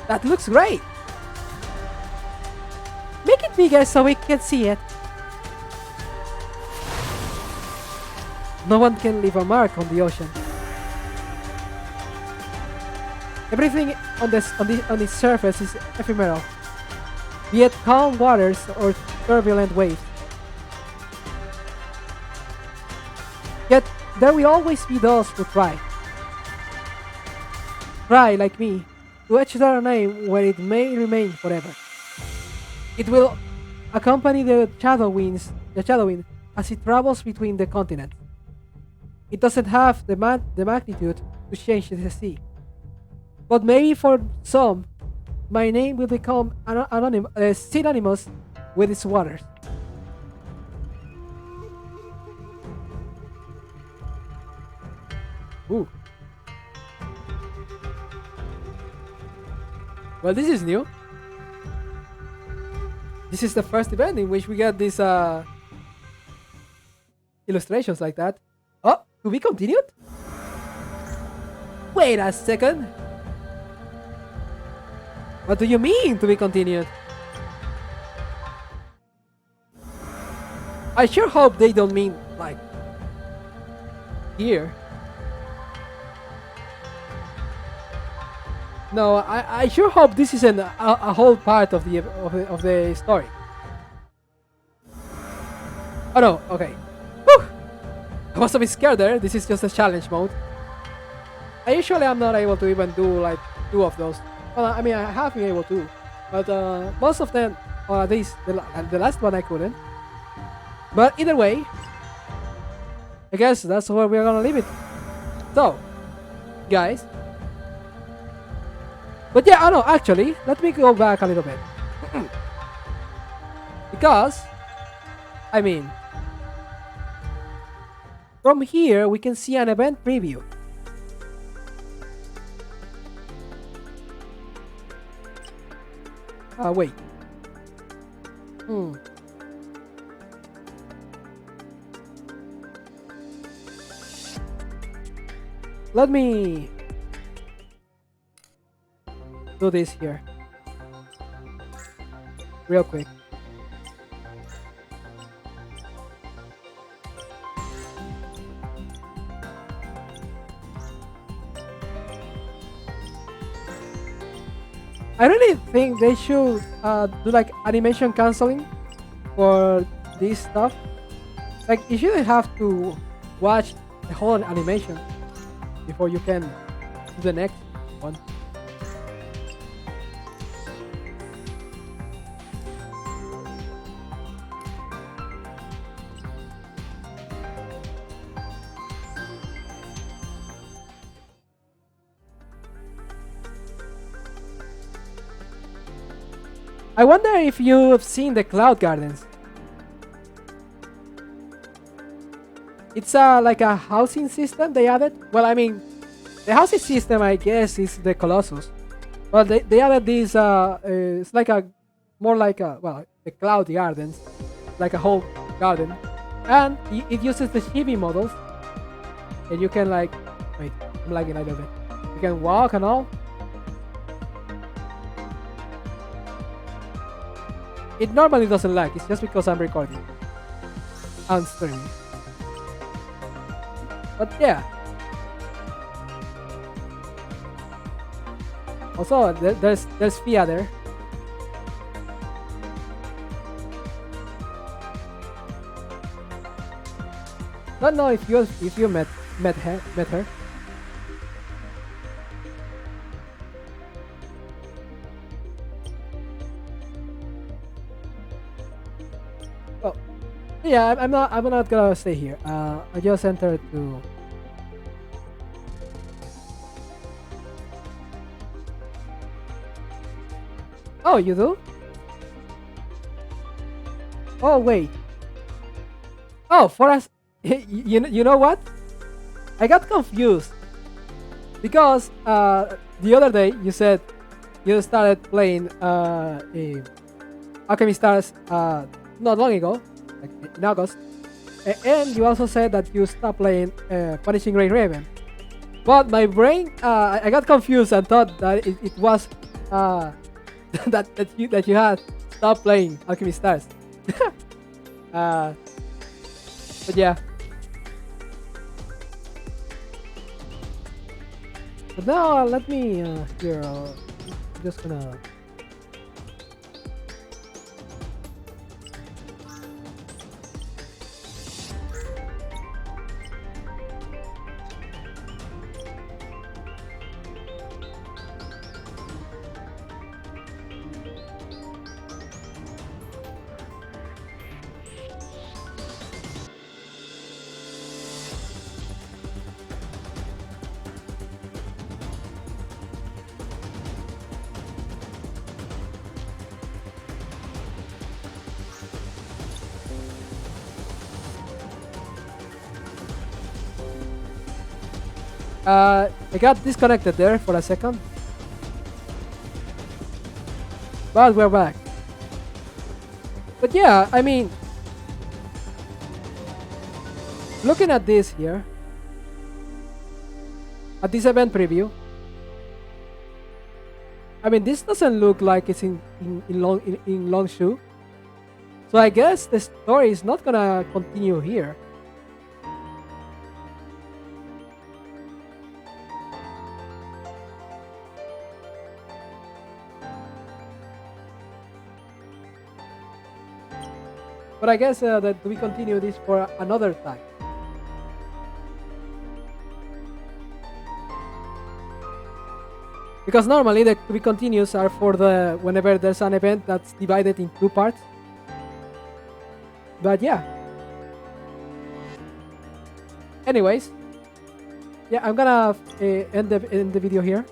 That looks great. Make it bigger so we can see it. No one can leave a mark on the ocean. Everything on its surface is ephemeral, be it calm waters or turbulent waves. Yet there will always be those who try, like me, to etch their name where it may remain forever. It will accompany the Shadowwind as it travels between the continents. It doesn't have the magnitude to change the sea. But maybe for some, my name will become synonymous with its waters. Ooh. Well, this is new. This is the first event in which we get these illustrations like that. Oh, to be continued? Wait a second. What do you mean to be continued? I sure hope they don't mean like here. No, I sure hope this isn't a whole part of the story. Oh no, okay. Whew. I was a bit scared there. This is just a challenge mode. I usually am not able to even do like 2 of those. Well, I mean, I have been able to, but most of them, or at least the last one I couldn't. But either way, I guess that's where we're gonna leave it. So, guys. But yeah, I know, actually, let me go back a little bit. Because, I mean, from here we can see an event preview. Wait. Let me do this here real quick. I really think they should do like animation canceling for this stuff. Like you shouldn't have to watch the whole animation before you can do the next one. I wonder if you've seen the Cloud Gardens. It's like a housing system they added. Well, I mean, the housing system, I guess, is the Colossus. But they added this, it's like a, more like a, well, the Cloud Gardens, like a whole garden. And it uses the chibi models. And you can like, wait, I'm lagging a little bit. You can walk and all. It normally doesn't lag, it's just because I'm recording. And streaming. But yeah. Also, there's Fia there. Don't know if you met her. Oh, yeah. I'm not gonna stay here. I just entered to. Oh, you do? Oh, wait. Oh, for us, you know what? I got confused because the other day you said you started playing Alchemy Stars not long ago, like in August, and you also said that you stopped playing Punishing Great Raven. But my brain, I got confused and thought that it was that you had stopped playing Alchemy Stars. But yeah. But now let me here. I'm just gonna. I got disconnected there for a second, but we're back. But yeah, I mean, looking at this here, at this event preview, I mean, this doesn't look like it's in Longshu. So I guess the story is not gonna continue here. But I guess that we continue this for another time. Because normally the to be continues are for the whenever there's an event that's divided in two parts. But yeah. Anyways, yeah, I'm gonna end the video here,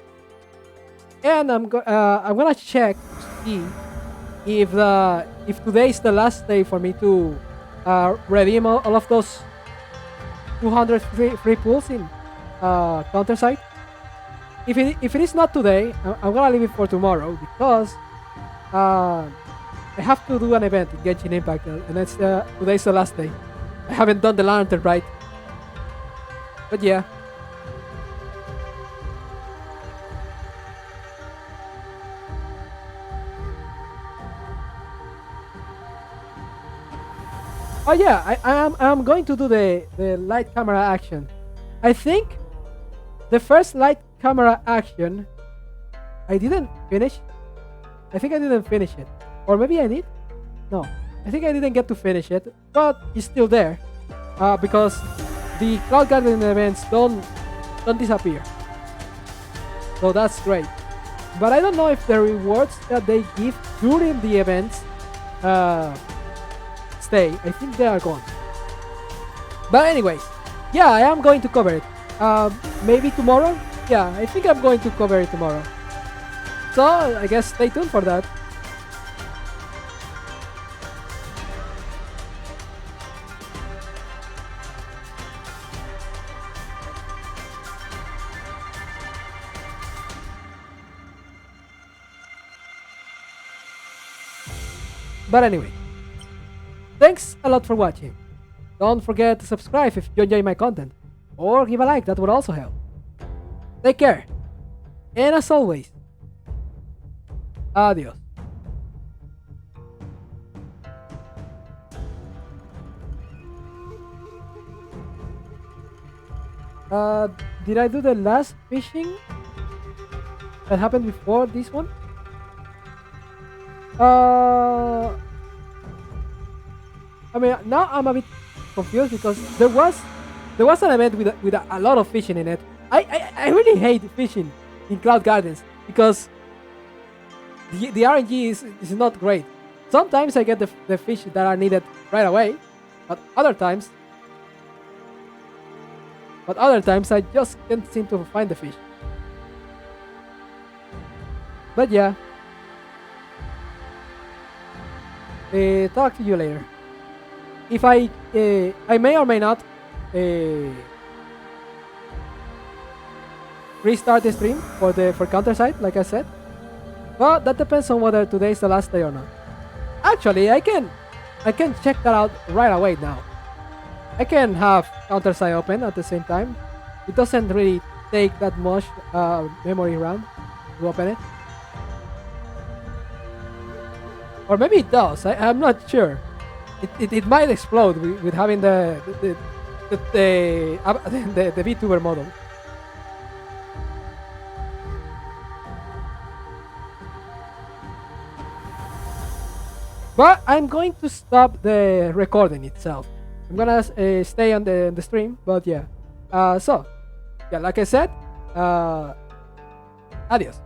and I'm gonna check to see if today is the last day for me to redeem all of those 200 free pools in Counterside. If it is not today, I'm gonna leave it for tomorrow because I have to do an event in Genshin Impact, and it's today's the last day. I haven't done the lantern right, but yeah. Oh yeah, I'm going to do the light camera action. I think the first light camera action I didn't finish. I think I didn't finish it, or maybe I did. No, I think I didn't get to finish it, but it's still there because the Cloud Garden events don't disappear. So that's great. But I don't know if the rewards that they give during the events stay. I think they are gone. But anyways, yeah, I am going to cover it. Maybe tomorrow? Yeah, I think I'm going to cover it tomorrow. So I guess stay tuned for that. But anyway, thanks a lot for watching. Don't forget to subscribe if you enjoy my content, or give a like, that would also help. Take care, and as always, adios. Did I do the last fishing that happened before this one? I mean, now I'm a bit confused because there was an event with a lot of fishing in it. I really hate fishing in Cloud Gardens because the RNG is not great. Sometimes I get the fish that are needed right away, but other times I just can't seem to find the fish. But yeah, talk to you later. If I may or may not restart the stream for Counterside, like I said, but that depends on whether today is the last day or not. Actually, I can check that out right away now. I can have Counterside open at the same time. It doesn't really take that much memory RAM to open it. Or maybe it does. I'm not sure. It might explode with having the VTuber model. But I'm going to stop the recording itself. I'm gonna stay on the stream, but yeah. So, yeah, like I said, adios.